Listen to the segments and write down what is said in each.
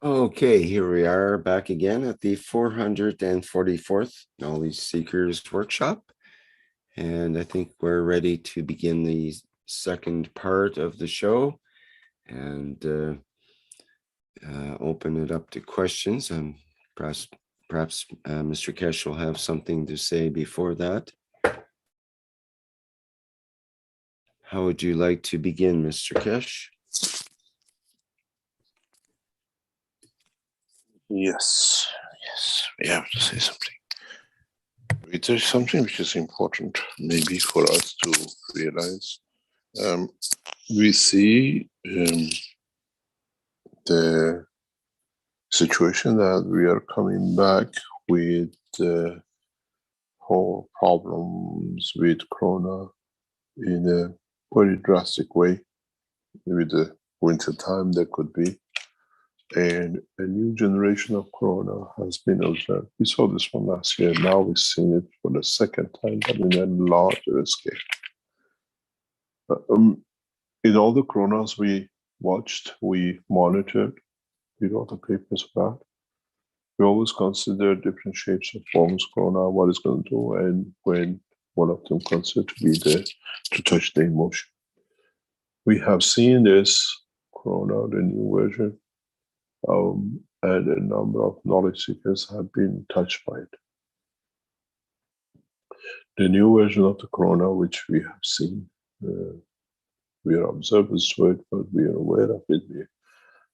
Okay, here we are back again at the 444th Knowledge Seekers Workshop. And I think we're ready to begin the second part of the show and open it up to questions. Perhaps Mr. Kesh will have something to say before that. How would you like to begin, Mr. Kesh? Yes, we have to say something. There's something which is important, maybe for us to realize. We see the situation that we are coming back with the whole problems with Corona in a very drastic way. With the winter time, there could be. And a new generation of Corona has been observed. We saw this one last year. Now we've seen it for the second time, but in a larger scale. In all the Coronas we watched, we monitored, we wrote the papers about. We always consider different shapes and forms Corona, what it's going to do, and when one of them considered to be there to touch the emotion. We have seen this Corona, the new version, and a number of knowledge seekers have been touched by it. The new version of the Corona, which we have seen, we are observers to it, but we are aware of it.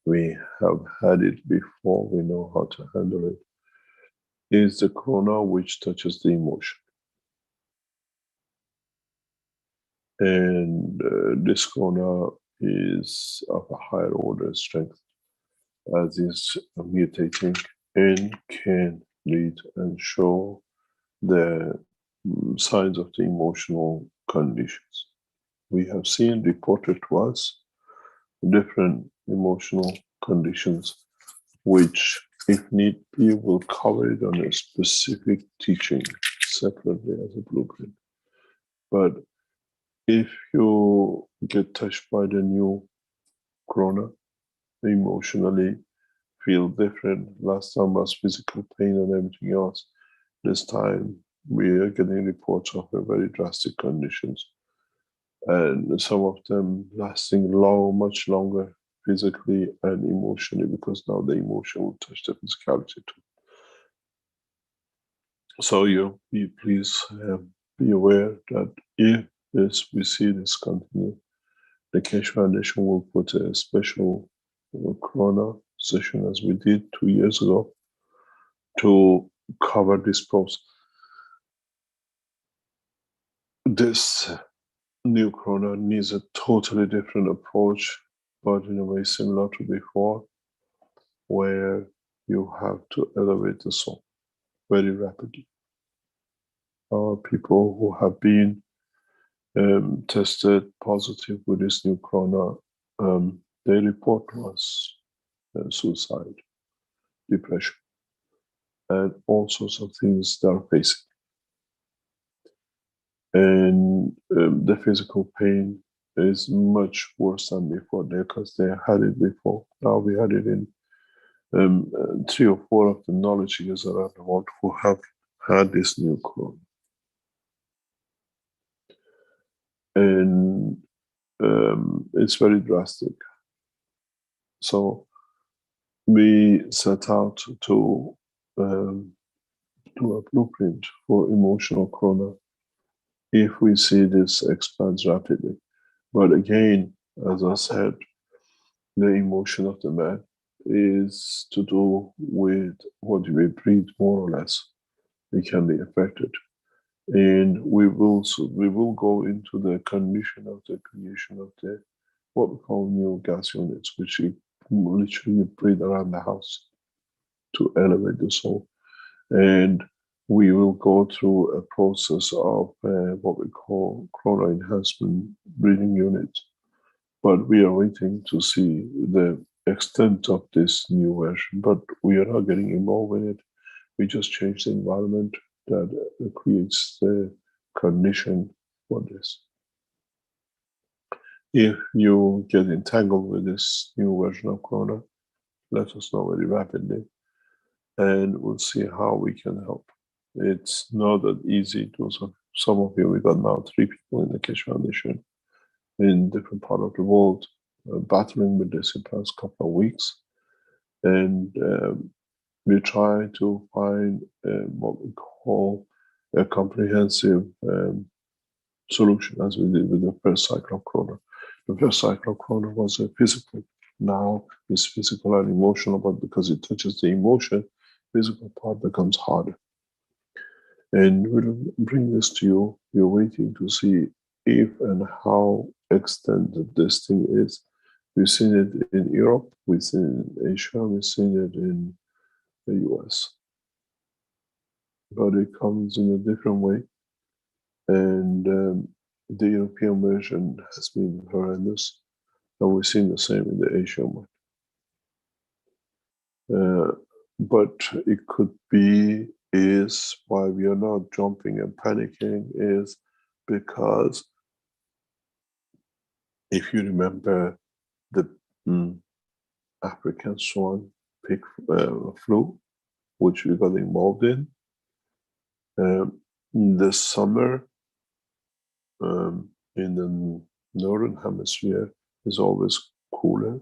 We have had it before, we know how to handle it, is the Corona which touches the emotion. And this Corona is of a higher order strength, as is mutating and can lead and show the signs of the emotional conditions. We have seen reported to us different emotional conditions, which, if need be, will cover it on a specific teaching separately as a blueprint. But if you get touched by the new Corona, emotionally feel different. Last time was physical pain and everything else. This time we are getting reports of a very drastic conditions, and some of them lasting long, much longer physically and emotionally, because now the emotion will touch the physicality too. So you please be aware that if we see this continue, the Keshe Foundation will put a special Corona session, as we did 2 years ago, to cover this process. This new Corona needs a totally different approach, but in a way similar to before, where you have to elevate the soul very rapidly. Our people who have been tested positive with this new Corona, they report to us suicide, depression, and all sorts of things they are facing. And the physical pain is much worse than before there, because they had it before. Now we had it in 3 or 4 of the knowledge seekers around the world who have had this new Corona. And it's very drastic. So we set out to do a blueprint for emotional Corona if we see this expands rapidly. But again, as I said, the emotion of the man is to do with what we breathe, more or less. It can be affected. And we will go into the condition of the creation of the what we call new gas units, which you literally breathe around the house to elevate the soul. And we will go through a process of what we call Corona enhancement breathing units. But we are waiting to see the extent of this new version. But we are not getting involved in it. We just change the environment that creates the condition for this. If you get entangled with this new version of Corona, let us know very rapidly, and we'll see how we can help. It's not that easy to some of you. We got now 3 people in the Keshe Foundation in different part of the world battling with this in the past couple of weeks, and we try to find what we call a comprehensive solution, as we did with the first cycle of Corona. The first cycle of Corona was a physical. Now it's physical and emotional, but because it touches the emotion, physical part becomes harder. And we'll bring this to you. You're waiting to see if and how extended this thing is. We've seen it in Europe, we've seen it in Asia, we've seen it in the US. But it comes in a different way. And the European version has been horrendous. And we've seen the same in the Asian one. But it could be, is why we are not jumping and panicking, is because if you remember the African swan pig flu, which we got involved in the summer, in the northern hemisphere is always cooler,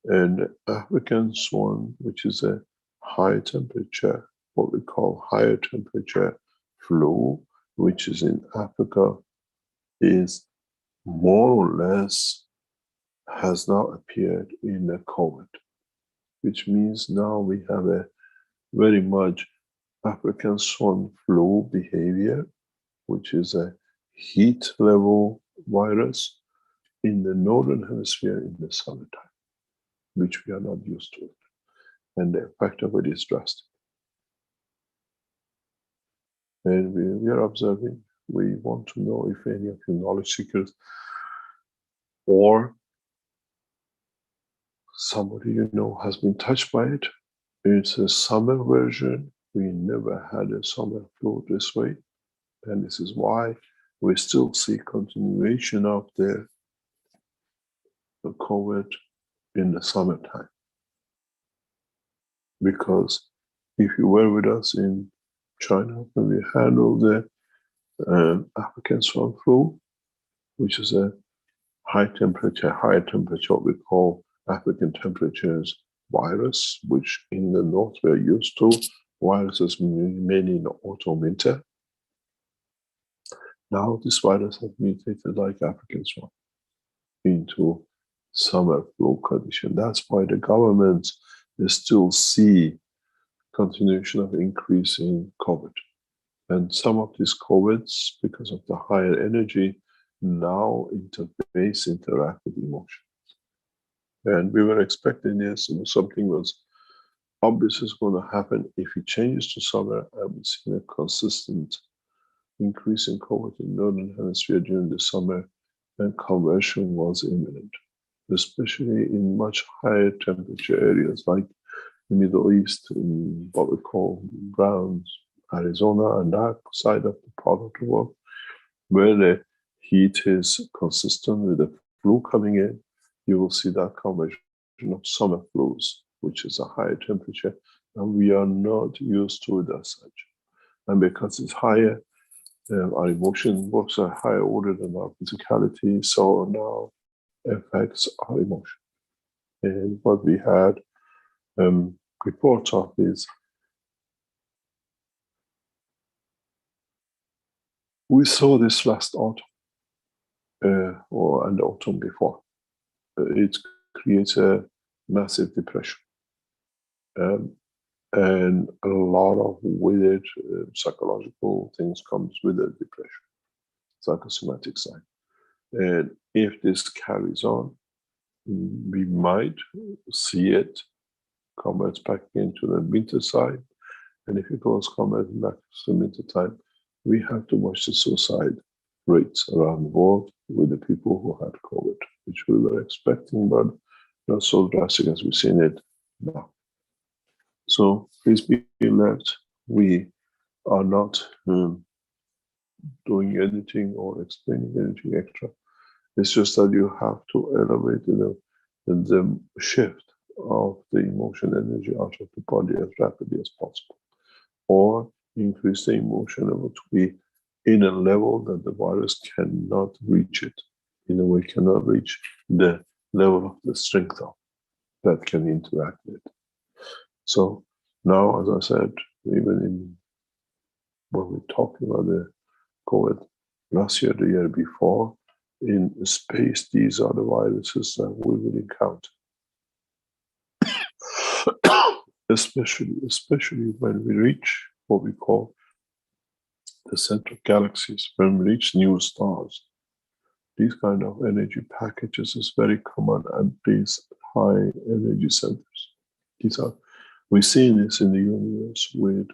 and African swan, which is a high temperature, what we call higher temperature flu, which is in Africa, is more or less has now appeared in the COVID, which means now we have a very much African swan flu behavior, which is a heat level virus in the northern hemisphere in the summertime, which we are not used to. And the effect of it is drastic. And we are observing. We want to know if any of you knowledge seekers or somebody you know has been touched by it. It's a summer version. We never had a summer flu this way. And this is why we still see continuation of the COVID in the summertime. Because if you were with us in China when we handled the African swan flu, which is a high temperature, what we call African temperatures virus, which in the north we're used to. Viruses mainly in the autumn, winter. Now this virus has mutated like African swan into summer flu condition. That's why the governments still see continuation of increase in COVID. And some of these COVIDs, because of the higher energy, now interact with emotion. And we were expecting this, and something was obvious is going to happen if it changes to summer, and we've seen a consistent increase in COVID in the northern hemisphere during the summer, and conversion was imminent, especially in much higher temperature areas like the Middle East, in what we call Browns, Arizona, and that side of the part of the world, where the heat is consistent with the flu coming in. You will see that conversion of summer flus, which is a higher temperature, and we are not used to it as such. And because it's higher, our emotion works at higher order than our physicality, so now affects our emotion. And what we had reports of is we saw this last autumn and the autumn before. It creates a massive depression and a lot of weird psychological things comes with the depression, psychosomatic side. And if this carries on, we might see it converts back into the winter side. And if it goes converting back to the winter time, we have to watch the suicide rates around the world with the people who had COVID, which we were expecting, but not so drastic as we've seen it now. So please be alert. We are not doing anything or explaining anything extra. It's just that you have to elevate the shift of the emotion energy out of the body as rapidly as possible, or increase the emotion level to be in a level that the virus cannot reach it, in a way cannot reach the level of the strength of that can interact with. So now, as I said, even in when we're talking about the COVID last year, the year before, in space, these are the viruses that we will encounter. especially when we reach what we call the central galaxies, when we reach new stars. These kind of energy packages is very common at these high energy centers. We see this in the universe with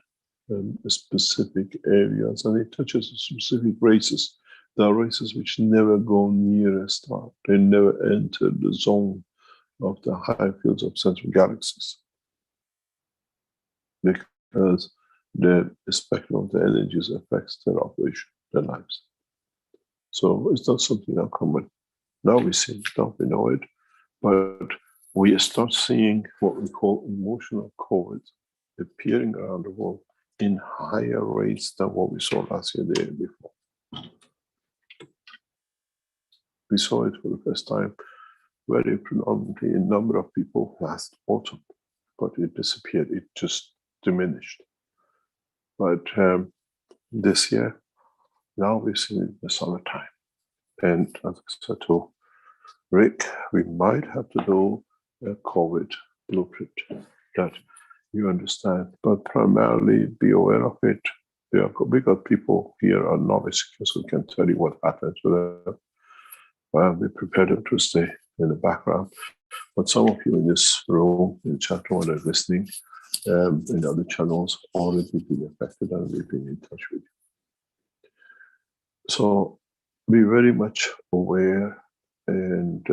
specific areas, and it touches specific races. There are races which never go near a star. They never enter the zone of the high fields of central galaxies, because the spectrum of the energies affects their operation, their lives. So it's not something uncommon. Now we see it, now we know it, but we start seeing what we call emotional COVID appearing around the world in higher rates than what we saw last year, the year before. We saw it for the first time very predominantly in a number of people last autumn, but it disappeared, it just diminished. But this year, now we've seen it in the summertime. And as I said to Rick, we might have to do a COVID blueprint that you understand, but primarily be aware of it. We got people here are novice who can tell you what happens with them. We prepare them to stay in the background. But some of you in this room, in chat room, are listening in other channels, already been affected and we've been in touch with you. So be very much aware, and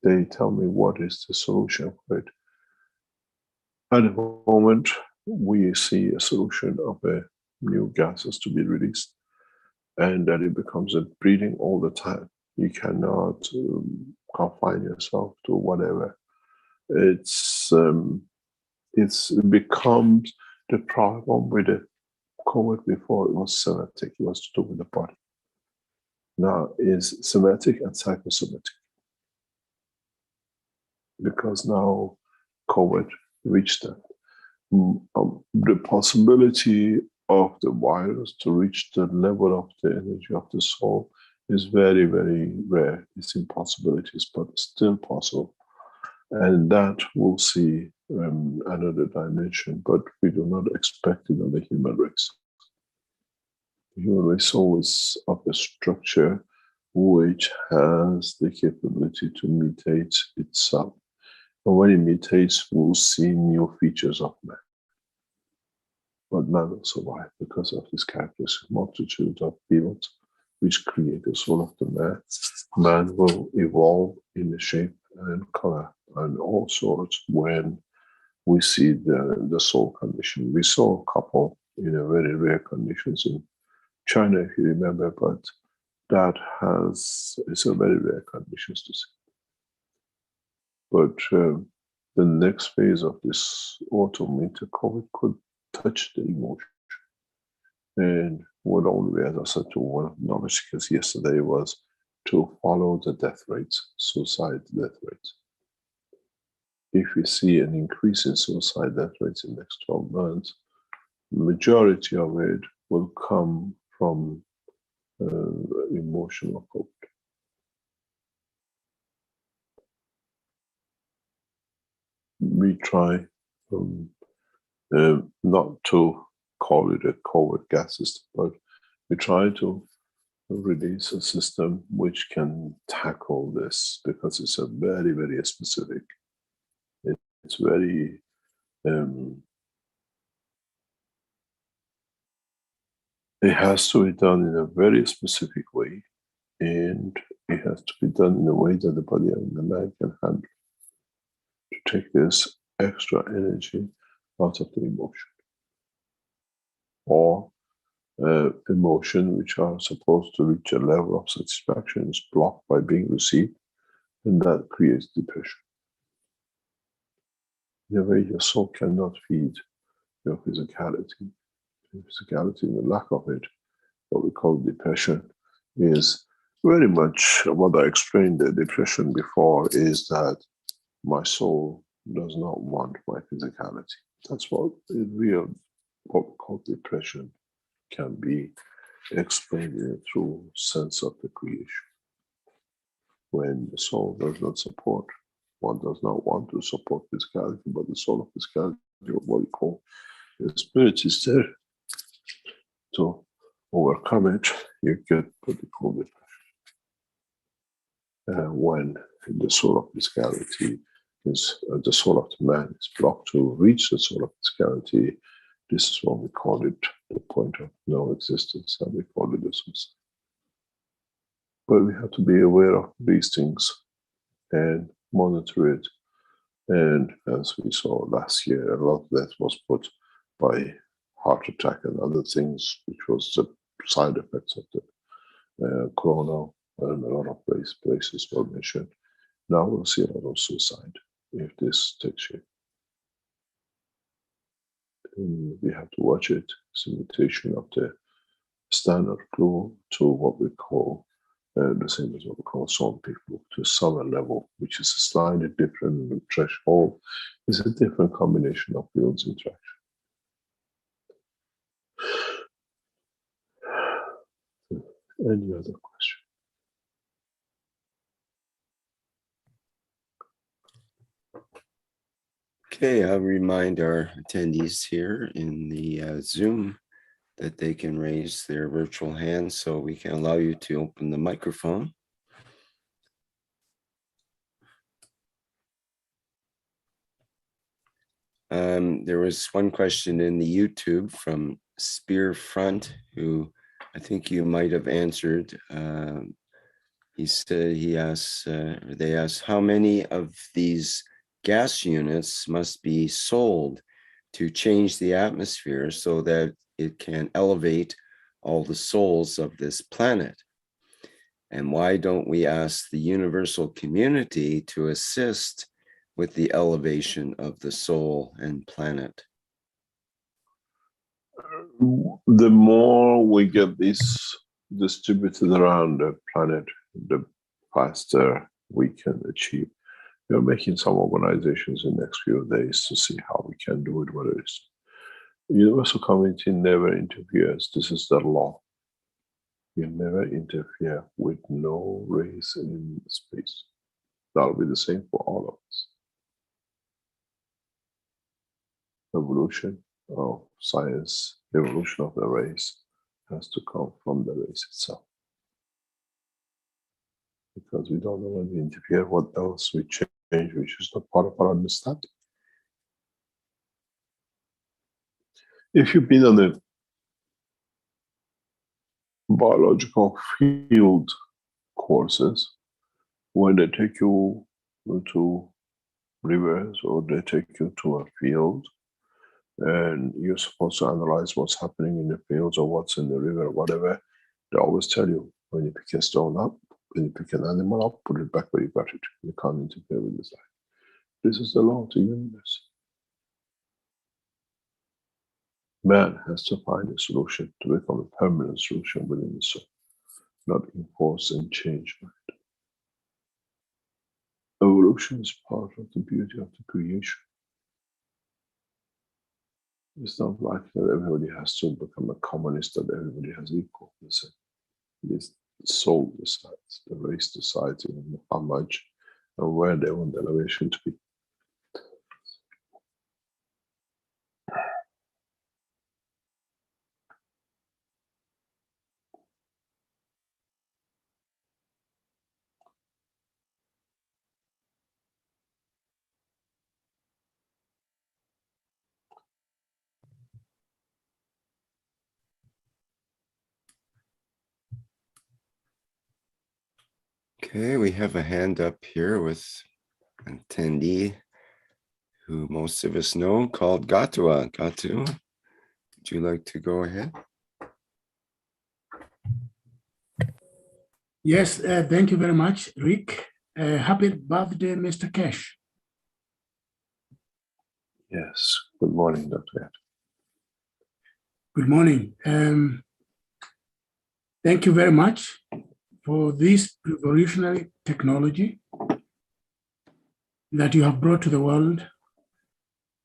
they tell me what is the solution for it. At the moment, we see a solution of new gases to be released, and that it becomes a breathing all the time. You cannot confine yourself to whatever. It becomes the problem with the COVID before. It was somatic, it was to do with the body. Now is somatic and psychosomatic, because now COVID reached that. The possibility of the virus to reach the level of the energy of the soul is very, very rare. It's impossibilities, but still possible. And that we'll see another dimension, but we do not expect it on the human race. The human race always of a structure which has the capability to mutate itself. And when it mutates, we'll see new features of man. But man will survive because of this characteristic multitude of fields which create the soul of the man. Man will evolve in the shape and color and all sorts when we see the soul condition. We saw a couple in a very rare conditions in China, if you remember, but that it's a very rare conditions to see. But the next phase of this autumn winter COVID could touch the emotion. And what only, as I said to one of the novice yesterday, was to follow the death rates, suicide death rates. If we see an increase in suicide death rates in the next 12 months, the majority of it will come from emotional COVID. We try not to call it a COVID gas system, but we try to release a system which can tackle this, because it's a very, very specific. It's very it has to be done in a very specific way, and it has to be done in a way that the body and the mind can handle, to take this extra energy out of the emotion, or emotion which are supposed to reach a level of satisfaction is blocked by being received, and that creates depression. In a way, your soul cannot feed your physicality. Physicality and the lack of it, what we call depression, is very much what I explained the depression before, is that my soul does not want my physicality. That's what in real, what we call depression, can be explained through sense of the creation. When the soul does not support, one does not want to support physicality, but the soul of physicality, what we call the spirit, is there to overcome it. You get what we call depression. When the soul of physicality is, the soul of the man is blocked to reach the soul of physicality, this is what we call it the point of no existence, and we call it the suicide. But we have to be aware of these things and monitor it. And as we saw last year, a lot of that was put by heart attack and other things, which was the side effects of the corona, and a lot of places were mentioned. Now we'll see a lot of suicide if this takes shape. And we have to watch it. It's an imitation of the standard clue to what we call the same as what we call some people, to summer level, which is a slightly different threshold. It's a different combination of fields interaction. Any other question? Okay, I'll remind our attendees here in the Zoom that they can raise their virtual hand so we can allow you to open the microphone. There was one question in the YouTube from Spearfront, who I think you might have answered. He said they asked how many of these gas units must be sold to change the atmosphere so that it can elevate all the souls of this planet. And why don't we ask the universal community to assist with the elevation of the soul and planet? The more we get this distributed around the planet, the faster we can achieve. We are making some organizations in the next few days to see how we can do it, whether it's universal community never interferes. This is the law. You never interfere with no race in space. That'll be the same for all of us. Evolution of science, evolution of the race has to come from the race itself. Because we don't know when we interfere, what else we change, which is not part of our understanding. If you've been on the biological field courses, when they take you to rivers or they take you to a field, and you're supposed to analyze what's happening in the fields or what's in the river or whatever, they always tell you, when you pick a stone up, when you pick an animal up, put it back where you got it. You can't interfere with this life. This is the law of the universe. Man has to find a solution to become a permanent solution within the soul, not enforce and change it. Evolution is part of the beauty of the creation. It's not like that everybody has to become a communist, that everybody has equal. This soul decides, the race decides how much and where they want the elevation to be. Okay, we have a hand up here with an attendee who most of us know, called Gatua. Gatu, would you like to go ahead? Yes, thank you very much, Rick. Happy birthday, Mr. Keshe. Yes. Good morning, Dr. Ed. Good morning. Thank you very much for this revolutionary technology that you have brought to the world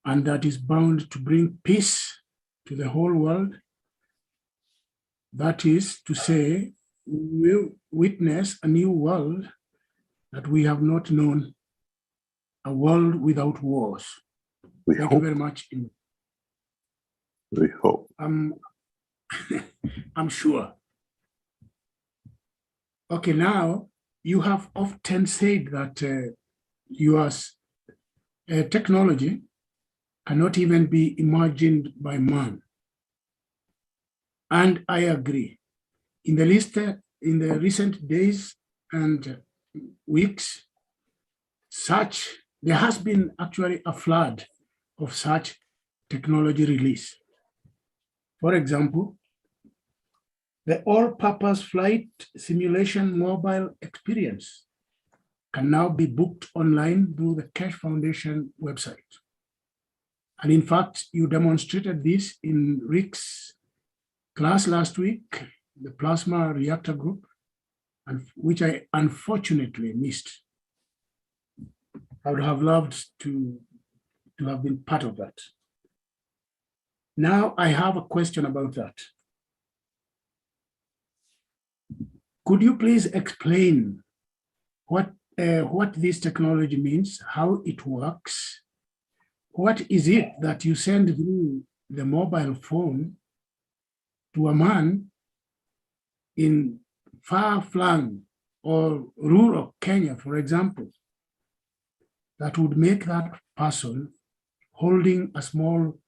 and that is bound to bring peace to the whole world. That is to say, we will witness a new world that we have not known, a world without wars. We Thank you hope. very much. We hope. I'm sure. Okay, now you have often said that your technology cannot even be imagined by man. And I agree. In the recent days and weeks, there has been actually a flood of such technology release. For example, the all-purpose flight simulation mobile experience can now be booked online through the Keshe Foundation website. And in fact, you demonstrated this in Rick's class last week, the plasma reactor group, and which I unfortunately missed. I would have loved to have been part of that. Now I have a question about that. Could you please explain what this technology means, how it works? What is it that you send through the mobile phone to a man in far-flung or rural Kenya, for example, that would make that person holding a small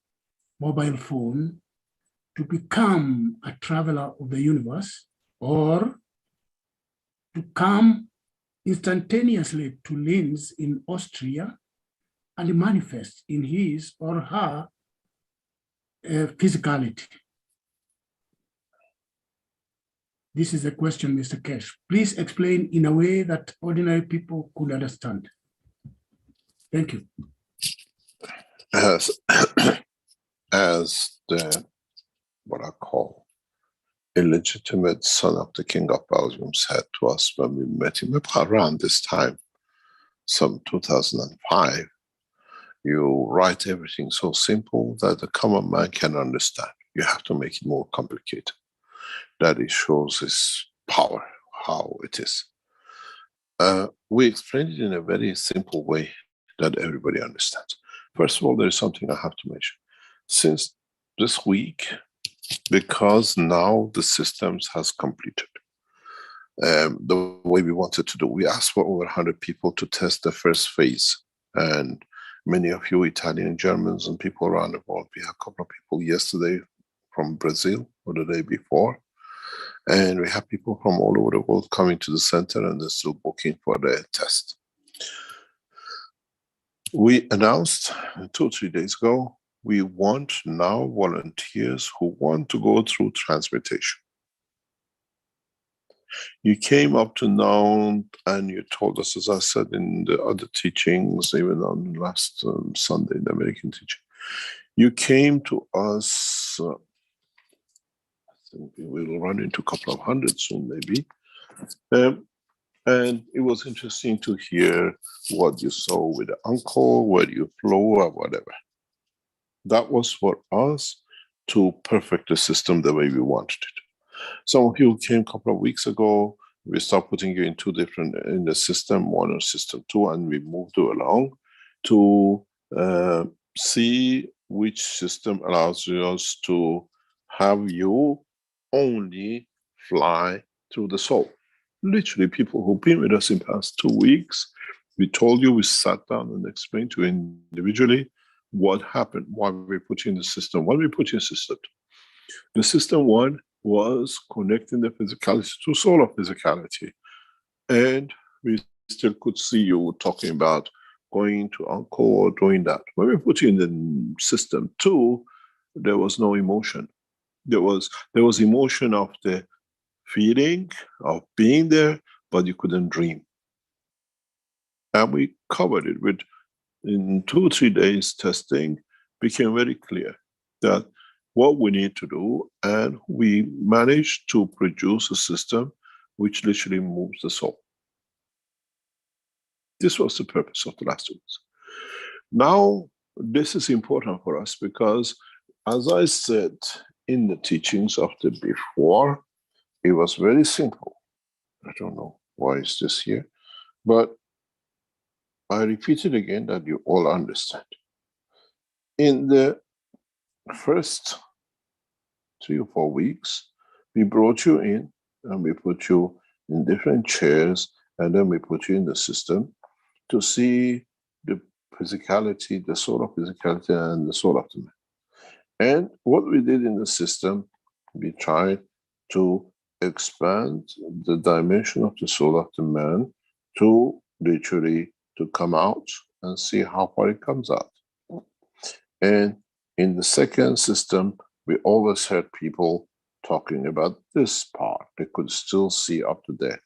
mobile phone to become a traveler of the universe, or to come instantaneously to Linz in Austria and manifest in his or her physicality? This is the question, Mr. Keshe. Please explain in a way that ordinary people could understand. Thank you. As the, what I call, illegitimate son of the King of Belgium said to us when we met him around this time, some 2005, you write everything so simple that the common man can understand. You have to make it more complicated. That it shows his power, how it is. We explained it in a very simple way that everybody understands. First of all, there is something I have to mention. Since this week, because now the systems has completed the way we wanted to do, we asked for over 100 people to test the first phase. And many of you Italian, Germans, and people around the world, we had a couple of people yesterday from Brazil or the day before. And we have people from all over the world coming to the center, and they're still booking for the test. We announced 2 or 3 days ago, we want now volunteers who want to go through transmutation. You came up to now and you told us, as I said in the other teachings, even on last Sunday, the American teaching, you came to us, I think we will run into a couple of hundred soon maybe. And it was interesting to hear what you saw with the uncle, where you flew or whatever. That was for us to perfect the system the way we wanted it. Some of you came a couple of weeks ago, we started putting you in 2 different, in the system 1 and system 2, and we moved you along to see which system allows us to have you only fly through the soul. Literally, people who've been with us in the past 2 weeks, we told you, we sat down and explained to you individually what happened, why we put you in the system, what we put you in system. The system 1 was connecting the physicality to solar physicality. And we still could see you talking about going to Uncle or doing that. When we put you in the system 2, there was no emotion. There was emotion of the feeling of being there, but you couldn't dream. And we covered it with, in 2 or 3 days testing, became very clear that what we need to do, and we managed to produce a system which literally moves the soul. This was the purpose of the last 2 weeks. Now, this is important for us because, as I said in the teachings of the before, it was very simple. I don't know why is this here, but I repeat it again that you all understand. In the first 3 or 4 weeks, we brought you in and we put you in different chairs, and then we put you in the system to see the physicality, the soul of physicality and the soul of the man. And what we did in the system, we tried to expand the dimension of the soul of the man to literally to come out and see how far it comes out. And in the second system, we always heard people talking about this part. They could still see up to there.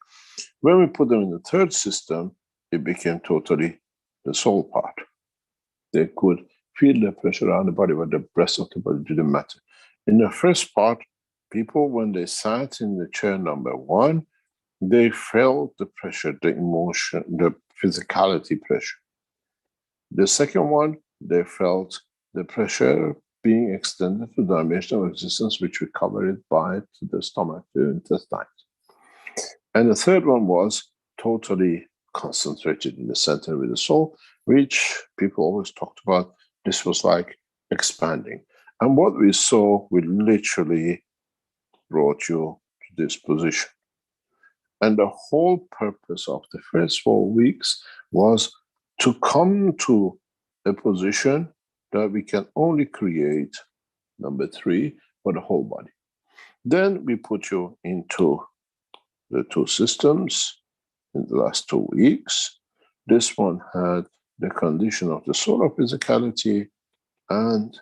When we put them in the third system, it became totally the soul part. They could feel the pressure around the body, but the rest of the body didn't matter. In the first part, people, when they sat in the chair number 1, they felt the pressure, the emotion, the physicality pressure. The second one, they felt the pressure being extended to the dimension of existence, which we covered by to the stomach, the intestines. And the third one was totally concentrated in the center with the soul, which people always talked about. This was like expanding. And what we saw, we literally brought you to this position. And the whole purpose of the first 4 weeks was to come to a position that we can only create, number 3, for the whole body. Then we put you into the 2 systems in the last 2 weeks. This one had the condition of the soul of physicality and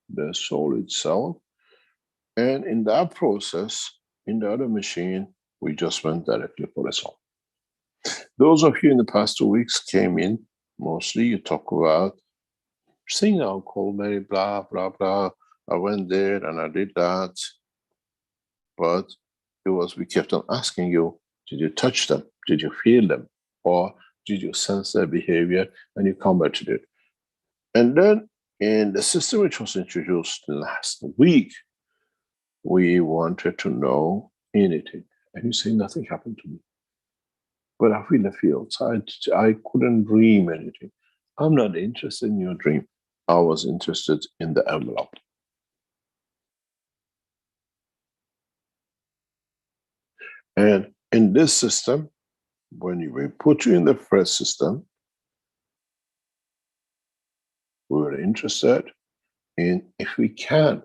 the soul itself. And in that process, in the other machine, we just went directly for the soul. Those of you in the past 2 weeks came in, mostly you talk about seeing alcohol, Mary, blah, blah, blah. I went there and I did that. But it was, we kept on asking you, did you touch them? Did you feel them? Or did you sense their behavior? And you converted it. And then in the system which was introduced last week, we wanted to know anything. And you say, nothing happened to me. But I feel the fields. I couldn't dream anything. I'm not interested in your dream. I was interested in the envelope. And in this system, when we put you in the first system, we were interested in if we can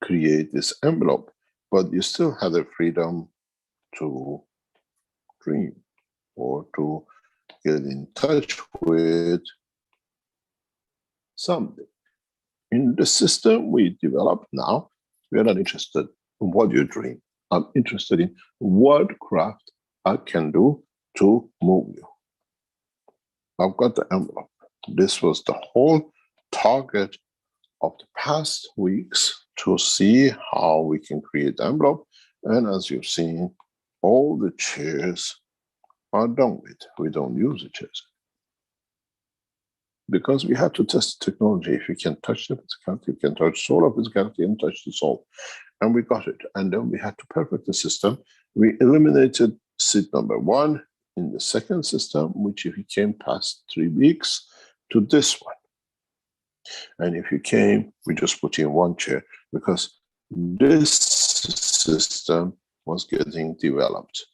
create this envelope, but you still have the freedom to dream or to get in touch with something. In the system we develop now, we are not interested in what you dream. I'm interested in what craft I can do to move you. I've got the envelope. This was the whole target of the past weeks, to see how we can create the envelope. And as you've seen, all the chairs are done with. We don't use the chairs, because we had to test the technology. If you can touch the physicality, you can touch soul of physicality and touch the soul. And we got it. And then we had to perfect the system. We eliminated seat number 1 in the second system, which if you came past 3 weeks, to this one. And if you came, we just put you in 1 chair, because this system was getting developed.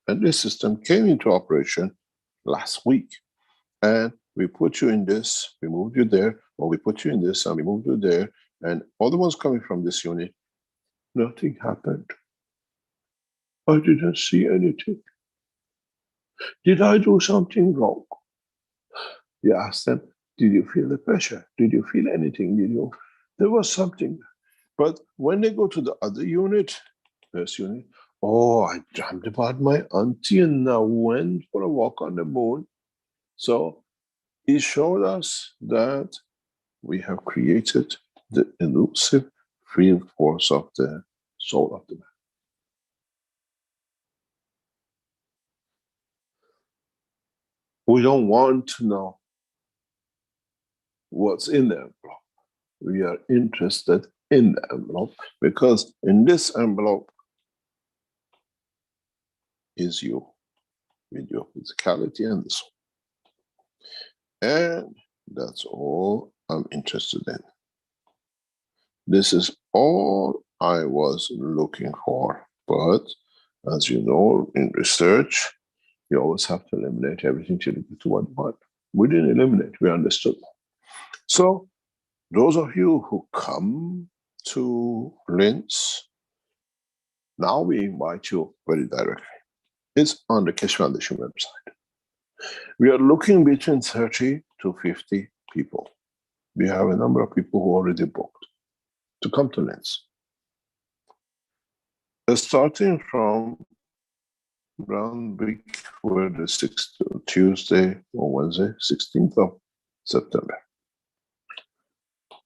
And this system came into operation last week. And we put you in this, we moved you there, or we put you in this and we moved you there. And all the ones coming from this unit, nothing happened. I didn't see anything. Did I do something wrong? You ask them, did you feel the pressure? Did you feel anything? There was something. But when they go to the other unit, this unit, oh, I dreamt about my auntie and I went for a walk on the moon. So It showed us that we have created the elusive field force of the soul of the man. We don't want to know what's in the envelope. We are interested in the envelope because in this envelope is you with your physicality and the soul. And that's all I'm interested in. This is all I was looking for. But as you know, in research, you always have to eliminate everything to get to what you want. We didn't eliminate, we understood. So those of you who come to Linz, now we invite you very directly. It's on the Keshe Foundation website. We are looking between 30 to 50 people. We have a number of people who already booked to come to Linz. Starting from around week where the 6th, Tuesday or Wednesday, 16th of September.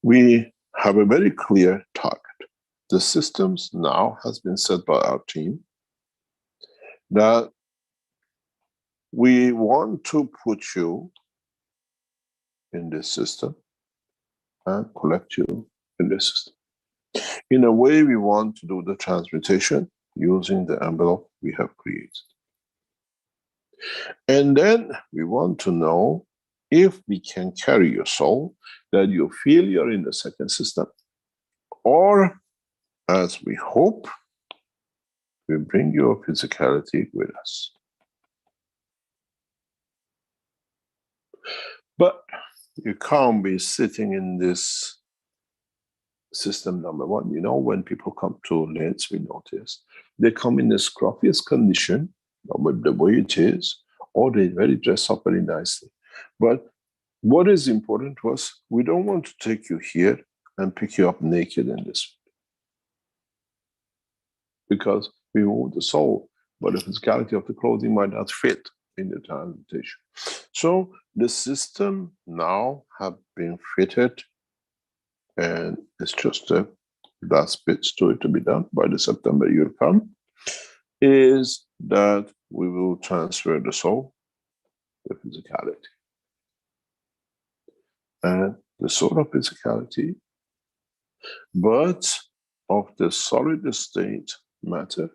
We have a very clear target. The systems now has been set by our team that we want to put you in this system and collect you in this system. In a way, we want to do the transmutation using the envelope we have created. And then we want to know if we can carry your soul, that you feel you're in the second system, or as we hope, we bring your physicality with us. But you can't be sitting in this system number one. You know, when people come to Linz, we notice they come in the scruffiest condition, with the way it is, or they very dress up very nicely. But what is important was, we don't want to take you here and pick you up naked in this, because we move the soul, but the physicality of the clothing might not fit in the transmutation. So the system now have been fitted, and it's just the last bits to it to be done. By the September you'll come, is that we will transfer the soul, the physicality. And the soul of physicality, but of the solid state matter.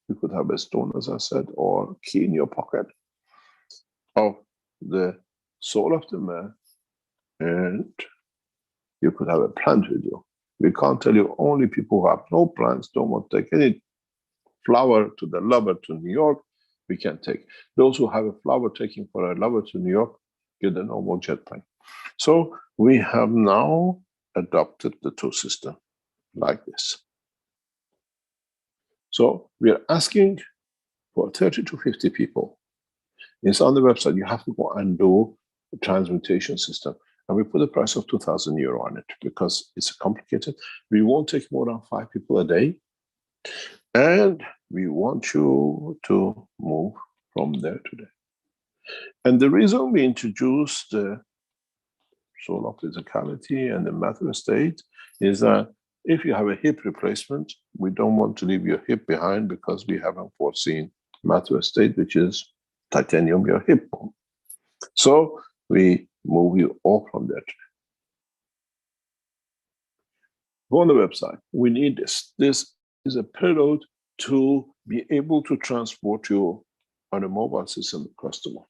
You could have a stone, as I said, or key in your pocket, of the soul of the man, and you could have a plant with you. We can't tell you only people who have no plants, don't want to take any flower to the lover to New York, we can take. Those who have a flower taking for a lover to New York, get a normal jet plane. So we have now adopted the two systems like this. So we are asking for 30 to 50 people. It's on the website. You have to go and do the transmutation system. And we put a price of €2,000 on it because it's complicated. We won't take more than 5 people a day. And we want you to move from there to there. And the reason we introduced the soul of physicality and the matter state is that if you have a hip replacement, we don't want to leave your hip behind because we haven't foreseen matter state, which is titanium, your hip bone. So we move you all from there. Go on the website. We need this. This is a prelude to be able to transport you on a mobile system across the world.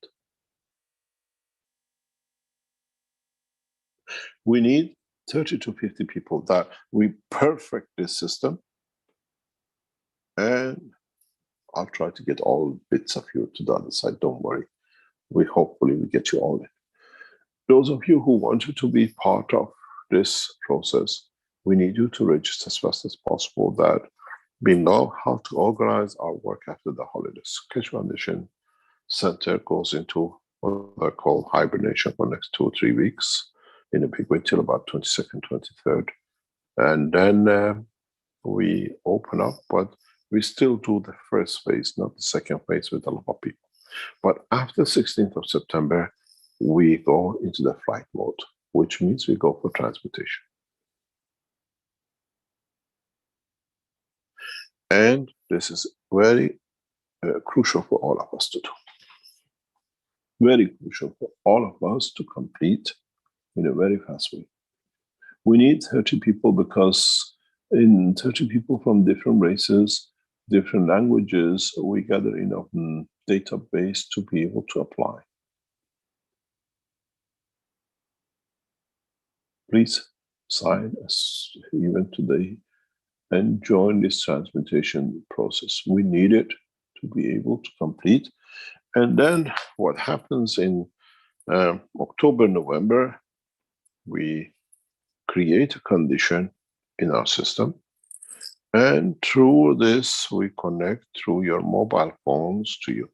We need 30 to 50 people that we perfect this system, and I'll try to get all bits of you to the other side. Don't worry. We hopefully will get you all in. Those of you who wanted to be part of this process, we need you to register as fast as possible, that we know how to organize our work after the holidays. Keshe Foundation Center goes into what I call hibernation for the next 2 or 3 weeks in a big way till about 22nd, 23rd. And then we open up, but we still do the first phase, not the second phase with a lot of people. But after 16th of September, we go into the flight mode, which means we go for transmutation. And this is very crucial for all of us to do. Very crucial for all of us to complete in a very fast way. We need 30 people because in 30 people from different races, different languages, we gather enough database to be able to apply. Please sign us even today and join this transmutation process. We need it to be able to complete. And then what happens in October, November, we create a condition in our system. And through this, we connect through your mobile phones to you.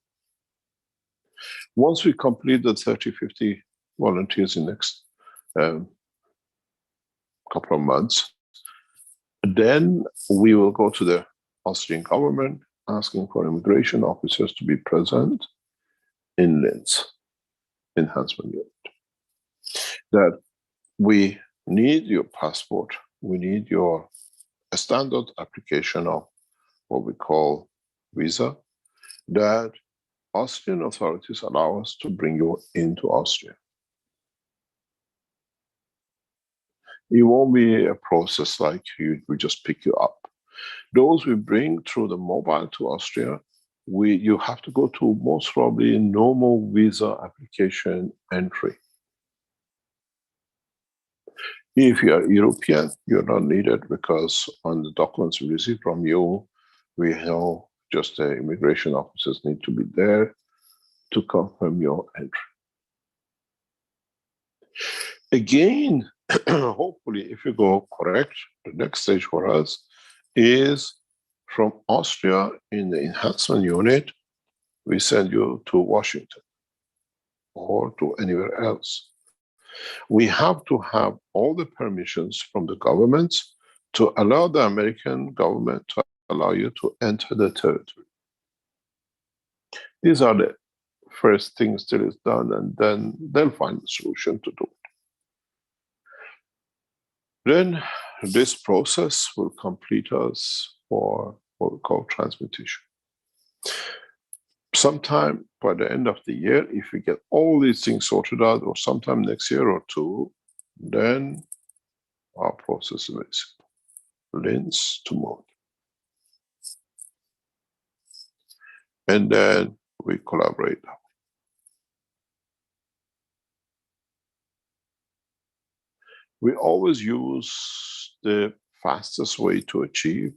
Once we complete the 30, 50 volunteers in the next couple of months, then we will go to the Austrian government asking for immigration officers to be present in Linz, enhancement unit. That we need your passport, we need your a standard application of what we call visa, that Austrian authorities allow us to bring you into Austria. It won't be a process like we just pick you up. Those we bring through the mobile to Austria, you have to go to most probably normal visa application entry. If you are European, you're not needed because on the documents we receive from you, we know just the immigration officers need to be there to confirm your entry. Again, hopefully, if you go correct, the next stage for us is from Austria in the enhancement unit, we send you to Washington or to anywhere else. We have to have all the permissions from the governments to allow the American government to allow you to enter the territory. These are the first things that is done, and then they'll find a solution to do it. Then this process will complete us for what we call transmutation. Sometime by the end of the year, if we get all these things sorted out, or sometime next year or two, then our process is very simple. Linz to Mode. And then we collaborate. We always use the fastest way to achieve.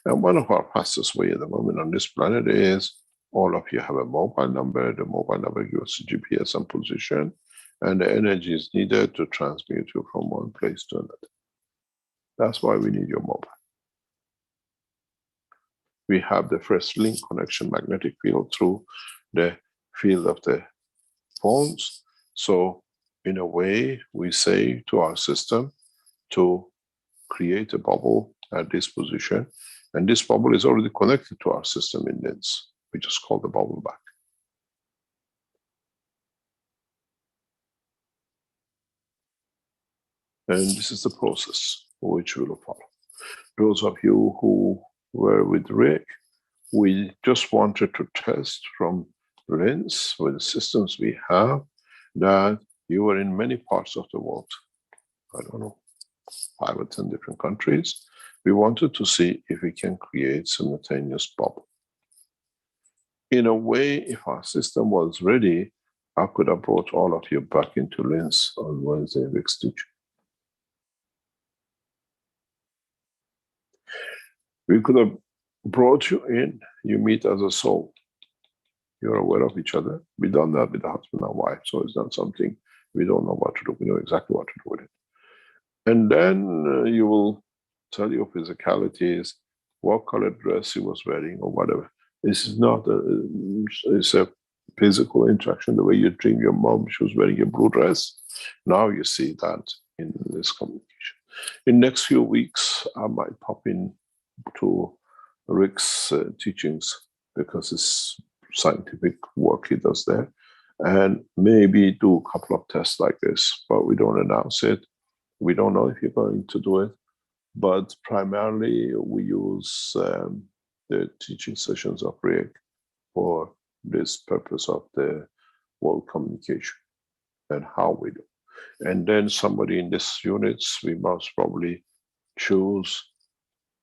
And one of our fastest way at the moment on this planet is all of you have a mobile number. The mobile number gives a GPS and position, and the energy is needed to transmit you from one place to another. That's why we need your mobile. We have the first link connection magnetic field through the field of the phones. So in a way, we say to our system to create a bubble at this position. And this bubble is already connected to our system in Linz. We just call the bubble back. And this is the process which we will follow. Those of you who were with Rick, we just wanted to test from Linz with the systems we have that you were in many parts of the world. I don't know, 5 or 10 different countries. We wanted to see if we can create simultaneous bubble. In a way, if our system was ready, I could have brought all of you back into Linz on Wednesday next week. We could have brought you in, you meet as a soul. You're aware of each other. We've done that with the husband and wife, so it's not something we don't know what to do. We know exactly what to do with it. And then you will tell your physicalities, what color dress he was wearing or whatever. This is not it's a physical interaction. The way you dream your mom, she was wearing a blue dress. Now you see that in this communication. In the next few weeks, I might pop in to Rick's teachings because it's scientific work he does there. and maybe do a couple of tests like this, but we don't announce it. We don't know if you're going to do it, but primarily we use the teaching sessions of RIG for this purpose of the world communication and how we do. And then somebody in this units, we most probably choose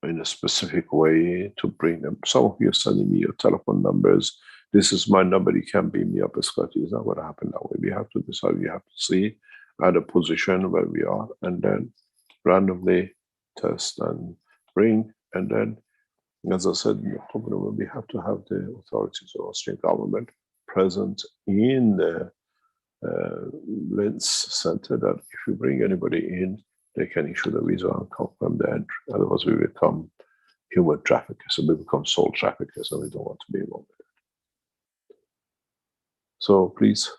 in a specific way to bring them. Some of you are sending me your telephone numbers. This is my number, you can beam me up, Scotty. It's not going to happen that way. We have to decide, we have to see at a position where we are, and then randomly test and bring. And then, as I said, in October, we have to have the authorities of Austrian government present in the Linz Center, that if you bring anybody in, they can issue the visa and confirm the entry. Otherwise, we become human traffickers, and we become soul traffickers, and we don't want to be involved with it. So please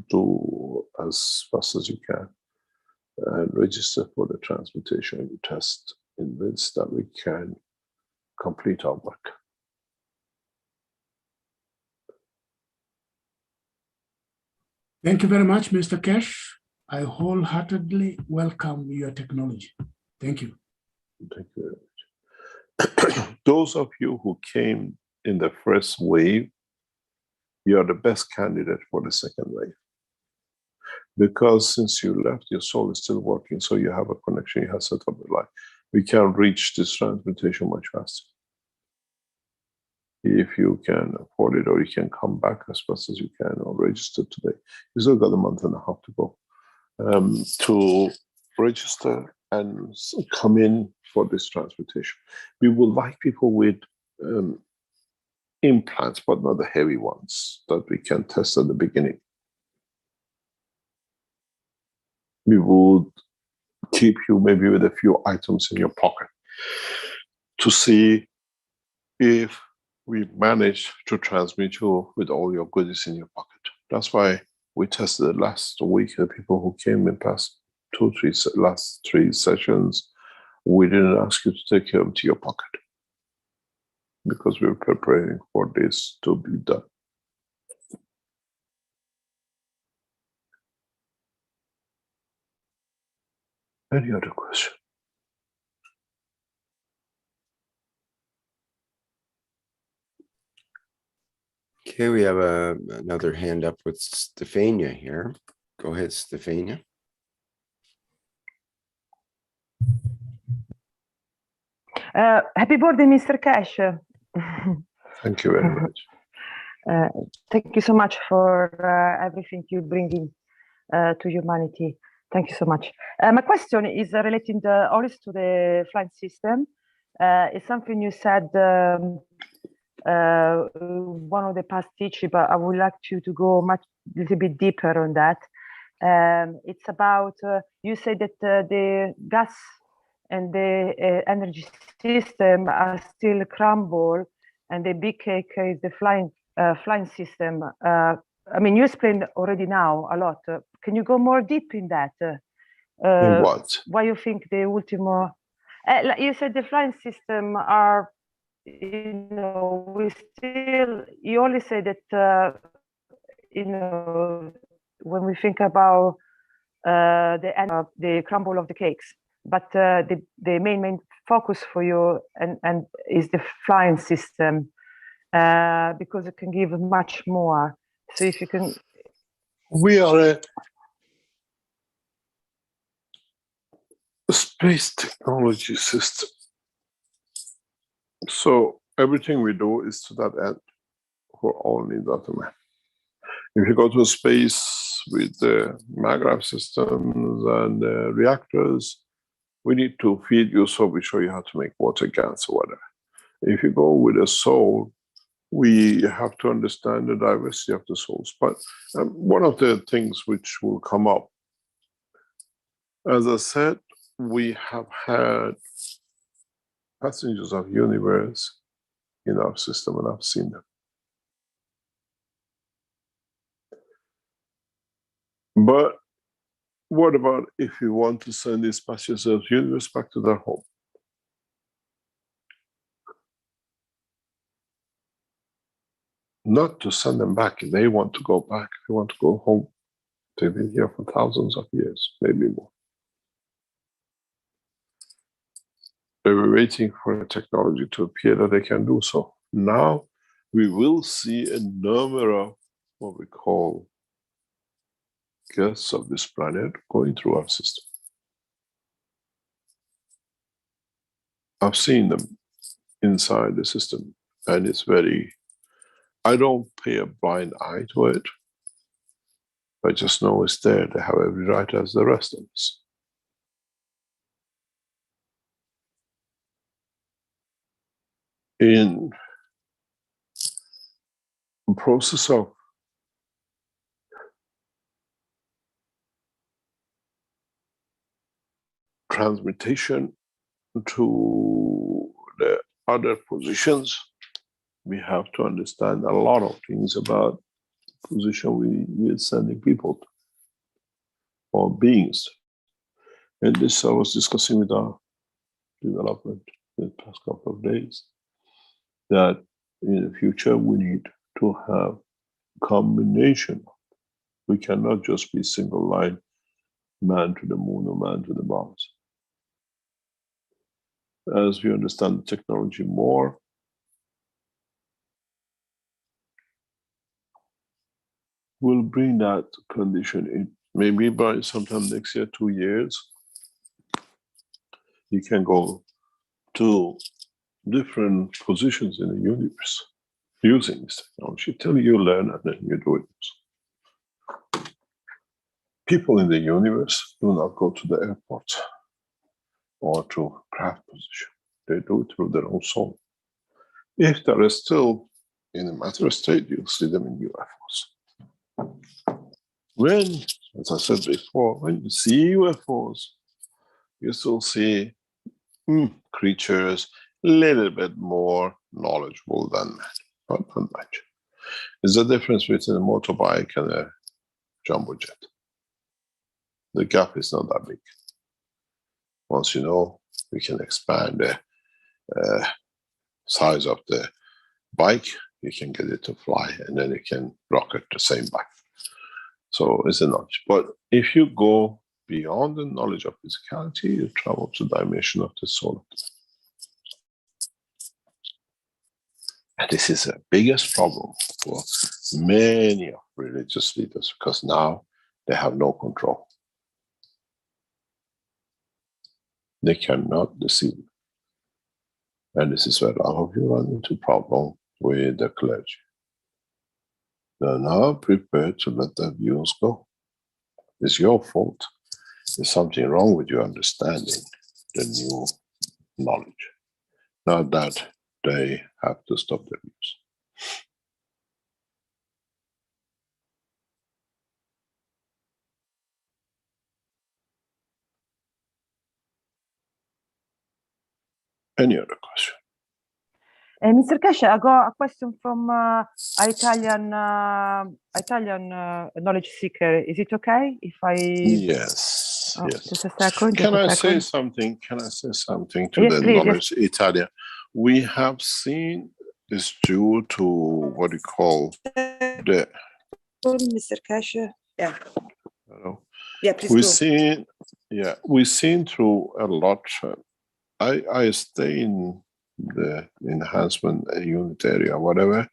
do as fast as you can and register for the transmutation test in Linz, that we can complete our work. Thank you very much, Mr. Cash. I wholeheartedly welcome your technology. Thank you. Thank you very much. Those of you who came in the first wave, you are the best candidate for the second wave. Because since you left, your soul is still working, so you have a connection, you have set up a life. We can reach this transmutation much faster. If you can afford it, or you can come back as fast as you can, or register today. You still got a month and a half to go to register and come in for this transmutation. We would like people with implants, but not the heavy ones that we can test at the beginning. We would keep you maybe with a few items in your pocket to see if we manage to transmit you with all your goodies in your pocket. That's why we tested last week the people who came in past last three sessions. We didn't ask you to take them to your pocket because we were preparing for this to be done. Any other question? Okay, we have another hand up with Stefania here. Go ahead, Stefania. Happy birthday, Mr. Cash. Thank you very much. Thank you so much for everything you bring in to humanity. Thank you so much. My question is relating always to the flight system. It's something you said one of the past teaching, but I would like you to go a little bit deeper on that. It's about, you said that the gas and the energy system are still crumble, and the big cake is the flying system. I mean, you explained already now a lot. Can you go more deep in that? In what? Why you think the ultimo? You said the flying system are, you know, we still. You only say that, you know, when we think about the crumble of the cakes, but the main focus for you and is the flying system, because it can give much more. So if you can, we are a space technology system. So everything we do is to that end for all needs of man. If you go to space with the maglev systems and reactors, we need to feed you, so we show you how to make water gas or whatever. If you go with a soul, we have to understand the diversity of the souls. But one of the things which will come up, as I said, we have had passengers of universe in our system, and I've seen them. But what about if you want to send these passengers of universe back to their home? not to send them back. They want to go back. They want to go home. They've been here for thousands of years, maybe more. They were waiting for a technology to appear that they can do so. Now we will see a number of what we call guests of this planet going through our system. I've seen them inside the system, and it's very, I don't pay a blind eye to it. I just know it's there. They have every right as the rest of us. In the process of transmutation to the other positions, we have to understand a lot of things about the position we're sending people to, or beings. And this I was discussing with our development in the past couple of days, that in the future we need to have combination. We cannot just be single line, man to the moon or man to the Mars. As we understand the technology more, we'll bring that condition in. Maybe by sometime next year, 2 years, you can go to different positions in the universe using this technology till you learn and then you do it. People in the universe do not go to the airport or to craft position. They do it through their own soul. If they are still in a matter state, you'll see them in UFOs. When, as I said before, when you see UFOs, you still see creatures a little bit more knowledgeable than man, but not much. There's a difference between a motorbike and a jumbo jet. The gap is not that big. Once you know, we can expand the size of the bike, you can get it to fly, and then you can rocket the same bike. So it's a knowledge. But if you go beyond the knowledge of physicality, you travel to the dimension of the soul. And this is the biggest problem for many of religious leaders, because now they have no control. They cannot deceive. And this is where a lot of you run into problem with the clergy. They're not prepared to let their views go. It's your fault. There's something wrong with your understanding the new knowledge. Not that they have to stop their views. Any other question? Mr. Keshe, I got a question from Italian knowledge seeker. Is it okay if I? Yes. Yes. Just a second. Can I say something? Can I say something to Yes, the please, knowledge Italian? We have seen this due to what you call the. Mr. Keshe. Yeah. Yeah, please we've go. seen. Yeah, we've seen through a lot. I stay in the enhancement unit area, whatever,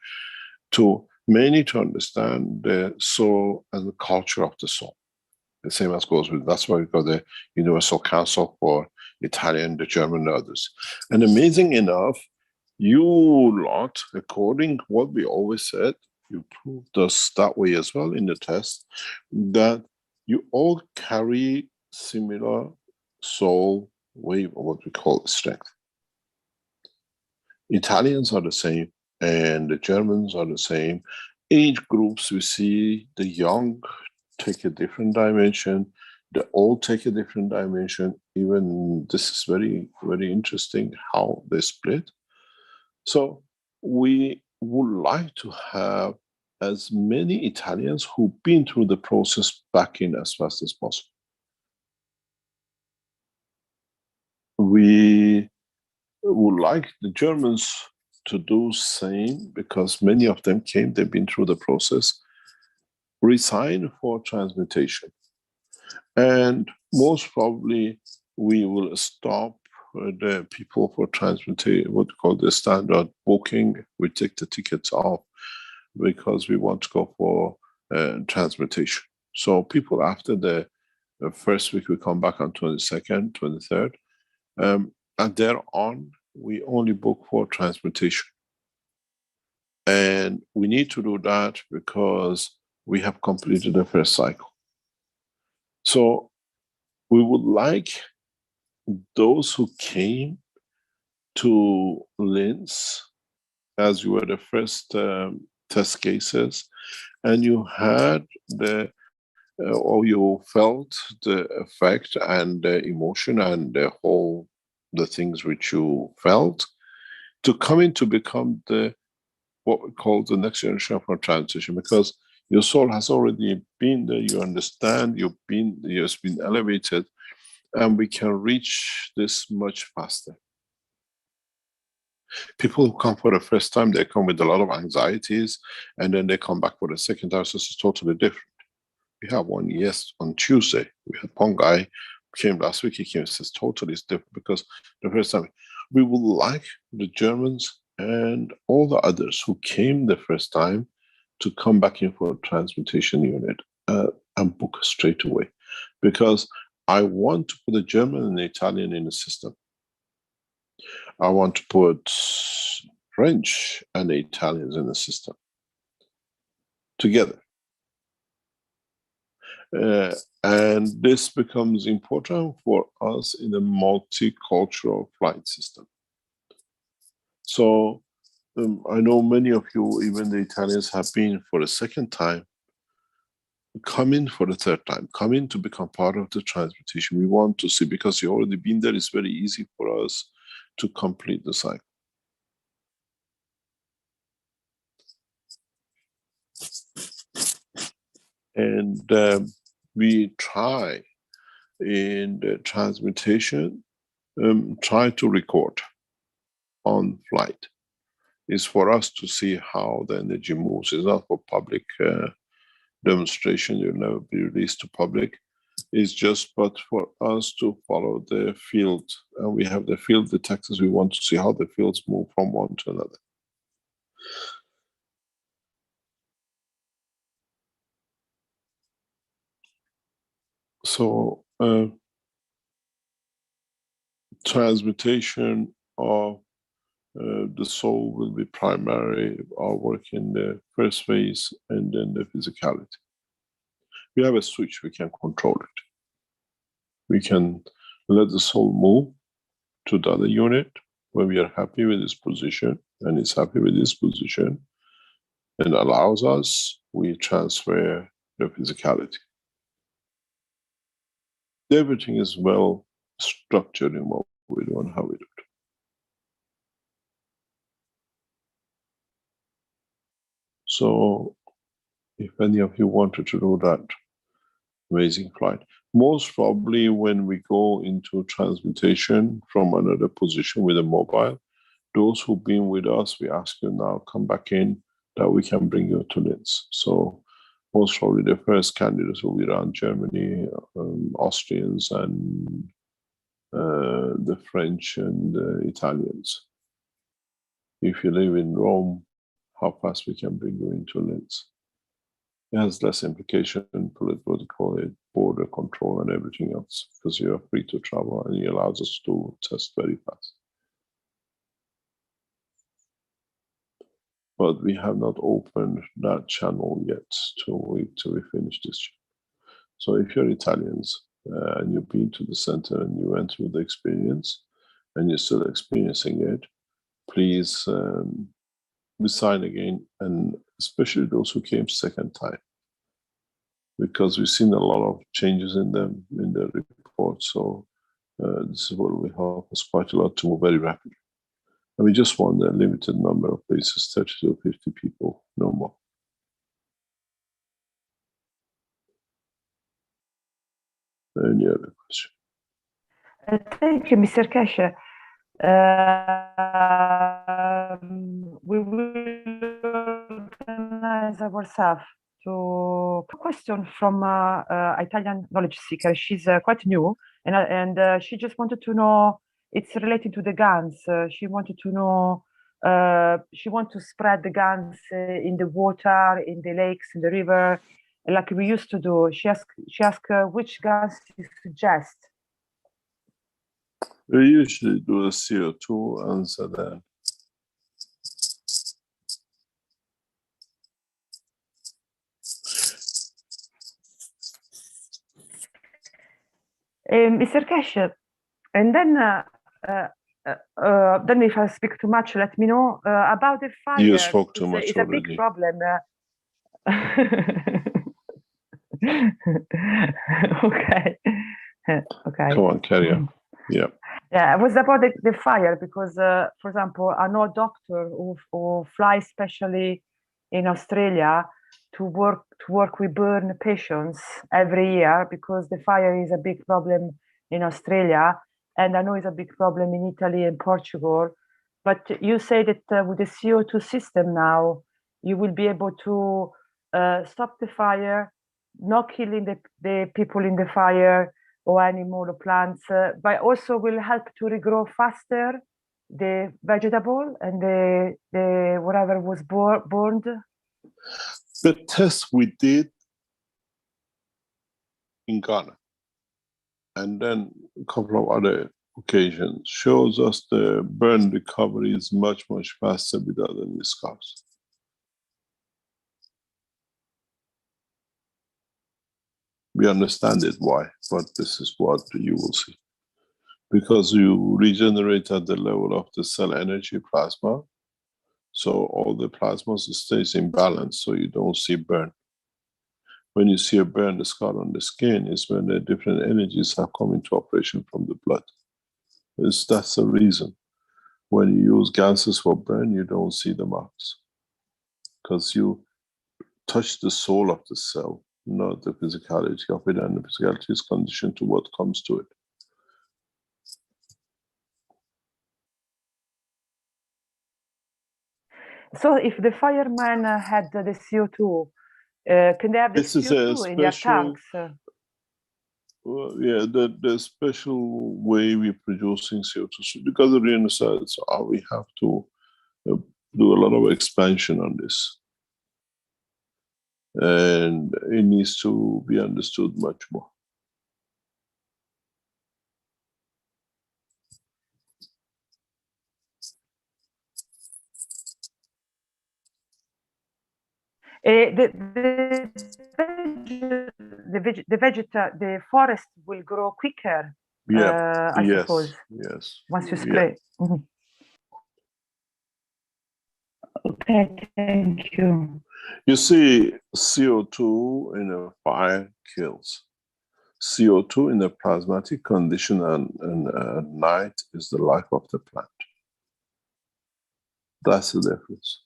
to mainly to understand the soul and the culture of the soul. The same as goes with, that's why we got the Universal Council for Italian, the German, and others. And amazing enough, you lot, according to what we always said, you proved us that way as well in the test, that you all carry similar soul wave, or what we call strength. Italians are the same, and the Germans are the same. Age groups, we see the young take a different dimension, the old take a different dimension. Even this is very, very interesting how they split. So we would like to have as many Italians who've been through the process back in as fast as possible. We would like the Germans to do same because many of them came, they've been through the process, resign for transmutation. And most probably we will stop the people for transmutation, what we call the standard booking. We take the tickets off because we want to go for transmutation. So people after the first week, we come back on 22nd, 23rd. And thereon, we only book for transmutation. And we need to do that because we have completed the first cycle. So we would like those who came to Linz, as you were the first test cases, and you had the or you felt the effect and the emotion and the things which you felt, to come in to become the what we call the next generation of transition, because your soul has already been there, you understand, you've been elevated, and we can reach this much faster. People who come for the first time, they come with a lot of anxieties, and then they come back for the second time, so it's totally different. We have one, yes, on Tuesday. We had one guy came last week, he came and says totally it's different because the first time. We would like the Germans and all the others who came the first time to come back in for a transmutation unit and book straight away. Because I want to put the German and the Italian in the system. I want to put French and the Italians in the system together. And this becomes important for us in a multicultural flight system. So I know many of you, even the Italians, have been for the second time, come in for the third time, come in to become part of the transmutation. We want to see, because you've already been there, it's very easy for us to complete the cycle. And we try in the transmutation, try to record on flight. It's for us to see how the energy moves. It's not for public demonstration. You'll never be released to public. It's just but for us to follow the field. And we have the field detectors. We want to see how the fields move from one to another. So transmutation of the soul will be primary, our work in the first phase, and then the physicality. We have a switch, we can control it. We can let the soul move to the other unit when we are happy with this position, and it's happy with this position, and allows us, we transfer the physicality. Everything is well structured in what we do and how we do it. So, if any of you wanted to do that amazing flight, most probably when we go into transmutation from another position with a mobile, those who've been with us, we ask you now, come back in, that we can bring you to Linz. So, most probably the first candidates will be around Germany, Austrians, and the French and the Italians. If you live in Rome, how fast we can bring you into Linz. It has less implication, political, border control and everything else, because you are free to travel and it allows us to test very fast. But we have not opened that channel yet till we finish this. So if you're Italians and you've been to the center and you went through the experience and you're still experiencing it, please sign again, and especially those who came second time, because we've seen a lot of changes in them in the report. So this is what will help us quite a lot to move very rapidly. And we just want a limited number of places, 30 to 50 people, no more. Any other question? Thank you, Mr. Keshe. we will organize ourselves to a question from Italian knowledge seeker. She's quite new, and she just wanted to know. It's related to the guns. She wanted to know. She wants to spread the guns in the water, in the lakes, in the river, like we used to do. She asked which guns you suggest. We usually do the CO2 answer there. Mr. Cash, and then if I speak too much, let me know about the fire. You spoke too much it's already. A big problem. Okay. Okay. Come on, carry on. Yeah. Yeah, it was about the fire because, for example, I know a doctor who flies especially in Australia to work with burn patients every year because the fire is a big problem in Australia, and I know it's a big problem in Italy and Portugal. But you say that with the CO2 system now, you will be able to stop the fire, not killing the people in the fire or animal or plants, but also will help to regrow faster the vegetable and the whatever was burned. The test we did in Ghana and then a couple of other occasions shows us the burn recovery is much, much faster without any scars. We understand it why, but this is what you will see. Because you regenerate at the level of the cell energy plasma, so all the plasma stays in balance, so you don't see burn. When you see a burn, the scar on the skin is when the different energies have come into operation from the blood. That's the reason. When you use gases for burn, you don't see the marks. Because you touch the soul of the cell, not the physicality of it, and the physicality is conditioned to what comes to it. So if the fireman had the CO2, can they have the CO2 in their tanks? Well, yeah, the special way we're producing CO2, so because of the understand, so we have to do a lot of expansion on this. And it needs to be understood much more. The forest will grow quicker. Yeah. I suppose. Yes. Once you spray. Yeah. Mm-hmm. Okay, thank you. You see, CO2 in a fire kills. CO2 in a plasmatic condition and at night is the life of the plant. That's the difference.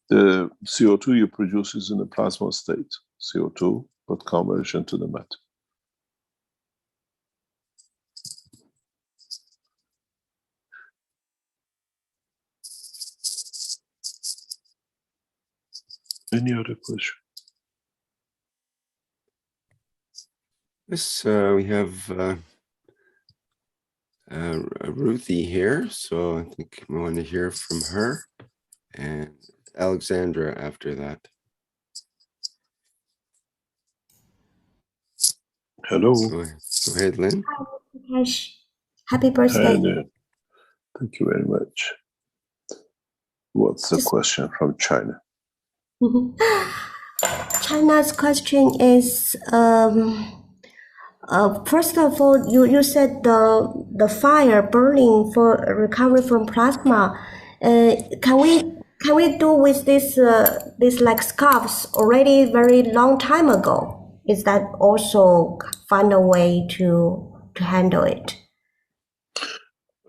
The CO2 you produce is in the plasma state, CO2, but conversion to the matter. Any other question? Yes, we have Ruthie here, so I think we want to hear from her, and Alexandra after that. Hello. Go ahead, Lynn. Hi, happy birthday. Thank you very much. What's the question from China? China's question is, first of all, you said the fire burning for recovery from plasma. Can we do with this like scarves already very long time ago? Is that also find a way to handle it?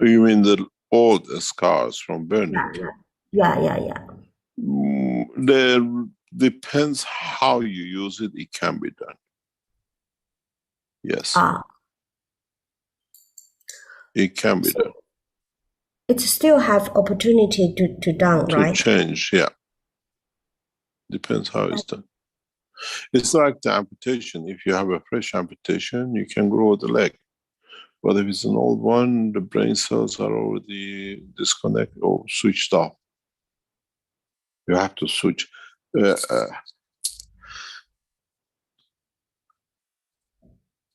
You mean the old scars from burning? Yeah. There depends how you use it. It can be done. Yes. It can be done. it still have opportunity to done, to right? change. Yeah, depends how it's done. It's like the amputation. If you have a fresh amputation, you can grow the leg. But if it's an old one, the brain cells are already disconnected or switched off. You have to switch.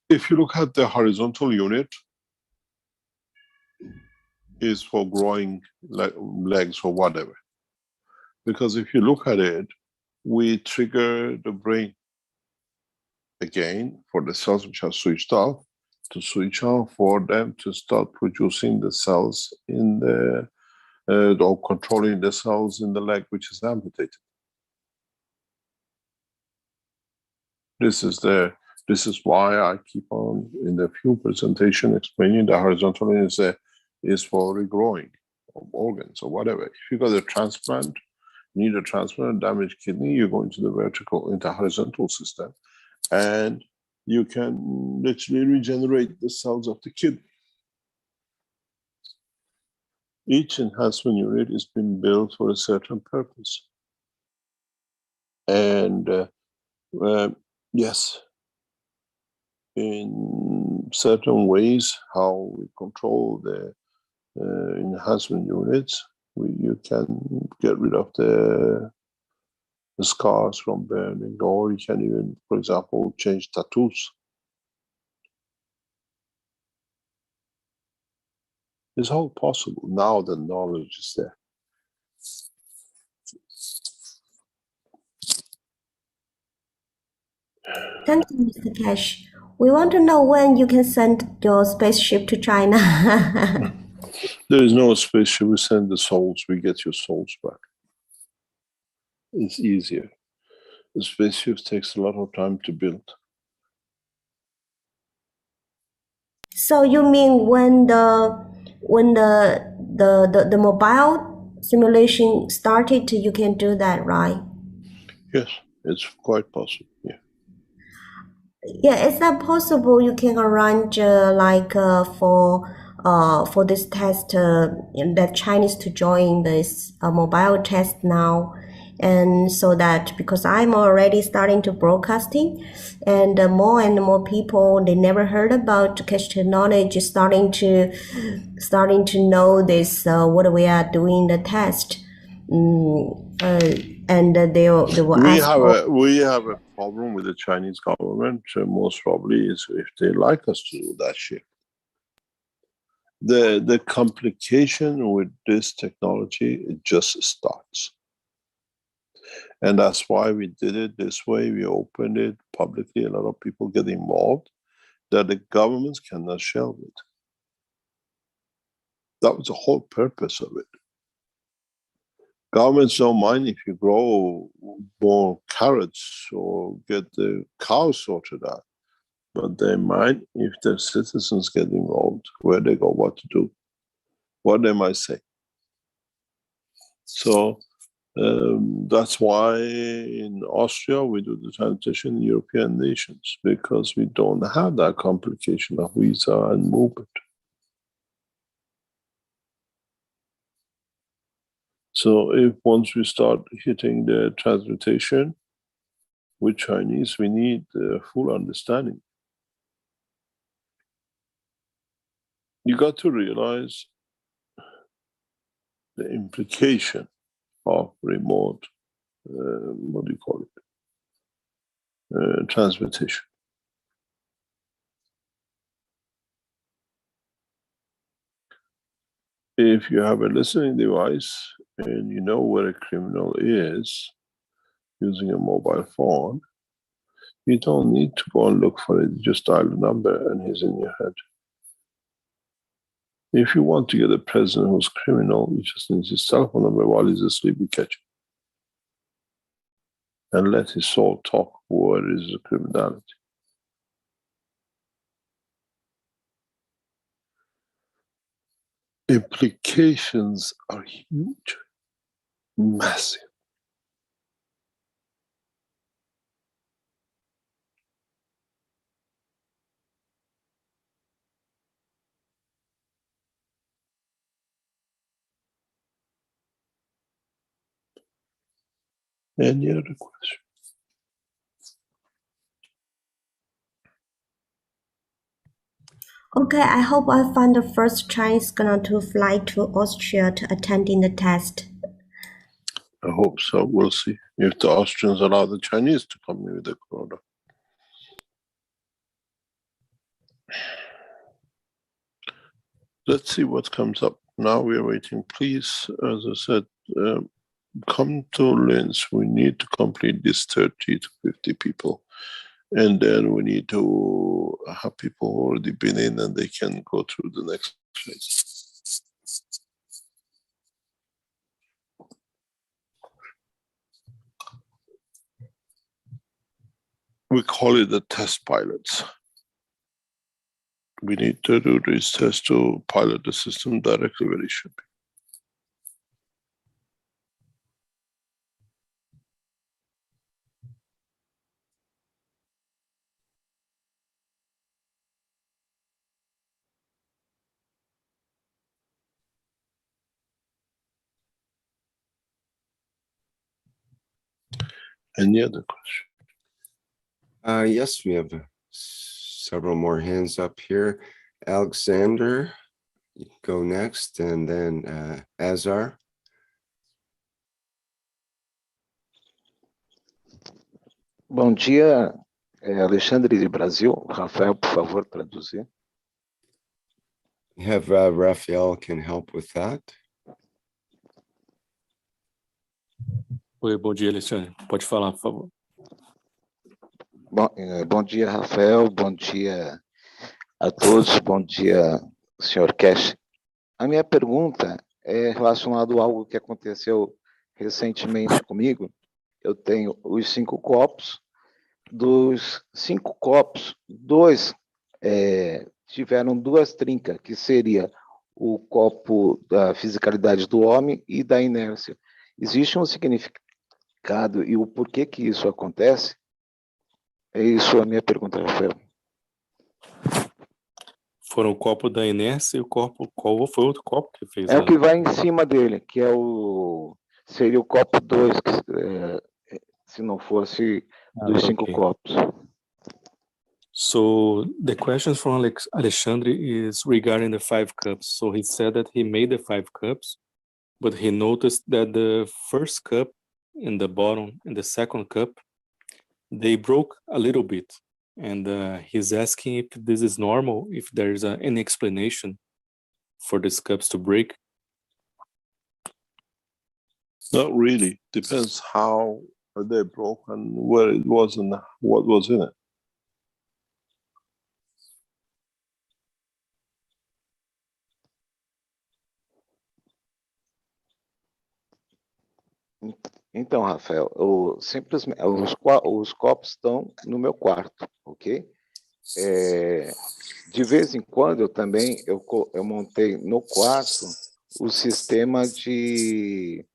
If you look at the horizontal unit, is for growing legs or whatever. Because if you look at it, we trigger the brain again for the cells which are switched off to switch on for them to start producing the cells in the or controlling the cells in the leg which is amputated. This is why I keep on in the few presentation explaining the horizontal is for regrowing of organs or whatever. If you got a transplant, need a transplant, damaged kidney, you go into the vertical, into horizontal system, and you can literally regenerate the cells of the kidney. Each enhancement unit is being built for a certain purpose. And yes, in certain ways, how we control the enhancement units, you can get rid of the scars from burning, or you can even, for example, change tattoos. It's all possible now the knowledge is there. Thank you, Mr. Cash. We want to know when you can send your spaceship to China. There is no spaceship. We send the souls, we get your souls back. It's easier. The spaceship takes a lot of time to build. So you mean when the mobile simulation started, you can do that, right? Yes, it's quite possible. Yeah. Yeah, is that possible? You can arrange for this test that Chinese to join this mobile test now, and so that because I'm already starting to broadcasting, and more people they never heard about cache technology starting to know this what we are doing the test. And they will We ask have a problem with the Chinese government. Most probably is if they like us to do that shit. The complication with this technology, it just starts. And that's why we did it this way. We opened it publicly. A lot of people get involved that the governments cannot shelve it. That was the whole purpose of it. Governments don't mind if you grow more carrots or get the cows sorted out, but they mind if their citizens get involved, where they go, what to do, what they might say. So that's why in Austria we do the transition in European nations, because we don't have that complication of visa and movement. So if once we start hitting the transmutation with Chinese, we need full understanding. You got to realize the implication of remote, what do you call it, transmutation. If you have a listening device and you know where a criminal is using a mobile phone, you don't need to go and look for it. You just dial the number and he's in your head. If you want to get a president who's criminal, you just need his cell phone number while he's asleep, you catch him. And let his soul talk what is the criminality. Implications are huge, massive. Any other question? Okay, I hope I find the first Chinese gonna to fly to Austria to attending the test. I hope so. We'll see if the Austrians allow the Chinese to come in with the corona. Let's see what comes up. Now we are waiting. Please, as I said, come to Linz. We need to complete this 30 to 50 people. And then we need to have people who already been in and they can go through the next phase. We call it the test pilots. We need to do this test to pilot the system directly where it should be. Any other question? Yes, we have several more hands up here. Alexander, you can go next, and then Azar. Bom dia, Alexandre de Brasil. Rafael, por favor, traduzir. Have Raphael can help with that. Oi, bom dia, Alexandre. Pode falar, por favor. Bom dia, Rafael. Bom dia a todos. Bom dia, senhor Cash. A minha pergunta é relacionada a algo que aconteceu recentemente comigo. Eu tenho os 5 copos. Dos 5 copos, 2 tiveram 2 trincas, que seria o copo da fisicalidade do homem e da inércia. Existe um significado e o porquê que isso acontece? É isso a minha pergunta, Rafael. Foram o copo da inércia e o copo... Qual foi o outro copo que fez? É o que vai em cima dele, que é seria o copo 2, se não fosse dos 5 copos. So the question from Alexandre is regarding the 5 cups. So he said that he made the 5 cups, but he noticed that the first cup in the bottom and the second cup, they broke a little bit. And he's asking if this is normal, if there is any explanation for these cups to break. Not really. Depends how they broke and where it was and what was in it. Então, Rafael, simplesmente os copos estão no meu quarto, ok? De vez em quando eu montei no quarto o sistema de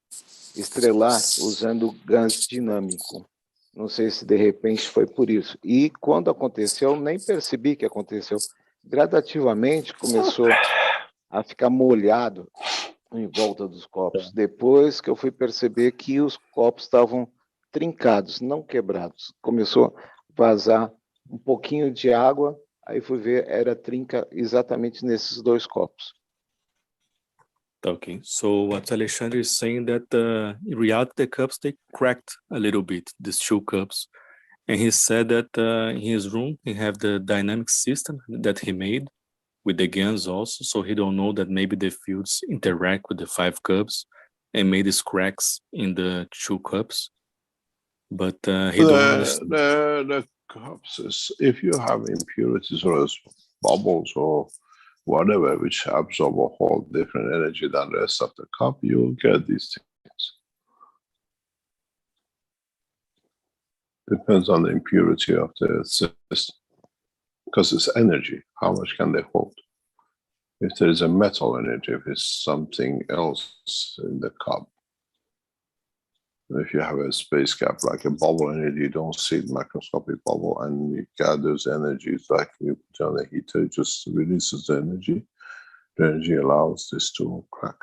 estrelar usando gás dinâmico. Não sei se de repente foi por isso. E quando aconteceu, nem percebi que aconteceu. Gradativamente começou a ficar molhado em volta dos copos. Depois que eu fui perceber que os copos estavam trincados, não quebrados. Começou a vazar um pouquinho de água, aí fui ver, era trinca exatamente nesses 2 copos. Okay, so what Alexandre is saying that in reality the cups, they cracked a little bit, these 2 cups. And he said that in his room, he have the dynamic system that he made with the guns also. So he don't know that maybe the fields interact with the 5 cups and made these cracks in the 2 cups. But he don't understand. The cups is, if you have impurities or bubbles or whatever, which absorb a whole different energy than the rest of the cup, you'll get these things. Depends on the impurity of the system. Because it's energy, how much can they hold? If there is a metal energy, if it's something else in the cup, if you have a space cap like a bubble energy, you don't see the microscopic bubble, and it gathers energy like you put on a heater, it just releases the energy. The energy allows this to crack.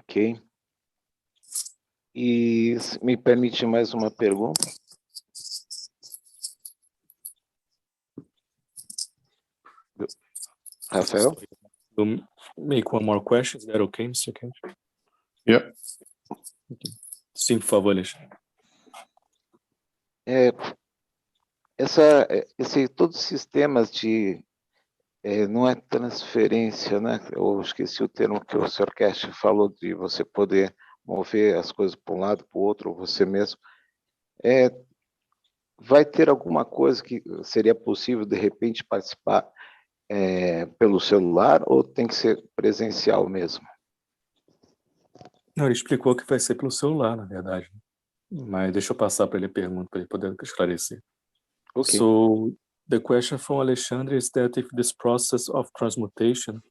Ok. E me permite mais uma pergunta? Rafael? We'll make one more question. Is that okay, Mr. Cash? Yeah. Sim, por favor, Alexandre. Todos os sistemas de não é transferência, né? Eu esqueci o termo que o Sr. Cash falou de você poder mover as coisas para um lado, para o outro, ou você mesmo. Vai ter alguma coisa que seria possível, de repente, participar pelo celular ou tem que ser presencial mesmo? Não, ele explicou que vai ser pelo celular, na verdade. Mas deixa eu passar para ele a pergunta, para ele poder esclarecer. Ok. So, the question from Alexandre is that if this process of transmutation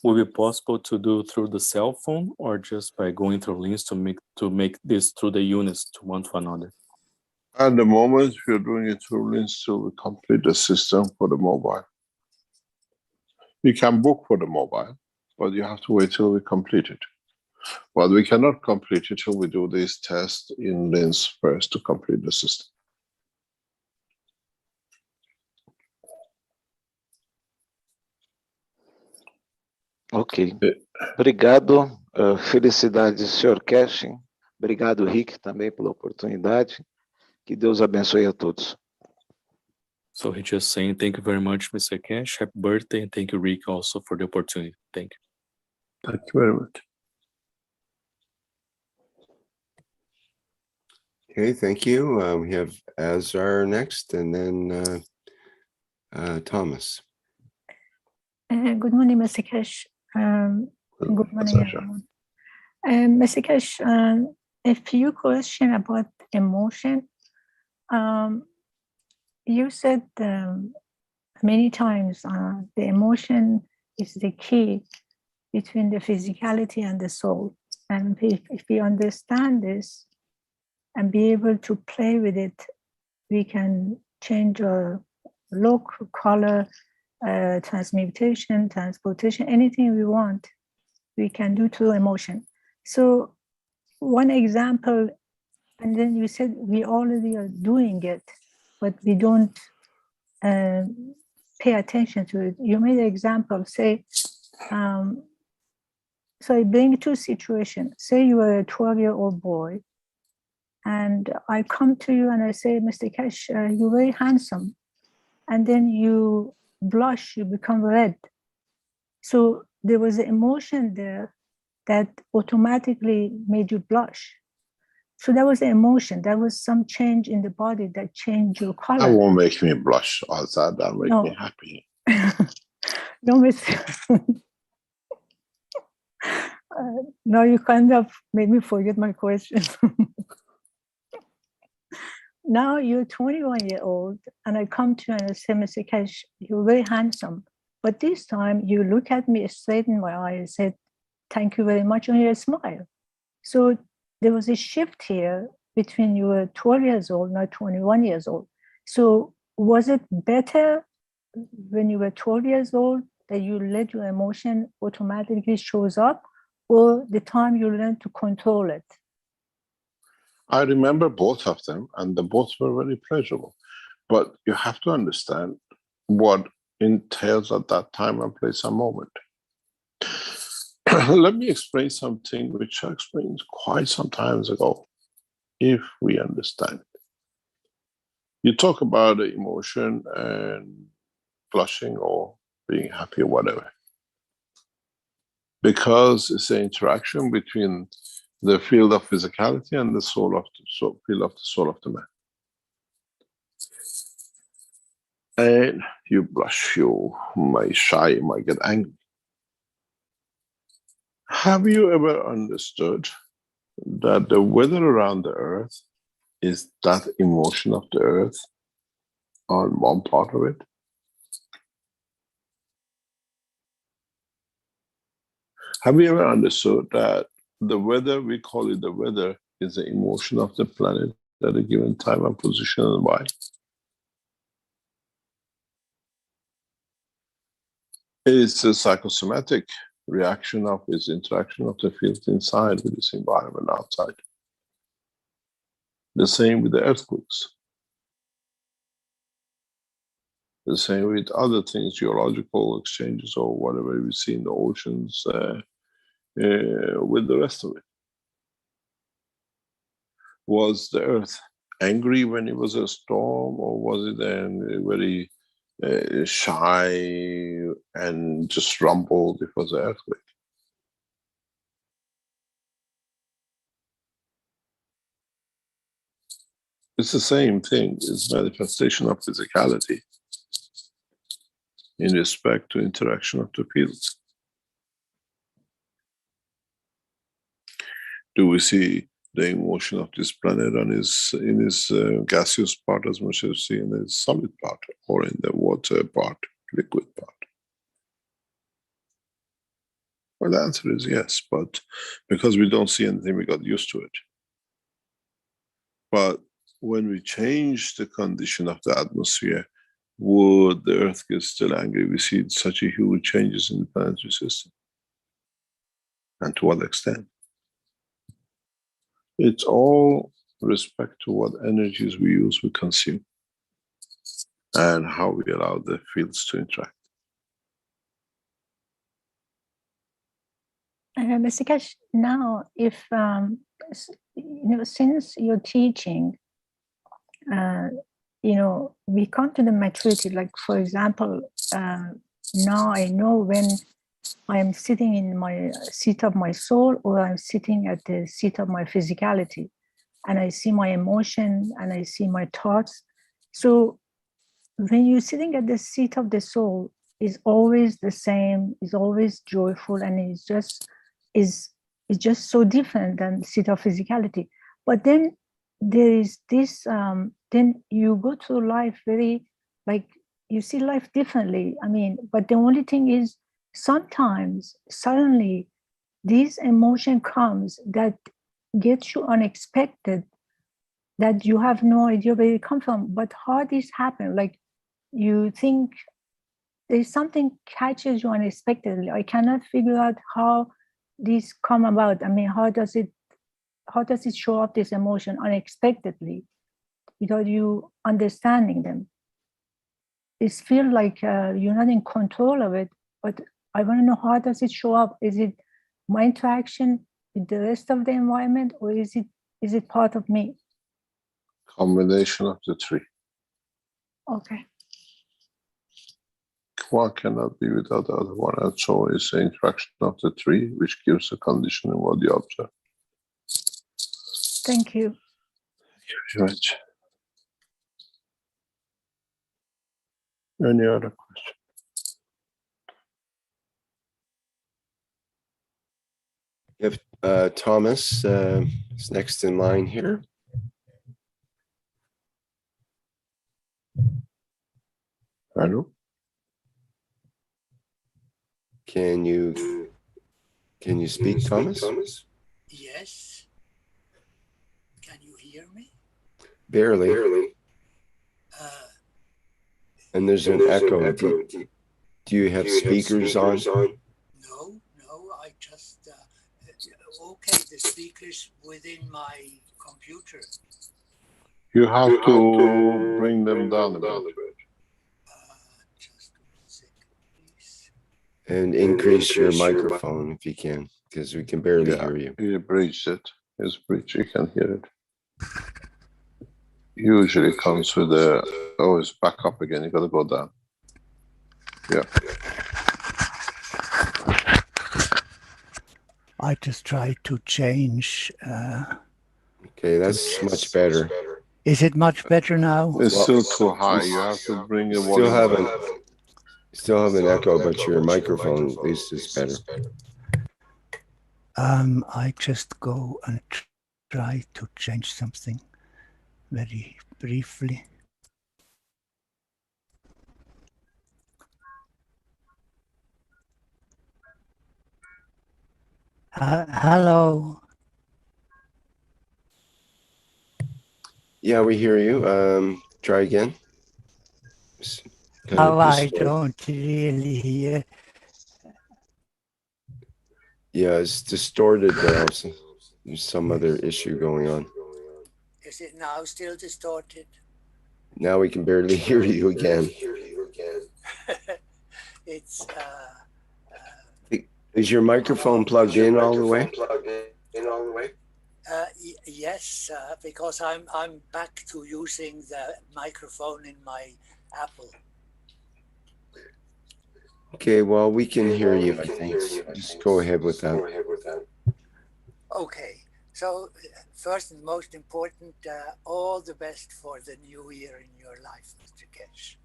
will be possible to do through the cell phone or just by going through links to make this through the units to one to another? At the moment, we're doing it through links to complete the system for the mobile. You can book for the mobile, but you have to wait till we complete it. But we cannot complete it till we do this test in LINS first to complete the system. Ok. Obrigado. Felicidades, Sr. Cash. Obrigado, Rick, também pela oportunidade. Que Deus abençoe a todos. So he just saying, thank you very much, Mr. Cash. Happy birthday, and thank you, Rick, also for the opportunity. Thank you. Thank you very much. Okay, thank you. We have Azar next, and then Thomas. Good morning, Mr. Cash. Good morning, everyone. Mr. Cash, a few questions about emotion. You said many times the emotion is the key between the physicality and the soul. And if we understand this and be able to play with it, we can change our look, color, transmutation, transportation, anything we want, we can do through emotion. So one example, and then you said we already are doing it, but we don't pay attention to it. You made an example, say, so I bring two situations. Say you are a 12-year-old boy, and I come to you and I say, Mr. Cash, you're very handsome. And then you blush, you become red. So there was an emotion there that automatically made you blush. So that was the emotion. That was some change in the body that changed your color. That won't make me blush, Azad. That'll make me happy. No, Mr. Now you kind of made me forget my question. Now you're 21-year-old, and I come to you and I say, Mr. Cash, you're very handsome. But this time you look at me straight in my eye and said, thank you very much, and you smile. So there was a shift here between you were 12 years old, now 21 years old. So was it better when you were 12 years old that you let your emotion automatically shows up, or the time you learned to control it? I remember both of them, and the both were very pleasurable. But you have to understand what entails at that time and place and moment. Let me explain something which I explained quite some time ago, if we understand it. You talk about the emotion and blushing or being happy or whatever, because it's the interaction between the field of physicality and the soul of the soul, field of the soul of the man. And you blush, you might shy, you might get angry. Have you ever understood that the weather around the earth is that emotion of the earth on one part of it? Have you ever understood that the weather, we call it the weather, is the emotion of the planet at a given time and position and why? It's a psychosomatic reaction of its interaction of the field inside with its environment outside. The same with the earthquakes. The same with other things, geological exchanges or whatever we see in the oceans, with the rest of it. Was the earth angry when it was a storm, or was it then very shy and just rumbled if it was an earthquake? It's the same thing. It's manifestation of physicality in respect to interaction of the fields. Do we see the emotion of this planet in its gaseous part as much as we see in the solid part, or in the water part, liquid part? Well, the answer is yes, but because we don't see anything, we got used to it. But when we change the condition of the atmosphere, would the Earth get still angry? We see such a huge changes in the planetary system. And to what extent? It's all respect to what energies we use, we consume, and how we allow the fields to interact. Mr. Keshe, now if, since you're teaching, we come to the maturity, like for example, now I know when I am sitting in my seat of my soul, or I'm sitting at the seat of my physicality, and I see my emotion and I see my thoughts. So when you're sitting at the seat of the soul, is always the same, is always joyful, and it's just so different than the seat of physicality. But then there is this, then you go through life very, like, you see life differently. I mean, but the only thing is, sometimes suddenly this emotion comes that gets you unexpected, that you have no idea where it comes from. But how this happen? Like, you think there's something catches you unexpectedly. I cannot figure out how this come about. I mean, how does it show up, this emotion, unexpectedly, without you understanding them? It feels like you're not in control of it, but I want to know, how does it show up? Is it my interaction with the rest of the environment, or is it part of me? Combination of the three. Okay. One cannot be without the other one, and so it's the interaction of the three which gives a condition in what you observe. Thank you. Thank you very much. Any other question? You have Thomas is next in line here. Hello? Can you speak, Thomas? Yes. Can you hear me? Barely. And there's an echo. Do you have speakers on? No, I just, okay, the speakers within my computer. You have to bring them down a bit. Just 1 second, please. And increase your microphone if you can, because we can barely hear you. You breached it. It's breached. You can hear it. Usually it comes with it's back up again. You got to go down. Yeah. I just tried to change. Okay, that's much better. Is it much better now? It's still too high. You have to bring it. Still have an echo, but your microphone at least is better. I just go and try to change something very briefly. Hello. Yeah, we hear you. Try again. I don't really hear. Yeah, it's distorted there. There's some other issue going on. Is it now still distorted? Now we can barely hear you again. It's Is your microphone plugged in all the way? yes, because I'm back to using the microphone in my Apple. Okay, well, we can hear you, I think. Just go ahead with that. Okay, so first and most important, all the best for the new year in your life, Mr. Kesh.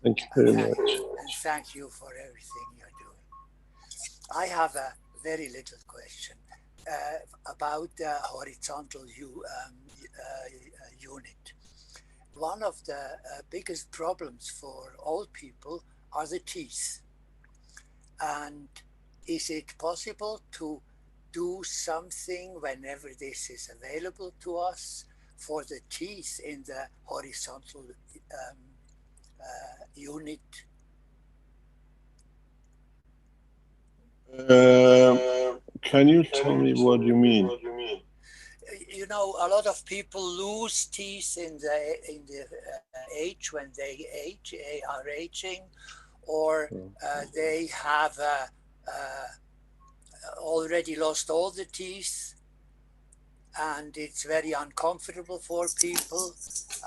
Thank you very much. And thank you for everything you're doing. I have a very little question about the horizontal unit. One of the biggest problems for old people are the teeth. And is it possible to do something whenever this is available to us for the teeth in the horizontal unit? Can you tell me what you mean? You know, a lot of people lose teeth in the age when they are aging, or they have already lost all the teeth, and it's very uncomfortable for people,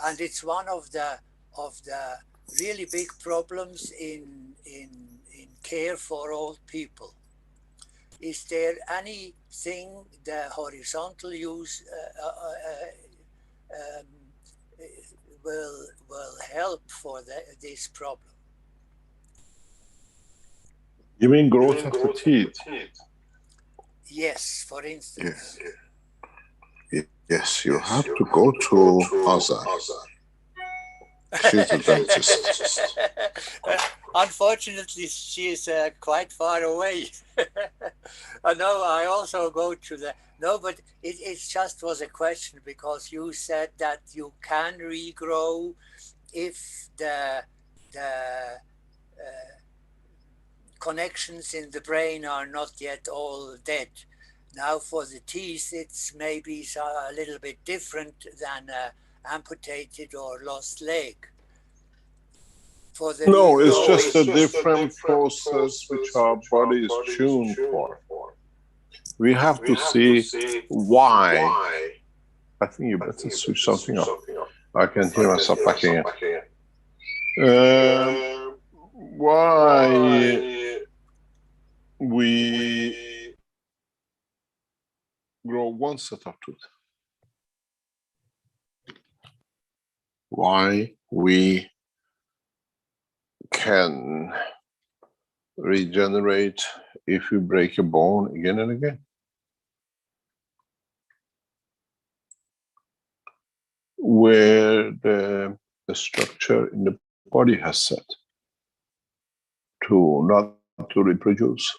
and it's one of the really big problems in care for old people. Is there anything the horizontal use will help for this problem? You mean growth of the teeth? Yes, for instance. Yes, you have to go to Azar. She's a dentist. Unfortunately, she is quite far away. No, I also go to no, but it just was a question because you said that you can regrow if the connections in the brain are not yet all dead. Now for the teeth, it's maybe a little bit different than amputated or lost leg. No, it's just a different process which our body is tuned for. We have to see why. I think you better switch something up. I can hear myself back again. Why we grow one set of teeth? Why we can regenerate if we break a bone again and again. Where the structure in the body has set to not to reproduce.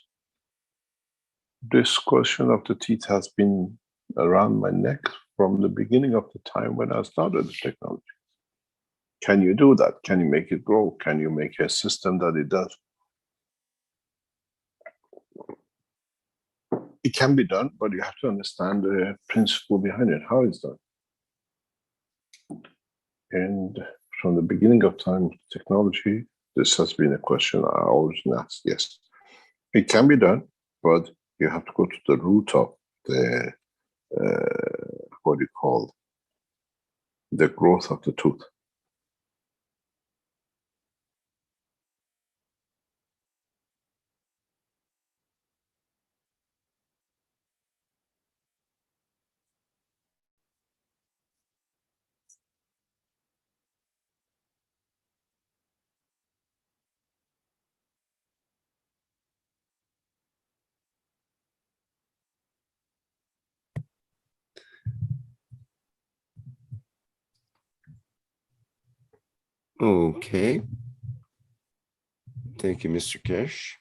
This question of the teeth has been around my neck from the beginning of the time when I started the technology. Can you do that? Can you make it grow? Can you make a system that it does? It can be done, but you have to understand the principle behind it, how it's done. And from the beginning of time of technology, this has been a question I always asked. Yes, it can be done, but you have to go to the root of the, what do you call, the growth of the tooth. Okay. Thank you, Mr. Kesh.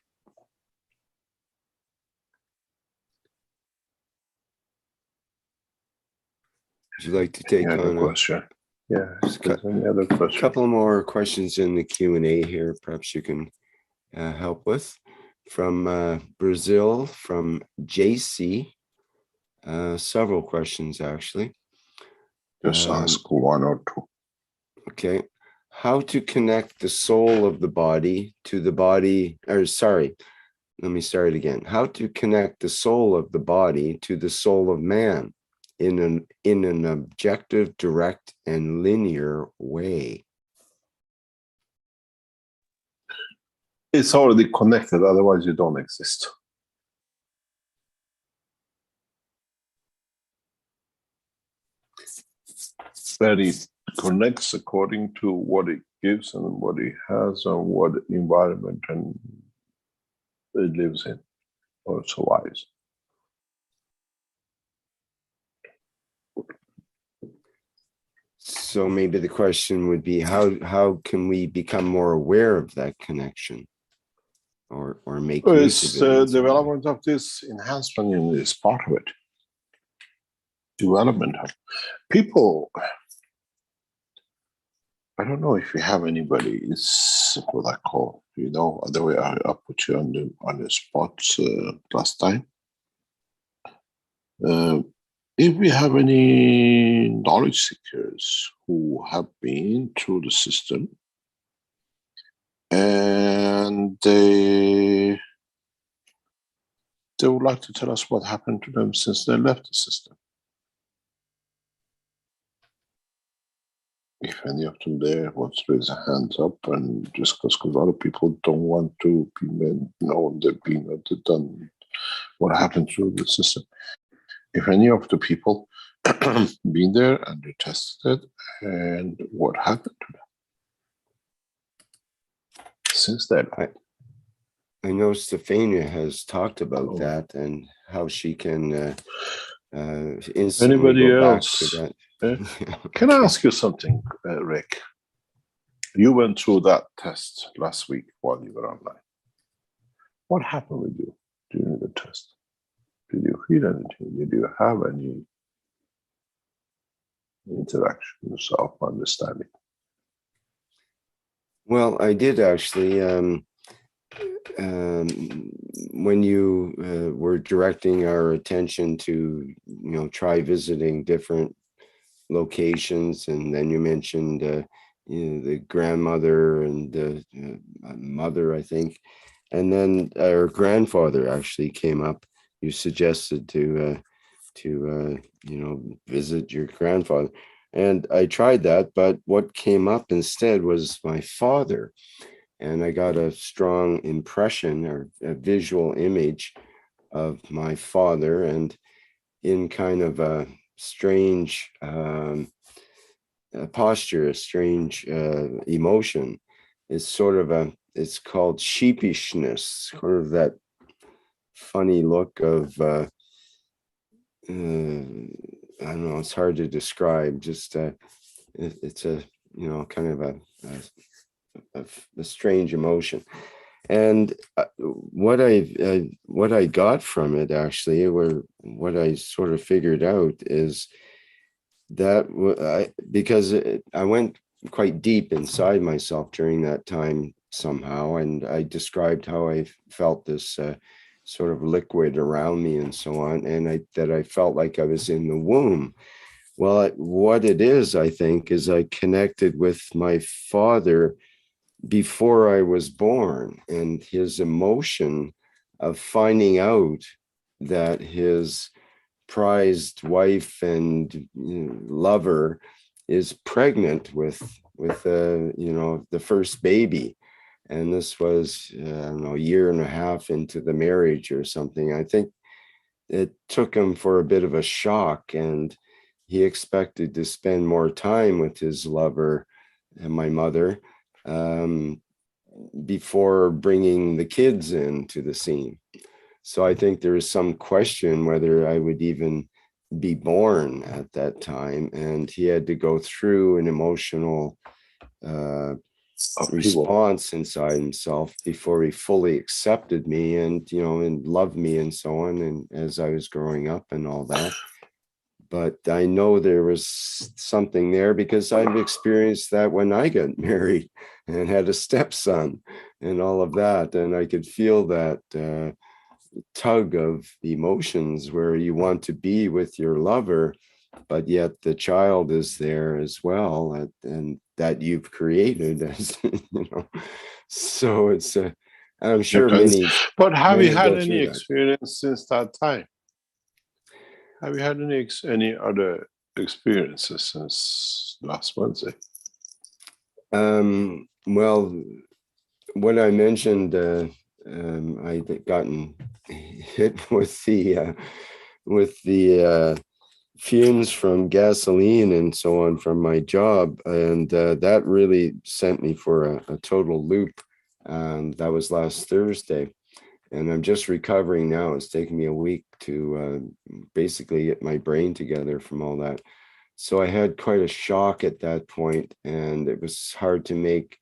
Would you like to take on a question? Yeah, any other question? Couple more questions in the Q&A here, perhaps you can help with. from Brazil, from JC. Several questions, actually. Just ask one or two. Okay. How to connect the soul of the body to the body, or sorry, let me start again. How to connect the soul of the body to the soul of man in an objective, direct, and linear way. It's already connected, otherwise you don't exist. That it connects according to what it gives and what it has and what environment and it lives in or survives. So maybe the question would be, how can we become more aware of that connection, or make use It's of it? the development of this enhancement is part of it. Development of people. I don't know if you have anybody. It's what I call, the way I put you on the spot last time. If we have any knowledge seekers who have been through the system and they would like to tell us what happened to them since they left the system. If any of them there wants to raise their hands up and discuss, because a lot of people don't want to be known they've been done what happened through the system. If any of the people been there and they tested it, and what happened to them since then? I know Stefania has talked about that and how she can instantly Anybody go back else? to that. Can I ask you something, Rick? You went through that test last week while you were online. What happened with you during the test? Did you feel anything? Did you have any interaction, self-understanding? Well, I did actually. When you were directing our attention to, try visiting different locations, and then you mentioned, the grandmother and the mother, I think, and then our grandfather actually came up. You suggested to visit your grandfather, and I tried that, but what came up instead was my father. And I got a strong impression or a visual image of my father, and in kind of a strange posture, a strange emotion. It's sort of it's called sheepishness, sort of that funny look of, I don't know, it's hard to describe, just it's a, kind of a strange emotion. And what I got from it, actually, or what I sort of figured out, is that because I went quite deep inside myself during that time somehow, and I described how I felt this sort of liquid around me and so on, and that I felt like I was in the womb. Well, what it is, I think, is I connected with my father before I was born, and his emotion of finding out that his prized wife and lover is pregnant with the first baby. And this was, I don't know, a year and a half into the marriage or something. I think it took him for a bit of a shock, and he expected to spend more time with his lover and my mother before bringing the kids into the scene. So I think there is some question whether I would even be born at that time, and he had to go through an emotional response inside himself before he fully accepted me and loved me and so on, and as I was growing up and all that. But I know there was something there because I've experienced that when I got married and had a stepson. and all of that. And I could feel that tug of emotions where you want to be with your lover, but yet the child is there as well, and that you've created, as you know. So it's I'm sure many. But have you many had go any through that. experience since that time? Have you had any other experiences since last Wednesday? Well, what I mentioned, I'd gotten hit with the fumes from gasoline and so on from my job, and that really sent me for a total loop. That was last Thursday, and I'm just recovering now. It's taken me a week to basically get my brain together from all that. So I had quite a shock at that point, and it was hard to make.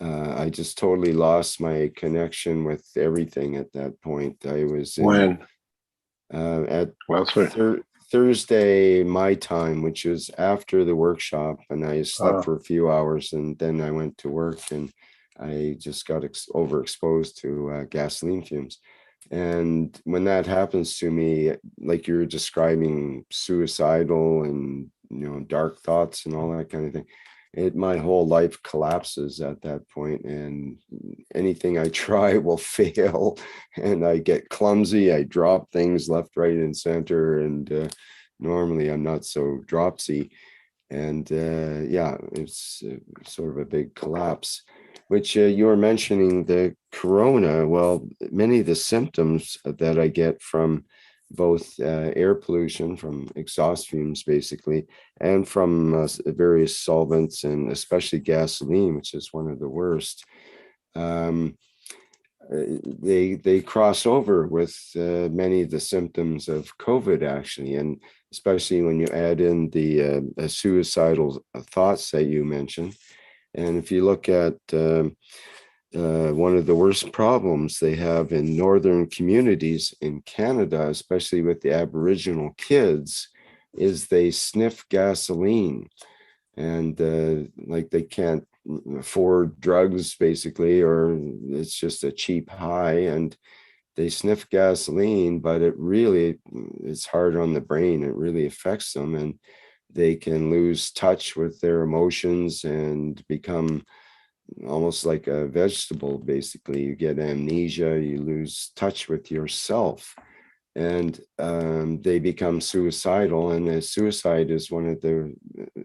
I just totally lost my connection with everything at that point. I was When? At Well, Thursday, my time, which was after the workshop, and I slept for a few hours, and then I went to work, and I just got overexposed to gasoline fumes. And when that happens to me, like you're describing, suicidal and dark thoughts and all that kind of thing, my whole life collapses at that point, and anything I try will fail, and I get clumsy. I drop things left, right, and center, and normally I'm not so dropsy, and yeah, it's sort of a big collapse. Which you were mentioning the corona. Well, many of the symptoms that I get from both air pollution, from exhaust fumes basically, and from various solvents, and especially gasoline, which is one of the worst, they cross over with many of the symptoms of COVID, actually, and especially when you add in the suicidal thoughts that you mentioned. And if you look at one of the worst problems they have in northern communities in Canada, especially with the Aboriginal kids, is they sniff gasoline, and like they can't afford drugs basically, or it's just a cheap high, and they sniff gasoline, but it's hard on the brain. It really affects them, and they can lose touch with their emotions and become almost like a vegetable. Basically, you get amnesia, you lose touch with yourself, and they become suicidal. And suicide is one of the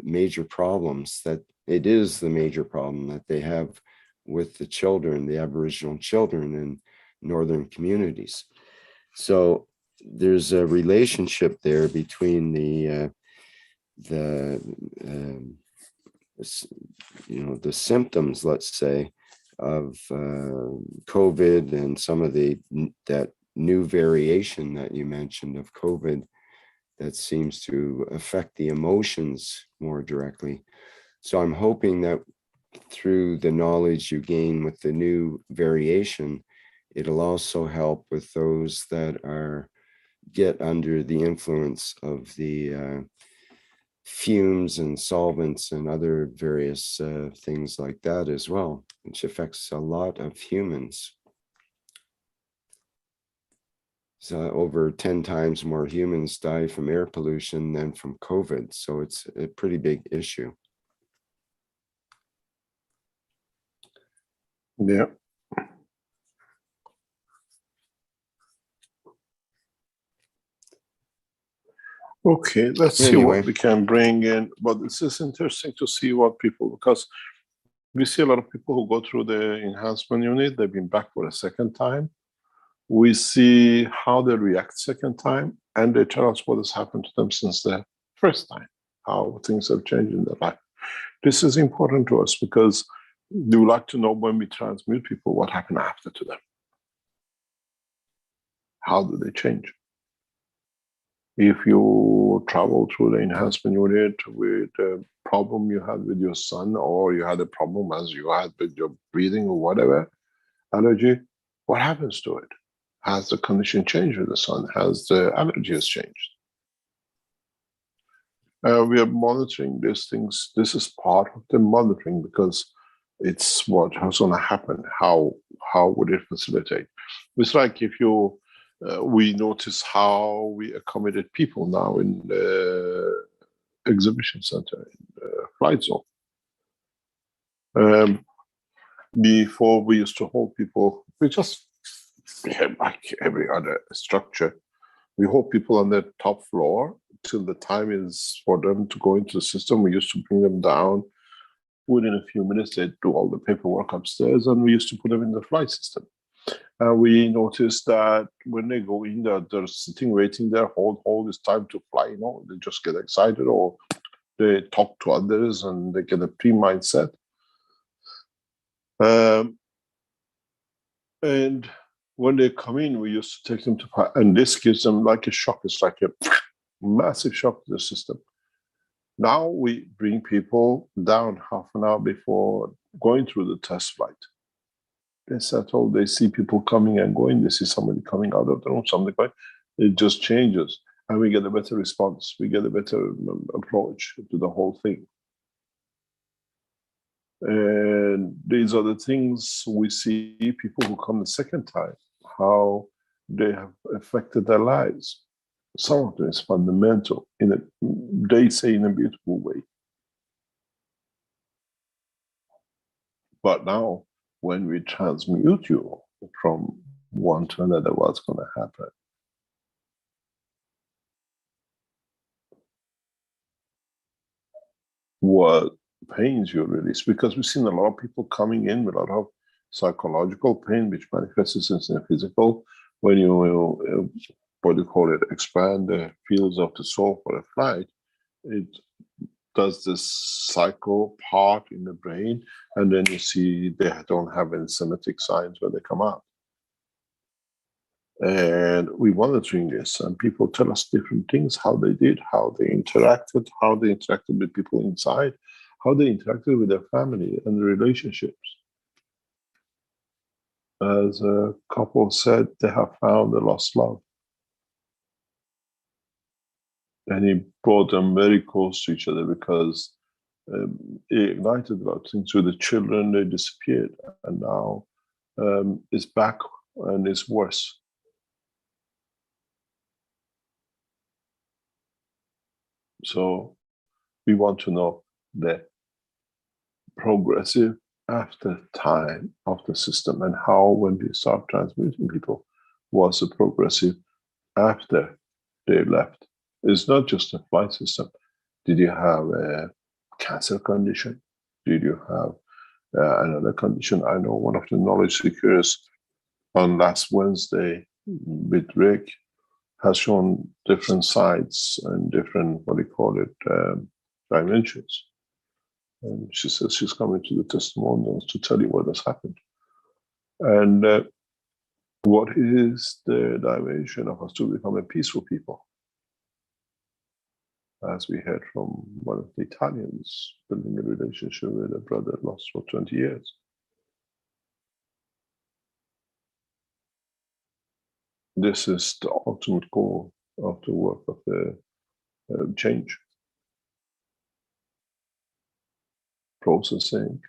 major problems that they have with the children, the Aboriginal children in northern communities. So there's a relationship there between the symptoms, let's say, of COVID, and some of that new variation that you mentioned of COVID that seems to affect the emotions more directly. So I'm hoping that through the knowledge you gain with the new variation, it'll also help with those that get under the influence of the fumes and solvents and other various things like that as well, which affects a lot of humans. So over 10 times more humans die from air pollution than from COVID. So it's a pretty big issue. Yeah. Okay, let's see what we can bring in. But this is interesting to see what people, because we see a lot of people who go through the enhancement unit, they've been back for a second time. We see how they react second time, and they tell us what has happened to them since the first time, how things have changed in their life. This is important to us because we would like to know, when we transmute people, what happened after to them. How do they change? If you travel through the enhancement unit with a problem you had with your son, or you had a problem as you had with your breathing or whatever, allergy, what happens to it? Has the condition changed with the son? Has the allergies changed? We are monitoring these things. This is part of the monitoring, because It's what's going to happen. How would it facilitate? It's like if you we notice how we accommodate people now in the exhibition center, in the flight zone. Before we used to hold people, we just like every other structure. We hold people on the top floor till the time is for them to go into the system. We used to bring them down. Within a few minutes, they'd do all the paperwork upstairs, and we used to put them in the flight system. And we noticed that when they go in there, they're sitting, waiting there, hold, it's time to fly, you know, they just get excited, or they talk to others and they get a pre-mindset. And when they come in, we used to take them to fly, and this gives them like a shock. It's like a massive shock to the system. Now we bring people down half an hour before going through the test flight. They settle, they see people coming and going, they see somebody coming out of the room, somebody going, it just changes. And we get a better response, we get a better approach to the whole thing. And these are the things we see people who come the second time, how they have affected their lives. Some of them is fundamental, they say in a beautiful way. But now, when we transmute you from one to another, what's going to happen? What pains you release? Because we've seen a lot of people coming in with a lot of psychological pain, which manifests in the physical. When you, what do you call it, expand the fields of the soul for a flight, it does this cycle part in the brain, and then you see they don't have any somatic signs when they come out. And we're monitoring this, and people tell us different things, how they did, how they interacted with people inside, how they interacted with their family and the relationships. As a couple said, they have found a lost love. And he brought them very close to each other, because he ignited a lot of things with the children. They disappeared, and now it's back and it's worse. So we want to know the progressive after time of the system, and how, when we start transmuting people, was the progressive after they left. It's not just a flight system. Did you have a cancer condition? Did you have another condition? I know one of the knowledge seekers on last Wednesday with Rick has shown different sides and different, what do you call it, dimensions. And she says she's coming to the testimonials to tell you what has happened. And what is the dimension of us to become a peaceful people? As we heard from one of the Italians, building a relationship with a brother lost for 20 years. This is the ultimate goal of the work of the change. Processing,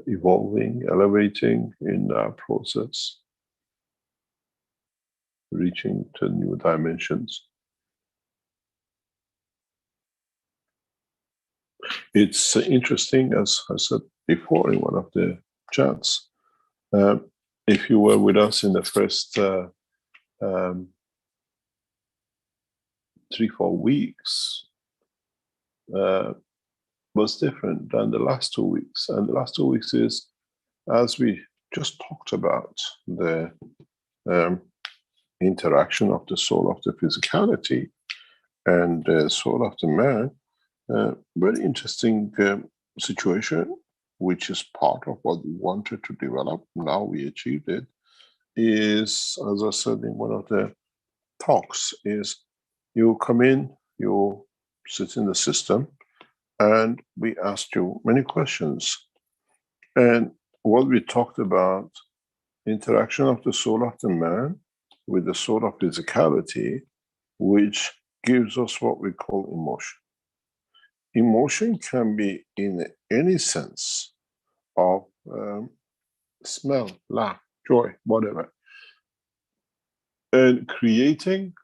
evolving, elevating in our process, reaching to new dimensions. It's interesting, as I said before in one of the chats, if you were with us in the first 3-4 weeks, was different than the last 2 weeks. And the last 2 weeks is, as we just talked about, the interaction of the soul of the physicality and the soul of the man. Very interesting situation, which is part of what we wanted to develop. Now we achieved it. Is, as I said in one of the talks, is you come in, you sit in the system, and we asked you many questions. And what we talked about, interaction of the soul of the man with the soul of physicality, which gives us what we call emotion. emotion can be in any sense of smell, laugh, joy, whatever. And creating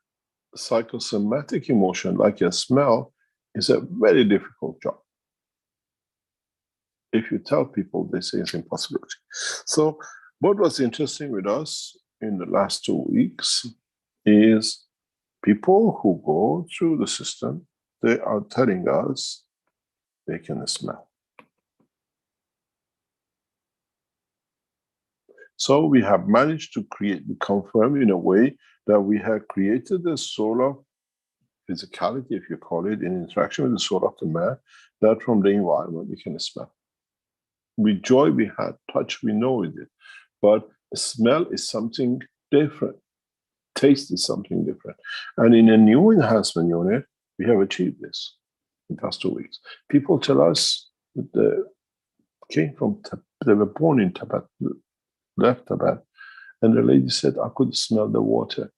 psychosomatic emotion like a smell is a very difficult job. If you tell people, they say it's impossibility. So what was interesting with us in the last 2 weeks is people who go through the system, they are telling us they can smell. So we have managed to confirm in a way that we have created a solar physicality, if you call it, in interaction with the soul of the man, that from the environment we can smell. With joy we had, touch we know we did, but smell is something different. Taste is something different. And in a new enhancement unit, we have achieved this in the past 2 weeks. People tell us that they were born in Tibet, left Tibet, and the lady said, I could smell the water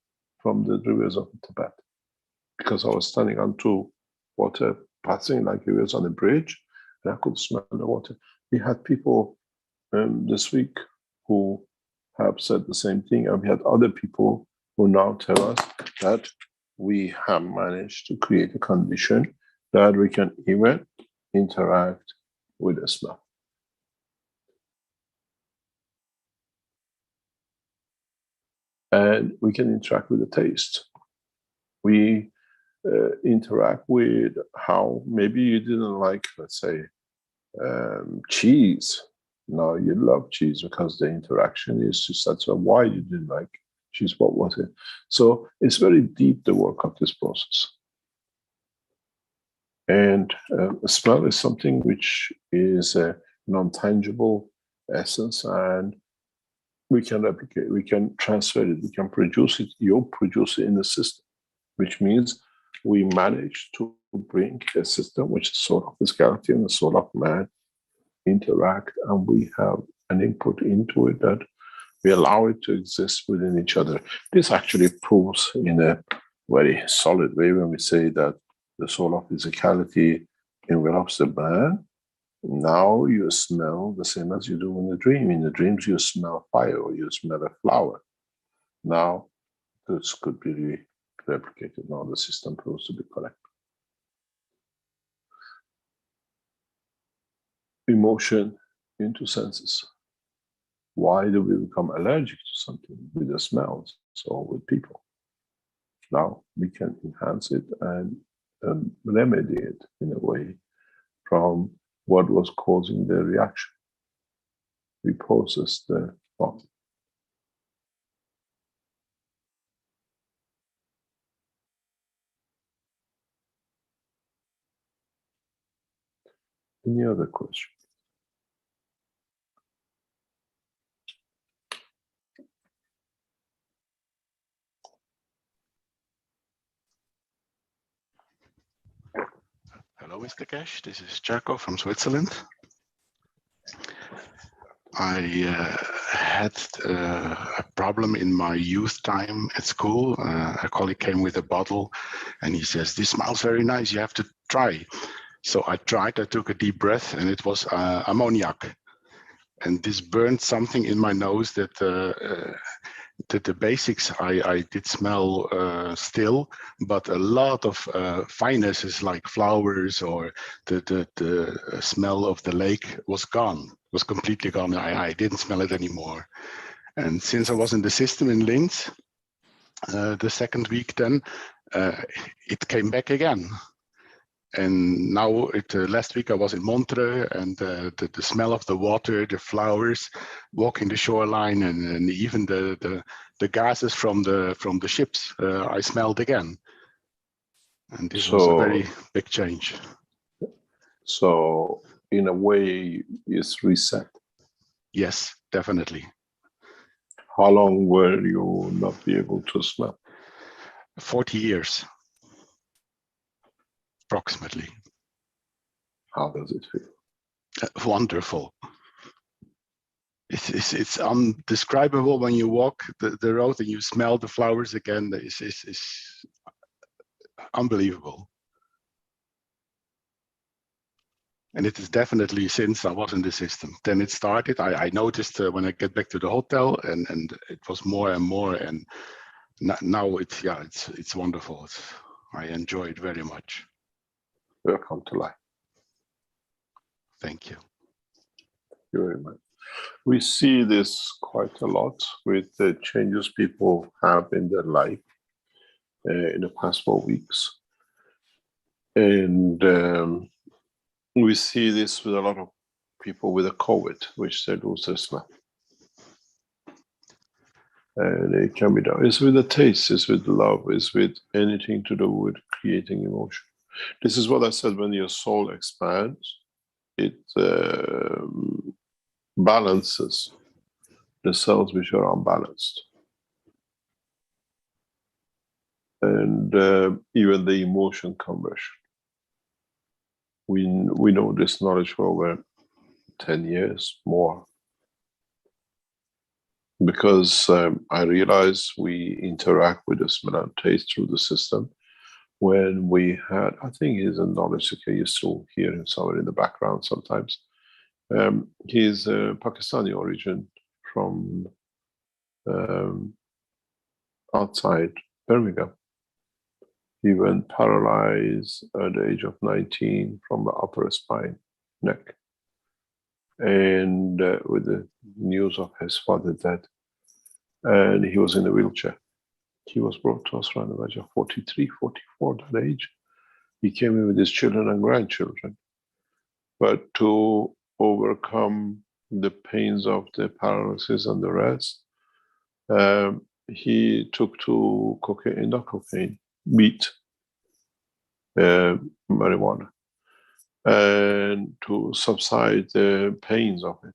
from the rivers of Tibet because I was standing on 2 water passing like it was on a bridge, and I could smell the water. We had people this week who have said the same thing, and we had other people who now tell us that we have managed to create a condition that we can even interact with the smell. And we can interact with the taste. We interact with how maybe you didn't like, let's say, cheese. Now you love cheese because the interaction is to satisfy why you didn't like cheese, what was it? So it's very deep, the work of this process. And smell is something which is a non-tangible essence, and we can replicate, we can transfer it, we can produce it, you produce it in the system, which means we manage to bring a system which is soul of physicality and the soul of man interact, and we have an input into it that we allow it to exist within each other. This actually proves in a very solid way when we say that the soul of physicality envelops the man. Now you smell the same as you do in the dream. In the dreams, you smell fire or you smell a flower. Now, this could be replicated. Now the system proves to be correct. Emotion into senses. Why do we become allergic to something with the smells or with people? Now we can enhance it and remedy it in a way from what was causing the reaction. We process the thought. Any other question? Hello, Mr. Cash. This is Charco from Switzerland. I had a problem in my youth time at school. A colleague came with a bottle and he says, "This smells very nice, you have to try." So I tried, I took a deep breath, and it was ammoniac. And this burned something in my nose that the basics I did smell still, but a lot of finenesses like flowers or the smell of the lake was gone, was completely gone. I didn't smell it anymore. And since I was in the system in Linz, the second week then, it came back again. And now, last week I was in Montreux, and the smell of the water, the flowers, walking the shoreline, and even the gases from the ships, I smelled again. And this was a very big change. So, in a way, it's reset. Yes, definitely. How long were you not be able to smell? 40 years. Approximately. How does it feel? Wonderful. It's undescribable when you walk the road and you smell the flowers again. It's unbelievable. And it is definitely since I was in the system. Then it started. I noticed when I get back to the hotel, and it was more and more. And now it's wonderful. I enjoy it very much. Welcome to life. Thank you. Thank you very much. We see this quite a lot with the changes people have in their life in the past 4 weeks. And we see this with a lot of people with a COVID, which they lose their smell. And it can be done. It's with the taste, it's with love, it's with anything to do with creating emotion. This is what I said, when your soul expands, it balances the cells which are unbalanced. And even the emotion conversion. We know this knowledge for over 10 years more. Because I realize we interact with the smell and taste through the system. When we had, I think he's a knowledge seeker, you still hear him somewhere in the background sometimes. He's a Pakistani origin from outside Birmingham. He went paralyzed at the age of 19 from the upper spine, neck. And with the news of his father dead, and he was in a wheelchair. He was brought to us around the age of 43, 44, that age. He came in with his children and grandchildren. But to overcome the pains of the paralysis and the rest, he took to cocaine, not cocaine, weed, marijuana, and to subside the pains of it.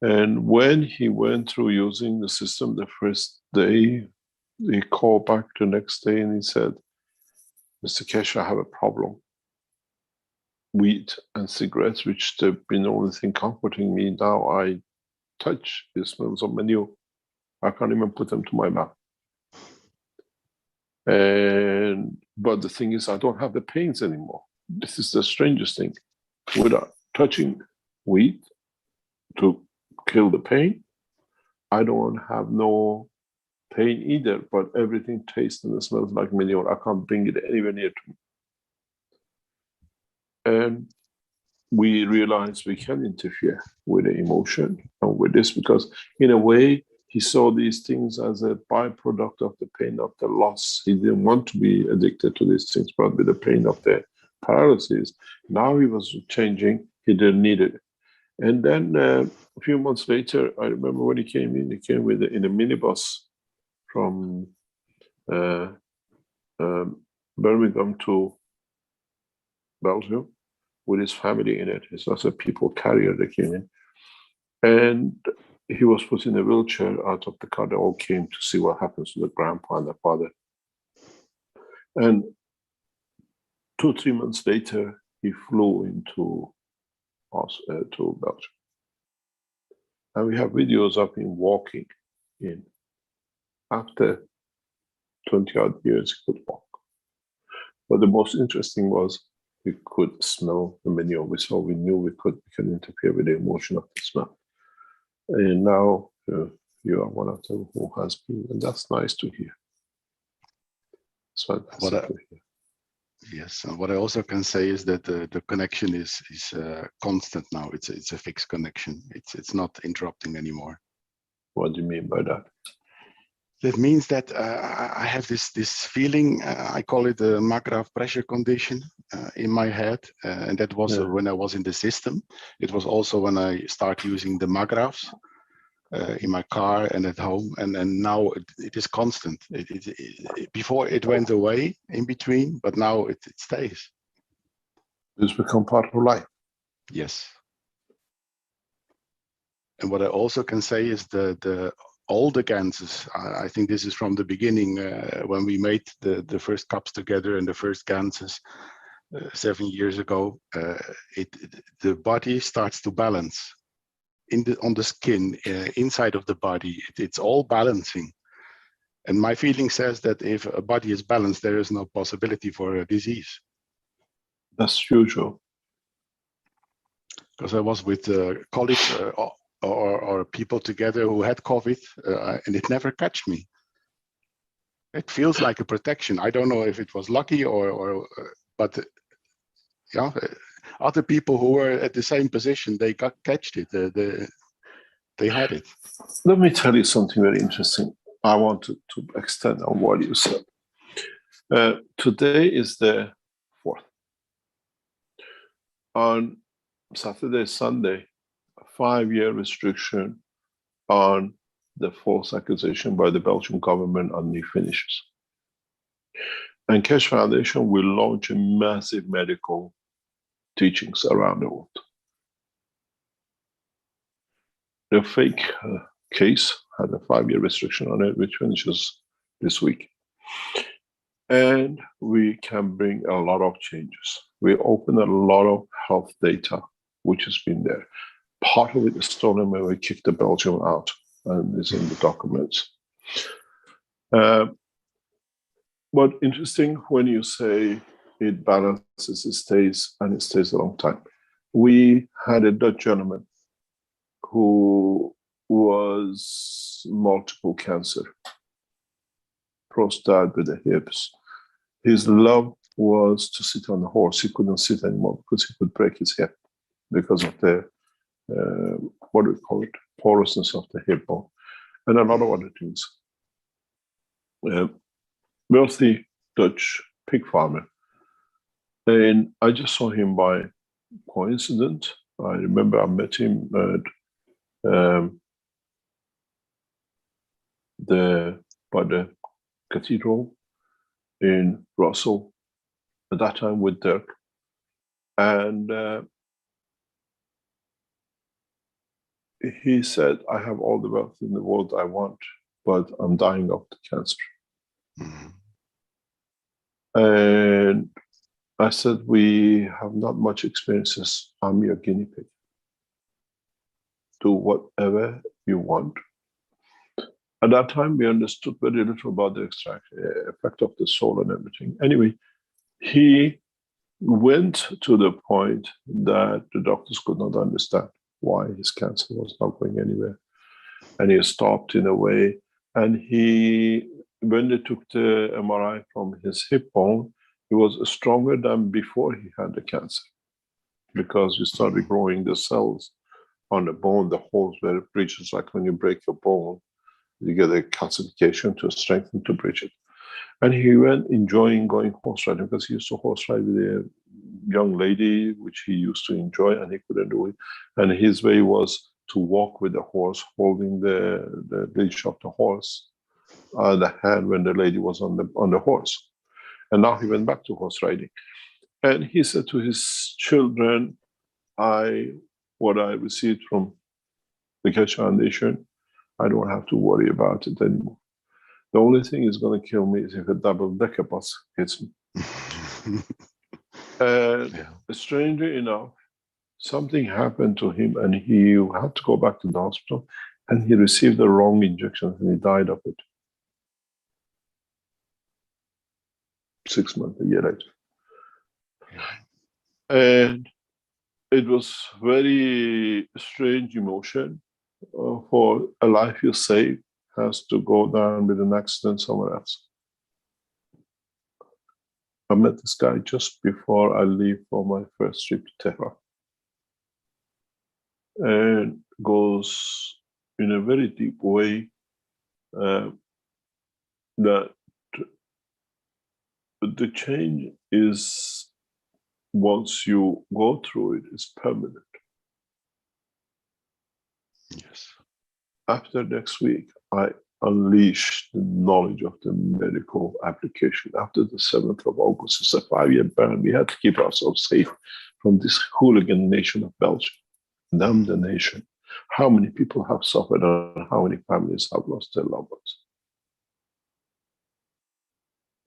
And when he went through using the system the first day, he called back the next day and he said, Mr. Keshe, I have a problem. Weed and cigarettes, which have been the only thing comforting me, now I touch the smells of manure. I can't even put them to my mouth. But the thing is, I don't have the pains anymore. This is the strangest thing. Without touching weed to kill the pain, I don't have no pain either, but everything tastes and smells like manure. I can't bring it anywhere near to me. And we realized we can interfere with the emotion and with this, because in a way, he saw these things as a byproduct of the pain of the loss. He didn't want to be addicted to these things, but with the pain of the paralysis, now he was changing, he didn't need it. And then a few months later, I remember when he came in with in a minibus from Birmingham to Belgium with his family in it. It was a people carrier that came in. And he was put in a wheelchair out of the car. They all came to see what happens to the grandpa and the father. And 2-3 months later, he flew into to Belgium. And we have videos of him walking in. After 20 odd years, he could walk. But the most interesting was we could smell the manure. We knew we can interfere with the emotion of the smell. And now you are one of them who has been, and that's nice to hear. It's fantastic to hear. Yes, and what I also can say is that the connection is constant now. It's a fixed connection. It's not interrupting anymore. What do you mean by that? That means that I have this feeling. I call it the Magrav pressure condition in my head, and that was when I was in the system. It was also when I started using the Magravs in my car and at home, and now it is constant. Before it went away in between, but now it stays. It's become part of life. Yes. And what I also can say is all the Ganses, I think this is from the beginning when we made the first cups together and the first Ganses 7 years ago, the body starts to balance on the skin, inside of the body. It's all balancing. And my feeling says that if a body is balanced, there is no possibility for a disease. That's usual. because I was with colleagues or people together who had COVID, and it never catched me. It feels like a protection. I don't know if it was lucky but yeah, other people who were at the same position, they catched it. They had it. Let me tell you something very interesting. I wanted to extend on what you said. Today is the 4th. On Saturday, Sunday, a 5-year restriction on the false accusation by the Belgian government on new finishes. And Keshe Foundation will launch a massive medical teachings around the world. The fake case had a 5-year restriction on it, which finishes this week. And we can bring a lot of changes. We open a lot of health data, which has been there. Part of it is stolen when we kicked the Belgium out, and it's in the documents. But interesting when you say it balances, it stays, and it stays a long time. We had a Dutch gentleman who was multiple cancer, prostate with the hips. His love was to sit on the horse. He couldn't sit anymore because he could break his hip because of the, what do we call it, porousness of the hip bone, and a lot of other things. Wealthy Dutch pig farmer. And I just saw him by coincidence. I remember I met him at by the cathedral in Brussels, at that time with Dirk. And he said, I have all the wealth in the world I want, but I'm dying of the cancer. Mm-hmm. And I said, we have not much experiences. I'm your guinea pig. Do whatever you want. At that time, we understood very little about the effect of the soul and everything. Anyway, he went to the point that the doctors could not understand why his cancer was not going anywhere. And he stopped in a way. And when they took the MRI from his hip bone, he was stronger than before he had the cancer, because we started growing the cells on the bone, the holes where it bridges, like when you break your bone, you get a calcification to strengthen to bridge it. And he went enjoying going horse riding, because he used to horse ride with a young lady, which he used to enjoy, and he couldn't do it. And his way was to walk with the horse, holding the leash of the horse, the hand when the lady was on the horse. And now he went back to horse riding. And he said to his children, what I received from the Keshe Foundation, I don't have to worry about it anymore. The only thing is going to kill me is if a double-decker bus hits me. Strangely enough, something happened to him, and he had to go back to the hospital, and he received the wrong injection, and he died of it. 6 months, a year later. And it was very strange emotion for a life you save has to go down with an accident somewhere else. I met this guy just before I leave for my first trip to Tehran. And goes in a very deep way that the change is, once you go through it, is permanent. Yes. After next week, I unleash the knowledge of the medical application. After the 7th of August, it's a 5-year ban. We had to keep ourselves safe from this hooligan nation of Belgium. Damn the nation. How many people have suffered and how many families have lost their loved ones?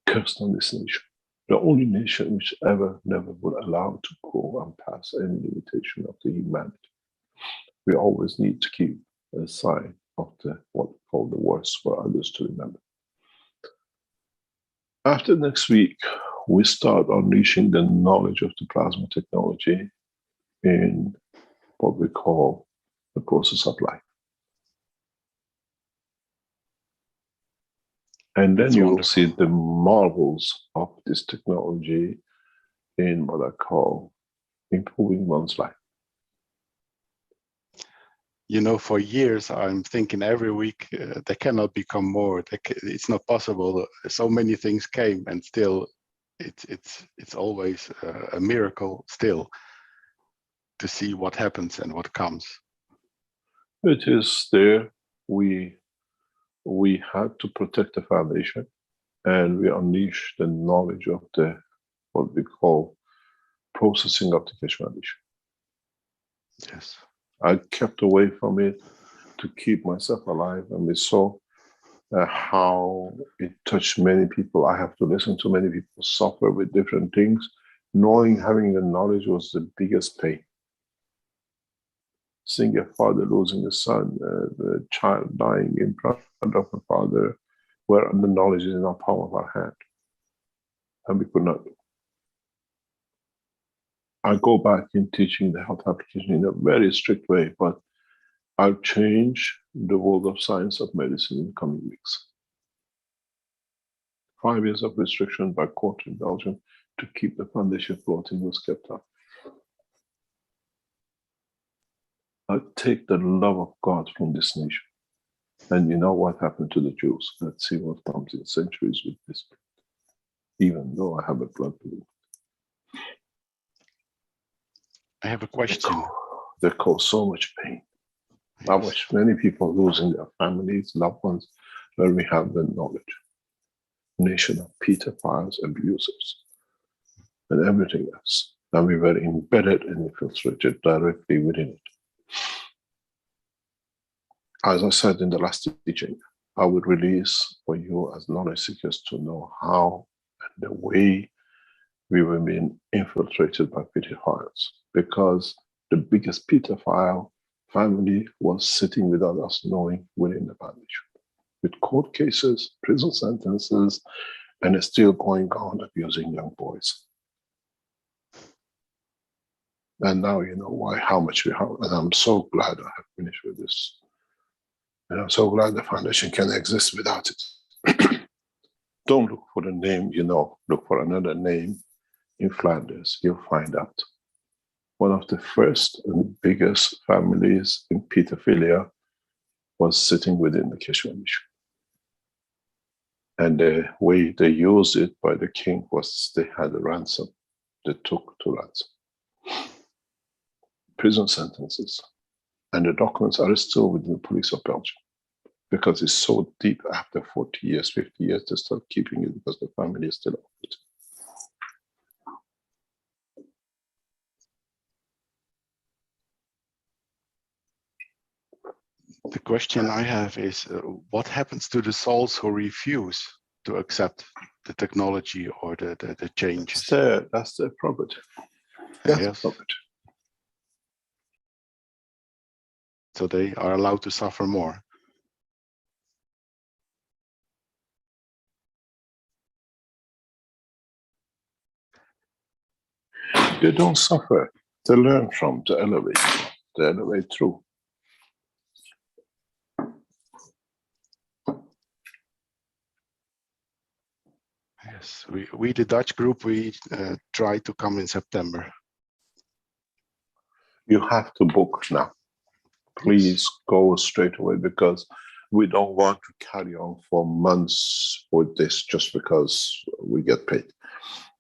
Cursed on this nation. The only nation which never would allow to go and pass any limitation of the humanity. We always need to keep a sign of what we call the worst for others to remember. After next week, we start unleashing the knowledge of the plasma technology in what we call the process of life. And then That's you will wonderful. see the marvels of this technology in what I call improving one's life. You know, for years I'm thinking every week there cannot become more. It's not possible. So many things came, and still, it's always a miracle still to see what happens and what comes. It is there. We had to protect the foundation, and we unleashed the knowledge of the what we call processing of the Keshe Foundation. Yes. I kept away from it to keep myself alive, and we saw how it touched many people. I have to listen to many people suffer with different things. Having the knowledge was the biggest pain. Seeing a father losing a son, the child dying in front of a father, where the knowledge is in the palm of our hand, and we could not do. I go back in teaching the health application in a very strict way, but I'll change the world of science of medicine in the coming weeks. 5 years of restriction by court in Belgium to keep the foundation floating was kept up. I take the love of God from this nation. And you know what happened to the Jews? Let's see what comes in centuries with this. Even though I have a blood blue. I have a question. They cause so much pain. I watch many people losing their families, loved ones, where we have the knowledge. Nation of pedophiles, abusers, and everything else. And we were embedded and infiltrated directly within it. As I said in the last teaching, I would release for you as knowledge seekers to know how and the way we were being infiltrated by pedophiles, because the biggest pedophile family was sitting without us knowing within the foundation, with court cases, prison sentences, and it's still going on abusing young boys. And now you know why, how much we have, and I'm so glad I have finished with this. And I'm so glad the foundation can exist without it. Don't look for the name, look for another name. In Flanders, you'll find out. One of the first and biggest families in pedophilia was sitting within the Keshe Foundation. And the way they used it by the king was they had a ransom. They took to ransom. Prison sentences. And the documents are still within the police of Belgium. Because it's so deep after 40 years, 50 years, they start keeping it because the family is still on it. The question I have is, what happens to the souls who refuse to accept the technology or the changes? That's their prerogative. Yes. So they are allowed to suffer more. They don't suffer. They learn from, they elevate through. Yes, we the Dutch group, we try to come in September. You have to book now. Please go straight away, because we don't want to carry on for months with this just because we get paid.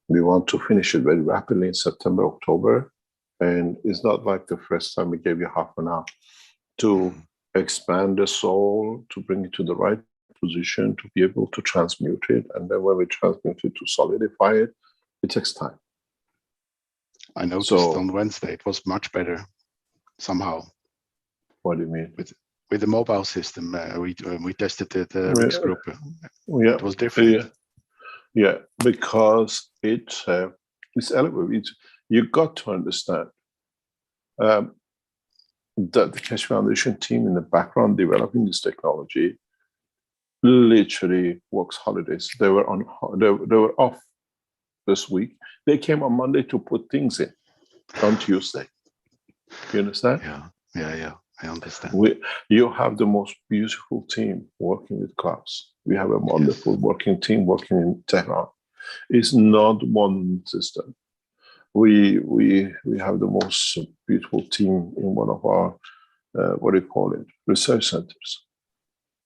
We want to finish it very rapidly in September, October. And it's not like the first time we gave you half an hour to expand the soul, to bring it to the right position, to be able to transmute it. And then when we transmute it, to solidify it, it takes time. I noticed on Wednesday it was much better somehow. What do you mean? With the mobile system, we tested it Rick's group. Yeah, it was different. Yeah, because it's elevated. You got to understand that the Keshe Foundation team in the background developing this technology literally works holidays. They were off this week. They came on Monday to put things in on Tuesday. You understand? Yeah. I understand. You have the most beautiful team working with Klaus. We have a wonderful working team working in Tehran. It's not one system. We have the most beautiful team in one of our research centers.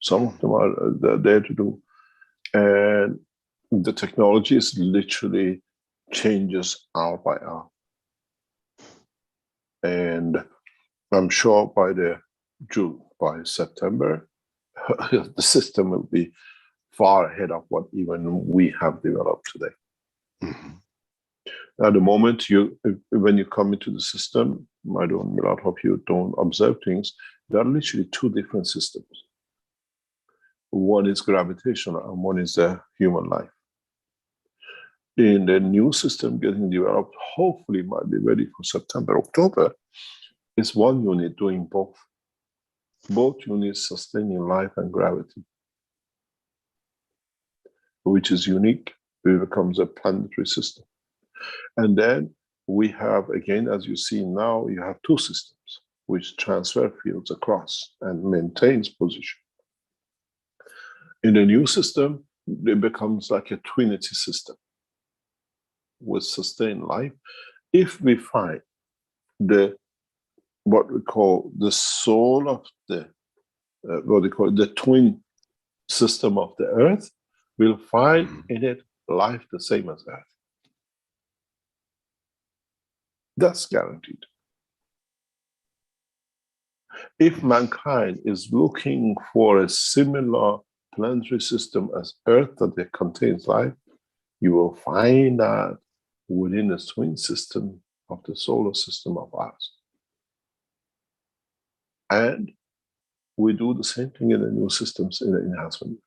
Some of them are there to do, and the technology is literally changes hour by hour. And I'm sure by September, the system will be far ahead of what even we have developed today. At the moment, when you come into the system, a lot of you don't observe things. There are literally two different systems. One is gravitational and one is the human life. In the new system getting developed, hopefully might be ready for September, October, is one unit doing both. Both units sustaining life and gravity, which is unique. It becomes a planetary system. And then we have, again, as you see now, you have two systems which transfer fields across and maintains position. In the new system, it becomes like a twinity system with sustained life. If we find what we call the soul of the twin system of the Earth, we'll find in it life the same as Earth. That's guaranteed. If mankind is looking for a similar planetary system as Earth that contains life, you will find that within the twin system of the solar system of ours. And we do the same thing in the new systems in the enhancement.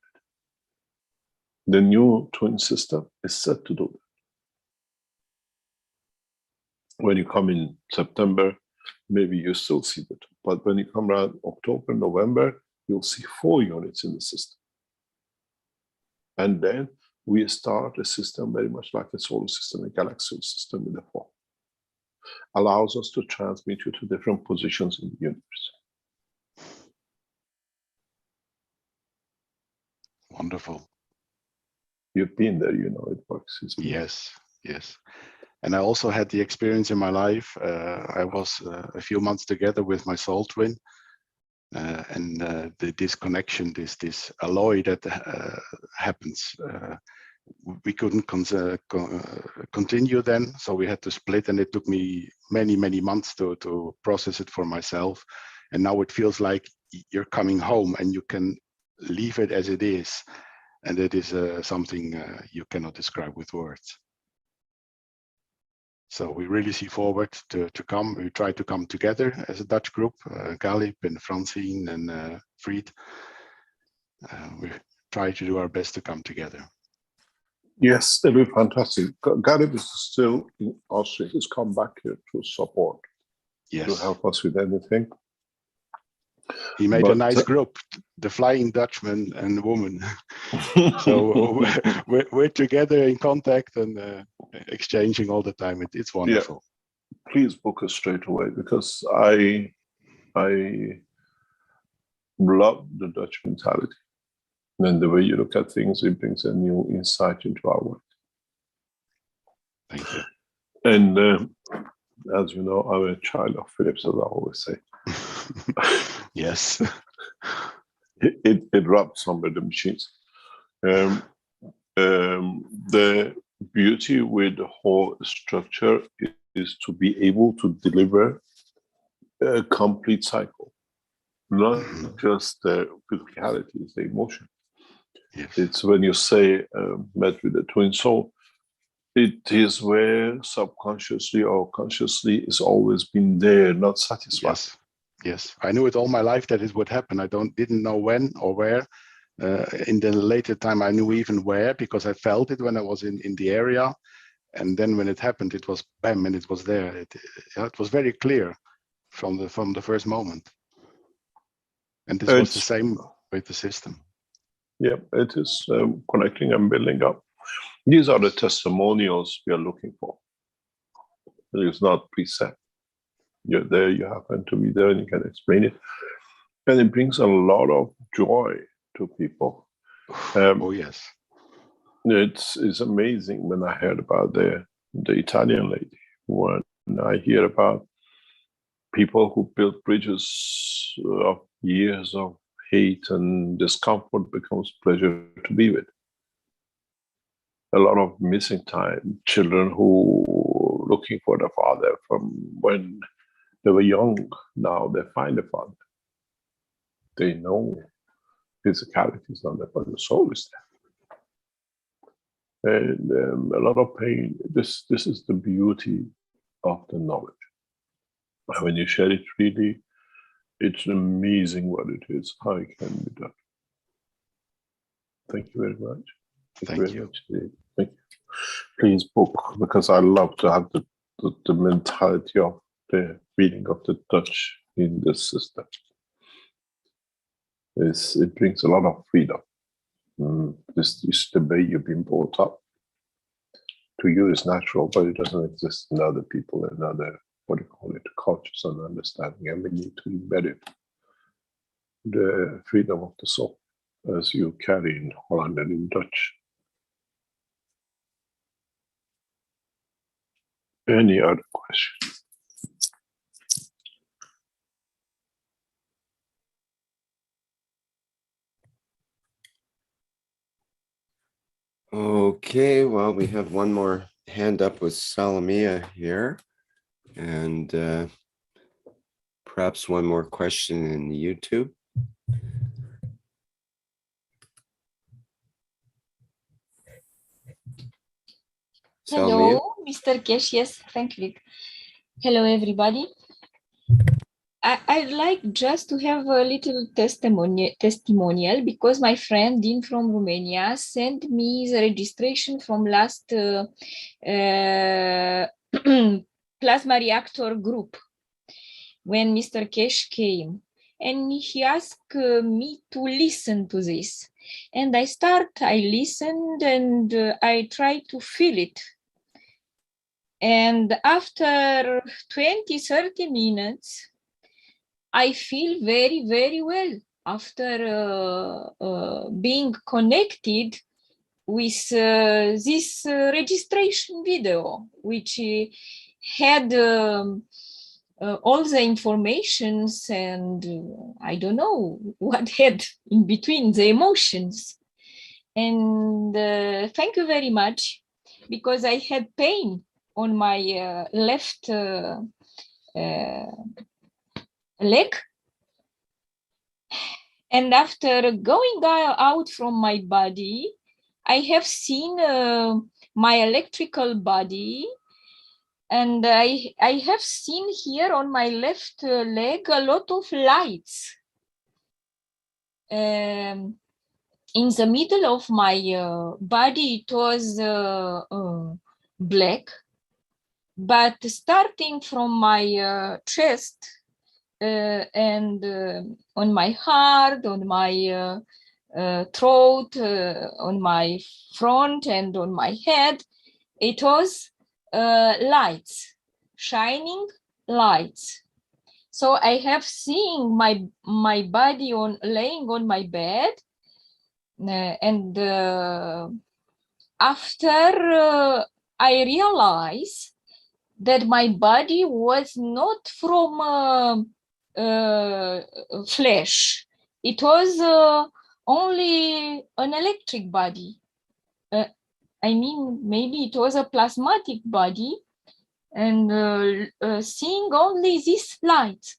The new twin system is set to do that. When you come in September, maybe you still see that. But when you come around October, November, you'll see 4 units in the system. And then we start a system very much like a solar system, a galaxy system in the fall. Allows us to transmit you to different positions in the universe. Wonderful. You've been there, you know it works. Yes. And I also had the experience in my life. I was a few months together with my soul twin, and this connection, this alloy that happens, we couldn't continue then, so we had to split, and it took me many months to process it for myself. And now it feels like you're coming home, and you can leave it as it is, and it is something you cannot describe with words. So we really see forward to come. We try to come together as a Dutch group, Galip and Francine and Fried. We try to do our best to come together. Yes, that'll be fantastic. Galip is still in Austria. He's come back here to support, to help us with anything. He made a nice group, the Flying Dutchman and the woman. So we're together in contact and exchanging all the time. It's wonderful. Yeah. Please book us straight away, because I love the Dutch mentality. And the way you look at things, it brings a new insight into our work. Thank you. And as you know, I'm a child of Philips, as I always say. Yes. It rubs some of the machines. The beauty with the whole structure is to be able to deliver a complete cycle, not just the physicality, it's the emotion. Yes. It's when you say met with the twin soul, it is where subconsciously or consciously is always been there, not satisfied. Yes, I knew it all my life that it would happen. I didn't know when or where. In the later time, I knew even where, because I felt it when I was in the area. And then when it happened, it was bam, and it was there. It was very clear from the first moment. And this was the same with the system. Yeah, it is connecting and building up. These are the testimonials we are looking for. It is not preset. you're there, you happen to be there, and you can explain it. And it brings a lot of joy to people. Oh, yes. It's amazing when I heard about the Italian lady, when I hear about people who built bridges of years of hate and discomfort becomes pleasure to be with. A lot of missing time, children who are looking for their father from when they were young, now they find the father. They know physicality is not there, but the soul is there. And a lot of pain. This is the beauty of the knowledge. And when you share it freely, it's amazing what it is, how it can be done. Thank you very much. Thank you. Thank you. Please book, because I love to have the mentality of the feeling of the Dutch in this system. It brings a lot of freedom. This is the way you've been brought up. To you, it's natural, but it doesn't exist in other people and other, what do you call it, cultures and understanding. And we need to embed it. The freedom of the soul, as you carry in Holland and in Dutch. Any other questions? Okay, well, we have one more hand up with Salamia here, and perhaps one more question in YouTube. Hello, Mr. Kesh. Yes, thank you. Hello, everybody. I'd like just to have a little testimonial because my friend Dean from Romania sent me the registration from last plasma reactor group when Mr. Kesh came, and he asked me to listen to this. And I listened, and I tried to feel it. And after 20-30 minutes, I feel very, very well after being connected with this registration video, which had all the informations, and I don't know what had in between the emotions. And thank you very much, because I had pain on my left leg. And after going out from my body, I have seen my electrical body, and I have seen here on my left leg a lot of lights. In the middle of my body, it was black, but starting from my chest and on my heart, on my throat, on my front, and on my head, it was lights, shining lights. So I have seen my body laying on my bed, and after I realized that my body was not from flesh. It was only an electric body. I mean, maybe it was a plasmatic body, and seeing only this light.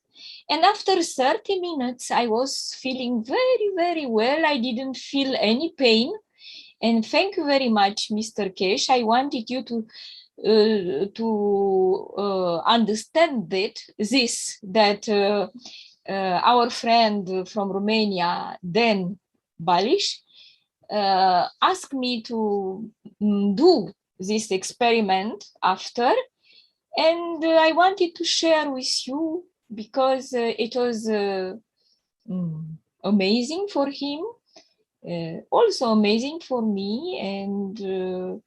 And after 30 minutes, I was feeling very, very well. I didn't feel any pain. And thank you very much, Mr. Kesh. I wanted you to understand that our friend from Romania, Dan Balish, asked me to do this experiment after, and I wanted to share with you because it was amazing for him, also amazing for me, and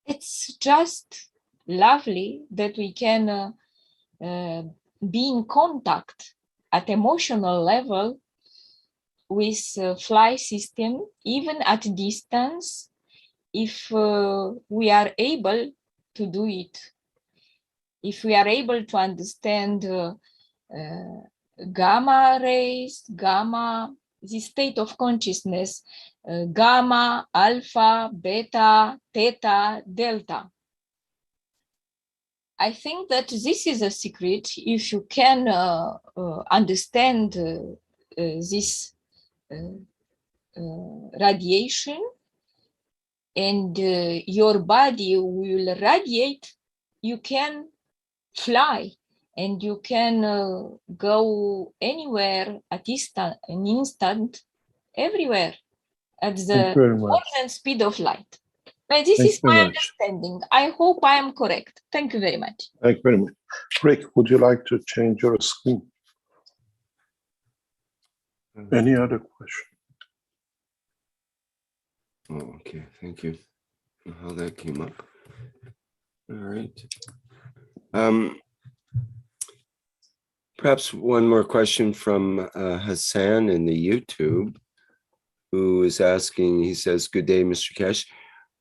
it's just lovely that we can be in contact at emotional level with fly system, even at distance, if we are able to do it. If we are able to understand gamma rays, gamma, the state of consciousness, gamma, alpha, beta, theta, delta. I think that this is a secret. If you can understand this radiation, and your body will radiate, you can fly, and you can go anywhere at an instant, everywhere, at Thank the you very much. more than speed of light. But this Thank is you very my much. understanding. I hope I am correct. Thank you very much. Thank you very much. Rick, would you like to change your screen? Any other question? Oh, okay, thank you. How that came up. All right. Perhaps one more question from Hassan in the YouTube, who is asking, he says, "Good day, Mr. Keshe.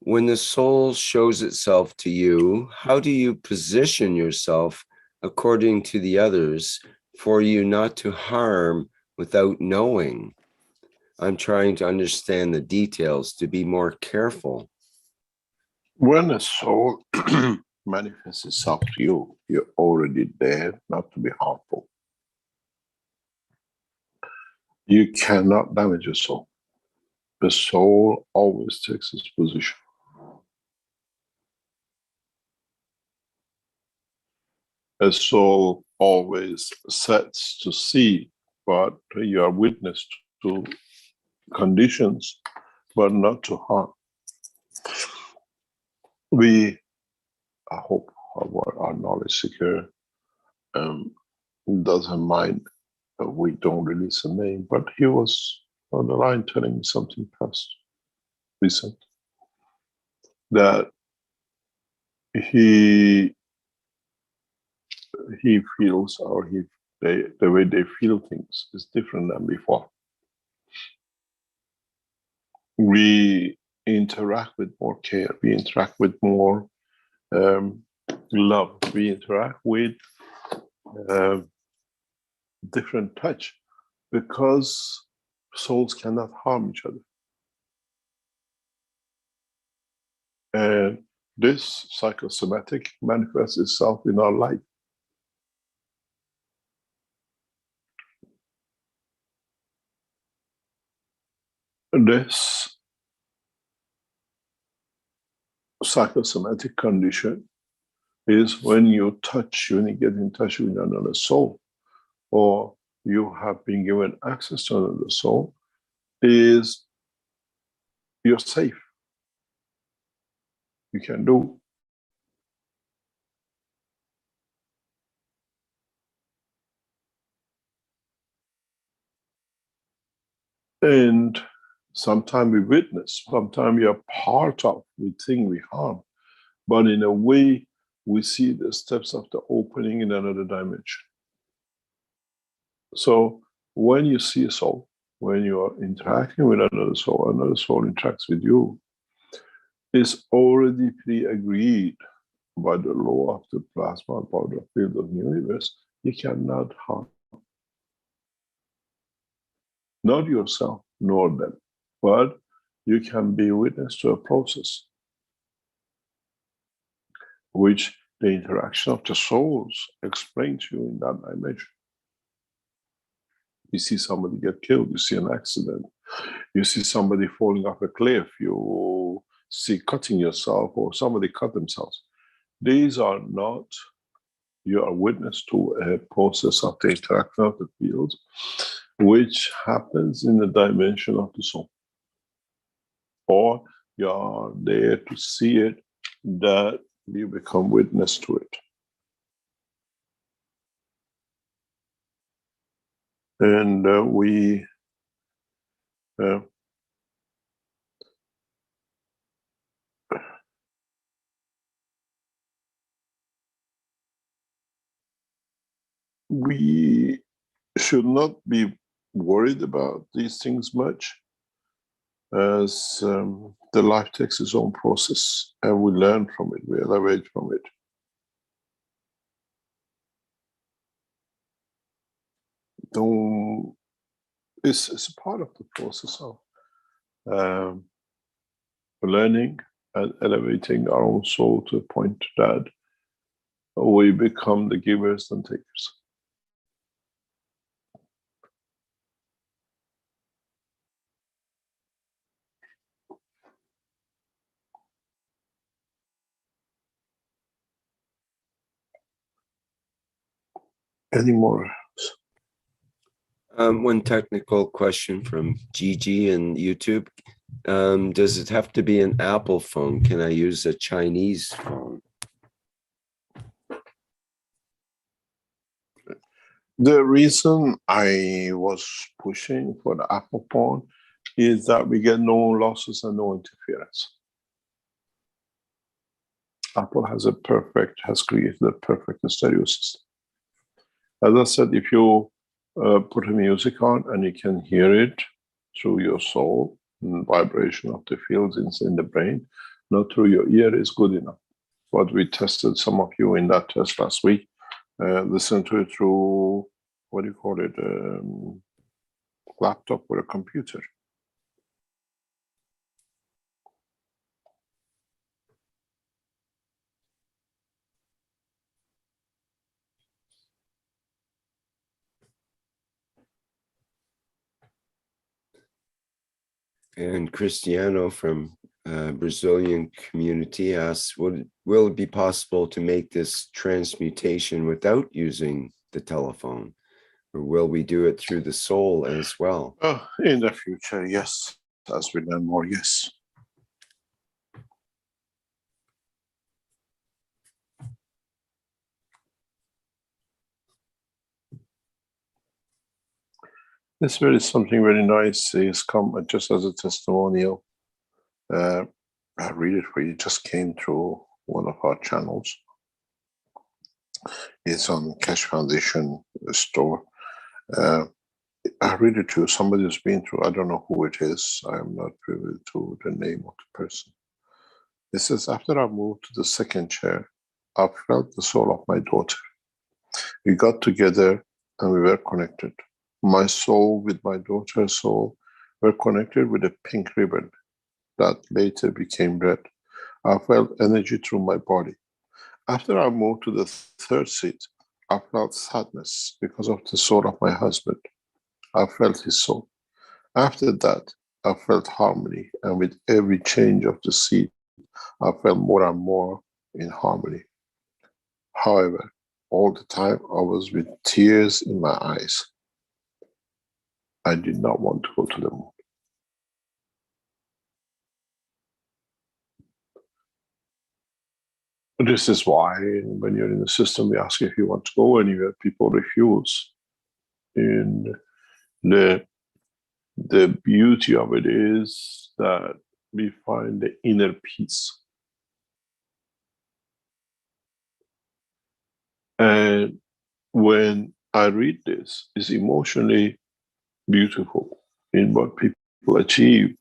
When the soul shows itself to you, how do you position yourself according to the others for you not to harm without knowing? I'm trying to understand the details to be more careful." When a soul manifests itself to you, you're already there not to be harmful. You cannot damage a soul. The soul always takes its position. A soul always sets to see, but you are witness to conditions, but not to harm. I hope our knowledge seeker doesn't mind that we don't release a name, but he was on the line telling me something past recent, that he feels, or the way they feel things is different than before. We interact with more care, we interact with more love, we interact with different touch, because souls cannot harm each other. And this psychosomatic manifests itself in our life. This psychosomatic condition is when you get in touch with another soul, or you have been given access to another soul, is you're safe. You can do. And sometimes we witness, sometimes we are part of, we think we harm, but in a way, we see the steps of the opening in another dimension. So when you see a soul, when you are interacting with another soul interacts with you, it's already pre-agreed by the law of the plasma powder field of the universe. You cannot harm. Not yourself, nor them, but you can be witness to a process which the interaction of the souls explain to you in that dimension. You see somebody get killed, you see an accident, you see somebody falling off a cliff, you see cutting yourself, or somebody cut themselves. These are not, you are witness to a process of the interaction of the fields, which happens in the dimension of the soul. Or you are there to see it, that you become witness to it. And we we should not be worried about these things much, as the life takes its own process, and we learn from it, we elevate from it. It's a part of the process of learning and elevating our own soul to a point that we become the givers and takers. Any more? One technical question from Gigi in YouTube. Does it have to be an Apple phone? Can I use a Chinese phone? The reason I was pushing for the Apple phone is that we get no losses and no interference. Apple has created a perfect stereo system. As I said, if you put a music on and you can hear it through your soul, and vibration of the fields in the brain, not through your ear, is good enough. But we tested some of you in that test last week. Listen to it through, what do you call it, laptop or a computer. And Cristiano from Brazilian community asks, will it be possible to make this transmutation without using the telephone? Or will we do it through the soul as well? In the future, yes. As we learn more, yes. This is something very nice. It's come just as a testimonial. I read it for you. It just came through one of our channels. It's on Keshe Foundation store. I read it to somebody who's been through. I don't know who it is. I am not privy to the name of the person. It says, after I moved to the second chair, I felt the soul of my daughter. We got together and we were connected. My soul with my daughter's soul were connected with a pink ribbon that later became red. I felt energy through my body. After I moved to the third seat, I felt sadness because of the soul of my husband. I felt his soul. After that, I felt harmony, and with every change of the seat, I felt more and more in harmony. However, all the time I was with tears in my eyes. I did not want to go to the moon. This is why when you're in the system, we ask if you want to go anywhere, people refuse. And the beauty of it is that we find the inner peace. And when I read this, it's emotionally beautiful in what people achieve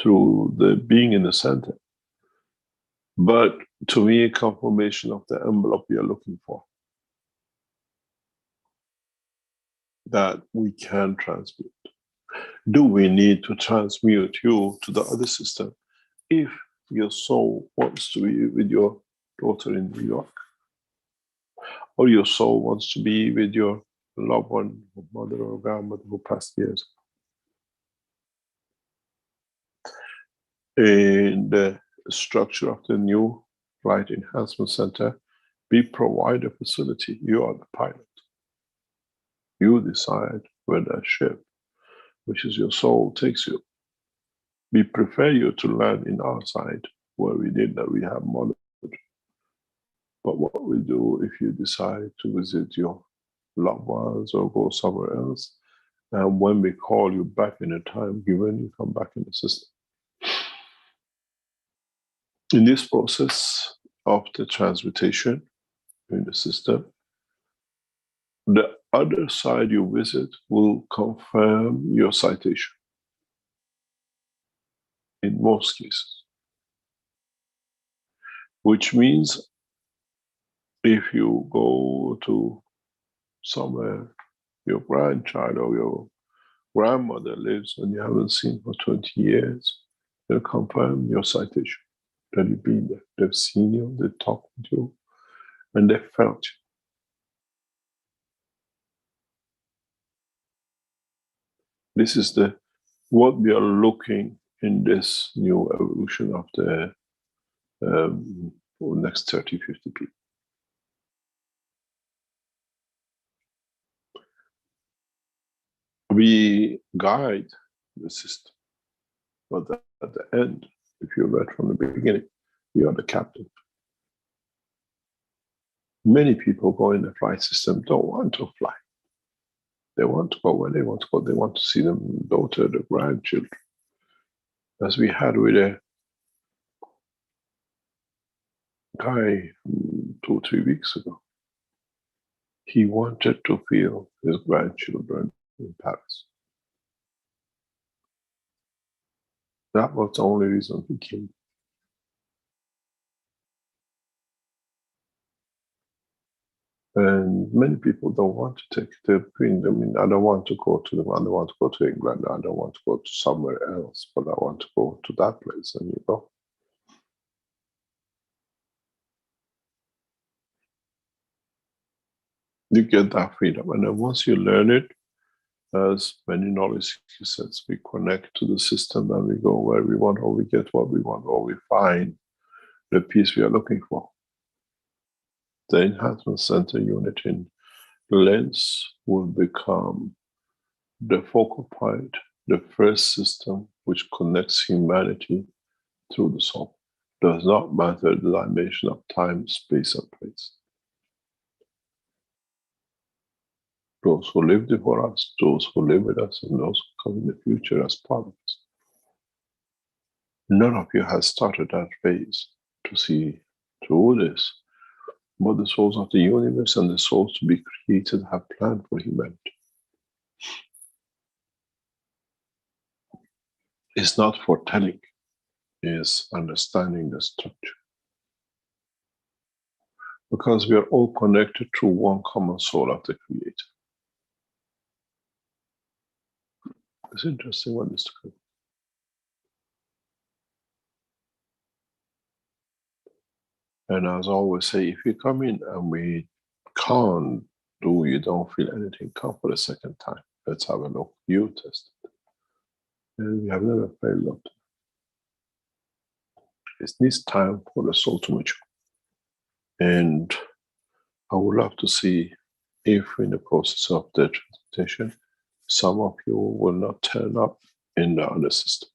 through the being in the center. But to me, a confirmation of the envelope we are looking for. That we can transmute. Do we need to transmute you to the other system if your soul wants to be with your daughter in New York? Or your soul wants to be with your loved one, mother or grandmother who passed years? In the structure of the new Flight Enhancement Center, we provide a facility. You are the pilot. You decide where that ship, which is your soul, takes you. We prefer you to land in our side where we did that we have monitored. But what we do if you decide to visit your loved ones or go somewhere else, and when we call you back in a time given, you come back in the system. In this process of the transmutation in the system, the other site you visit will confirm your citation in most cases. Which means if you go to somewhere your grandchild or your grandmother lives and you haven't seen for 20 years, they'll confirm your citation, that you've been there. They've seen you, they talked with you, and they felt you. This is what we are looking in this new evolution of the next 30, 50 people. We guide the system, but at the end, if you read from the beginning, you are the captain. Many people go in the flight system don't want to fly. They want to go where they want to go. They want to see their daughter, their grandchildren. As we had with a guy 2 or 3 weeks ago. He wanted to feel his grandchildren in Paris. That was the only reason he came. And many people don't want to take the Queen. I mean, I don't want to go to them. I don't want to go to England. I don't want to go to somewhere else, but I want to go to that place. And you go. You get that freedom. And then once you learn it, as many knowledge sets, we connect to the system and we go where we want, or we get what we want, or we find the peace we are looking for. The enhancement center unit in Lens will become the focal point, the first system which connects humanity through the soul. Does not matter the dimension of time, space, and place. Those who lived before us, those who live with us, and those who come in the future as part of us. None of you has started that phase to see through this, but the souls of the universe and the souls to be created have planned for humanity. It's not foretelling, it's understanding the structure. Because we are all connected through one common soul of the Creator. It's interesting what this took. And as I always say, if you come in and we can't do, you don't feel anything, come for the second time. Let's have a look. You test it. And we have never failed up. It needs time for the soul to mature. And I would love to see if in the process of the transmutation, some of you will not turn up in the other system.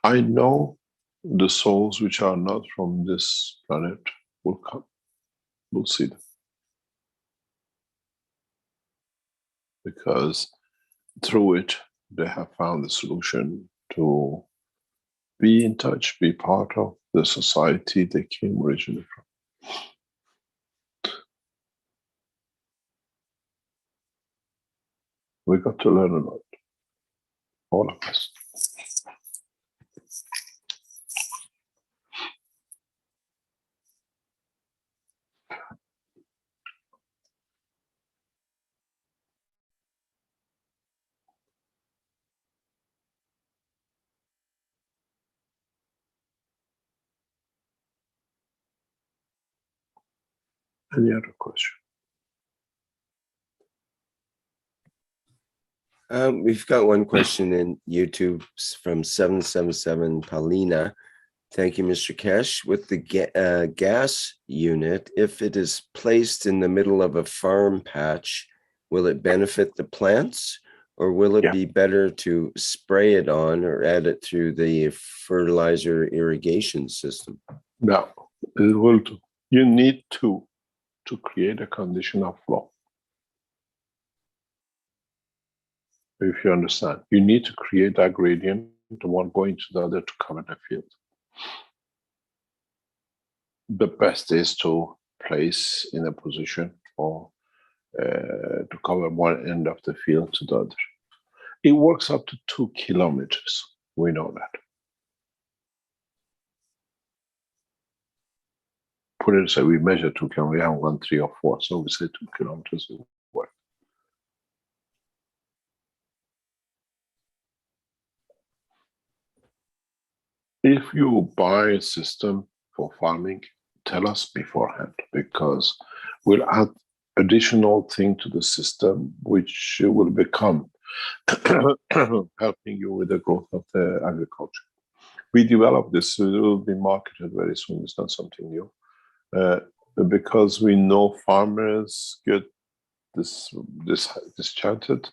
I know the souls which are not from this planet will come. We'll see them. Because through it, they have found the solution to be in touch, be part of the society they came originally from. We got to learn a lot, all of us. Any other question? We've got one question in YouTube from 777 Paulina. Thank you, Mr. Keshe. With the gas unit, if it is placed in the middle of a farm patch, will it benefit the plants, or will it be better to spray it on or add it through the fertilizer irrigation system? No, it will do. You need to create a condition of flow. If you understand, you need to create that gradient, the one going to the other to cover the field. The best is to place in a position or to cover one end of the field to the other. It works up to 2 kilometers. We know that. Put it aside, we measure 2 kilometers, we haven't gone 3 or 4, so we say 2 kilometers will work. If you buy a system for farming, tell us beforehand, because we'll add additional thing to the system which will become helping you with the growth of the agriculture. We developed this, so it will be marketed very soon. It's not something new, because we know farmers get disenchanted,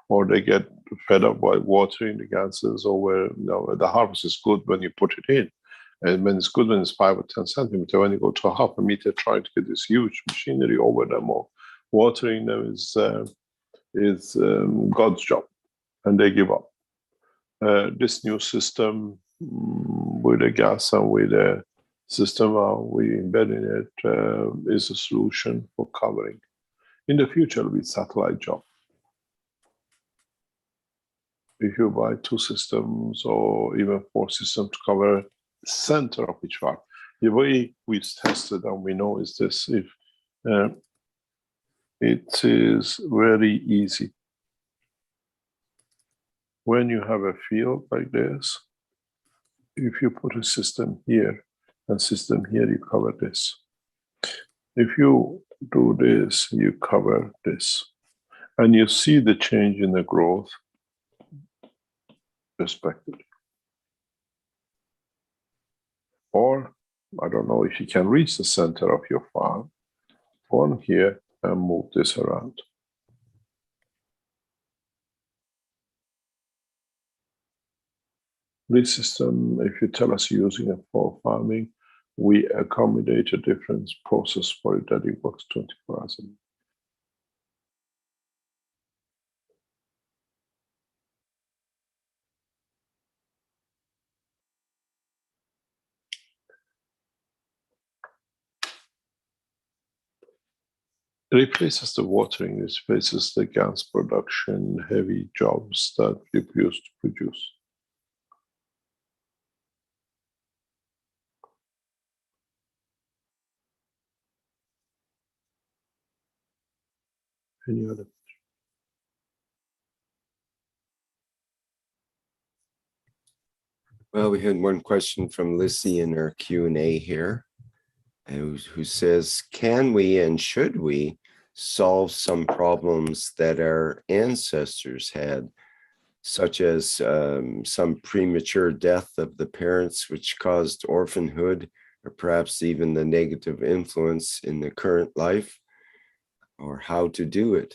or they get fed up by watering the gases, or where the harvest is good when you put it in, and when it's good when it's 5 or 10 centimeters. When you go to a half a meter trying to get this huge machinery over them, or watering them is God's job, and they give up. This new system with the gas and with the system we embed in it is a solution for covering. In the future, it'll be satellite job. If you buy 2 systems or even 4 systems to cover the center of each farm, the way we tested and we know is this: if it is very easy. When you have a field like this, if you put a system here and system here, you cover this. If you do this, you cover this. And you see the change in the growth respectively. Or, I don't know if you can reach the center of your farm, go on here and move this around. This system, if you tell us you're using it for farming, we accommodate a different process for it that it works 24 hours a day. It replaces the watering, it replaces the gas production, heavy jobs that we used to produce. Any other? Well, we had one question from Lissy in our Q&A here, who says, can we and should we solve some problems that our ancestors had, such as some premature death of the parents, which caused orphanhood, or perhaps even the negative influence in the current life, or how to do it?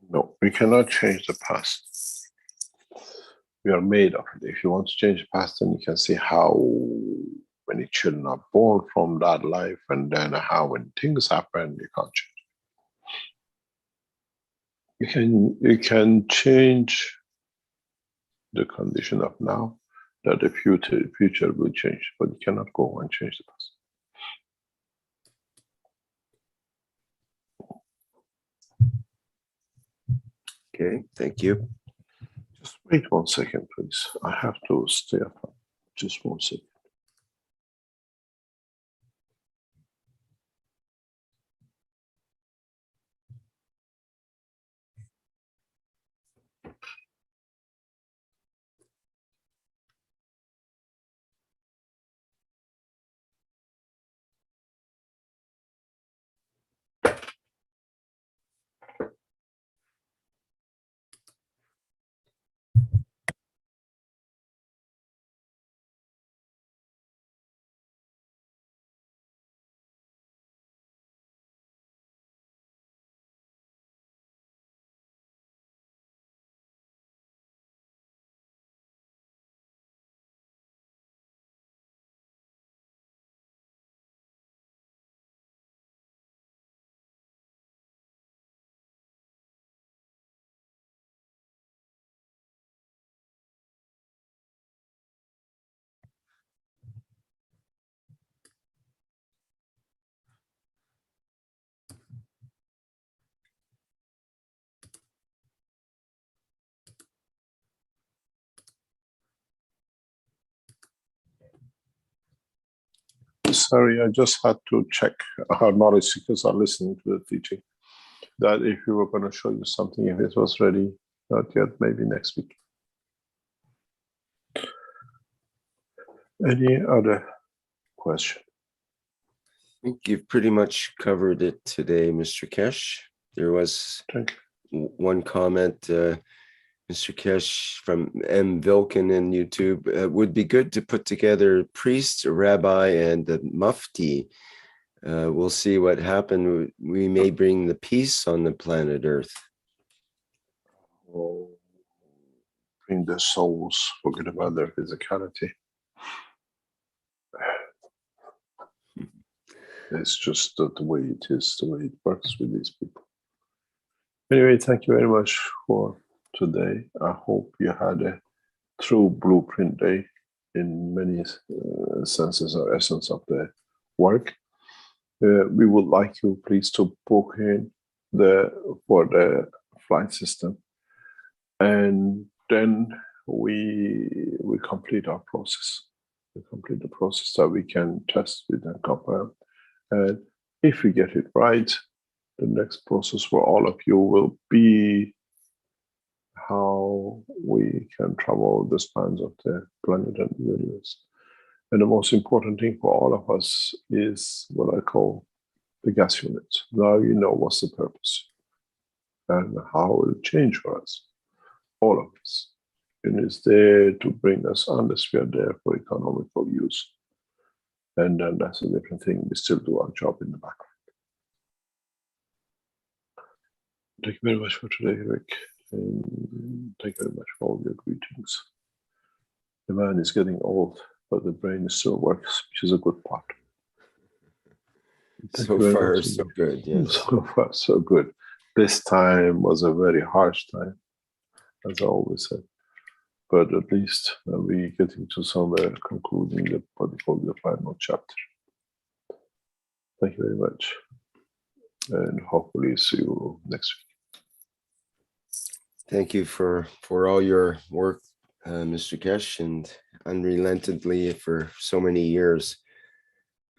No, we cannot change the past. We are made of it. If you want to change the past, then you can see how many children are born from that life, and then how when things happen, you can't change. You can change the condition of now, that the future will change, but you cannot go and change the past. Okay, thank you. Just wait 1 second, please. I have to stay up. Just 1 second. Sorry, I just had to check. Our knowledge seekers are listening to the teaching. That if we were going to show you something, if it was ready, not yet, maybe next week. Any other question? I think you've pretty much covered it today, Mr. Kesh. There was one comment, Mr. Kesh from M. Vilken in YouTube. Would be good to put together priest, rabbi, and the mufti. We'll see what happened. We may bring the peace on the planet Earth. Oh, bring their souls, forget about their physicality. It's just the way it is, the way it works with these people. Anyway, thank you very much for today. I hope you had a true blueprint day in many senses or essence of the work. We would like you please to book in for the flight system, and then we complete our process. We complete the process so we can test it and confirm. And if we get it right, the next process for all of you will be how we can travel the spans of the planet and the universe. And the most important thing for all of us is what I call the gas unit. Now you know what's the purpose and how it will change for us, all of us. And it's there to bring us on the sphere there for economical use. And then that's a different thing. We still do our job in the background. Thank you very much for today, Rick. And thank you very much for all your greetings. The man is getting old, but the brain still works, which is a good part. So far, so good. Yes. So far, so good. This time was a very harsh time, as I always said. But at least we're getting to somewhere concluding the final chapter. Thank you very much. And hopefully see you next week. Thank you for all your work, Mr. Kesh, and unrelentingly for so many years,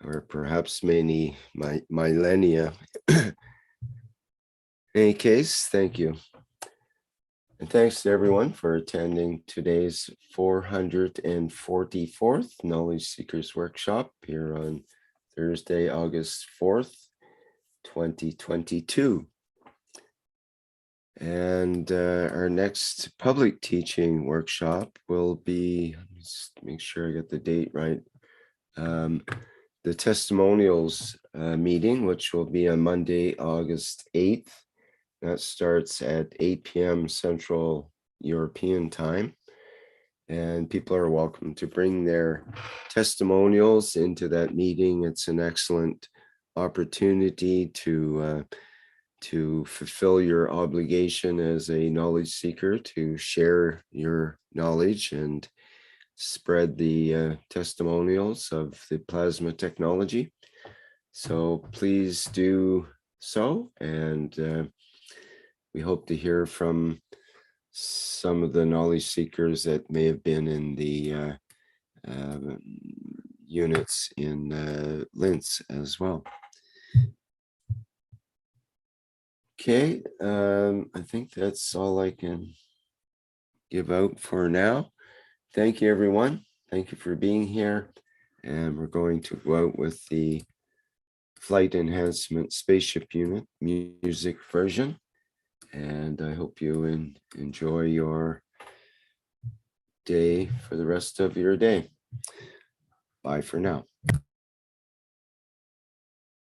or perhaps many millennia. In any case, thank you. And thanks to everyone for attending today's 444th Knowledge Seekers Workshop here on Thursday, August 4th, 2022. And our next public teaching workshop will be, just make sure I get the date right, the testimonials meeting, which will be on Monday, August 8th. That starts at 8 p.m. Central European time. And people are welcome to bring their testimonials into that meeting. It's an excellent opportunity to fulfill your obligation as a knowledge seeker, to share your knowledge and spread the testimonials of the plasma technology. So please do so, and we hope to hear from some of the knowledge seekers that may have been in the units in Linz as well. Okay, I think that's all I can give out for now. Thank you, everyone. Thank you for being here. And we're going to go out with the Flight Enhancement Spaceship Unit music version. And I hope you enjoy your day for the rest of your day. Bye for now.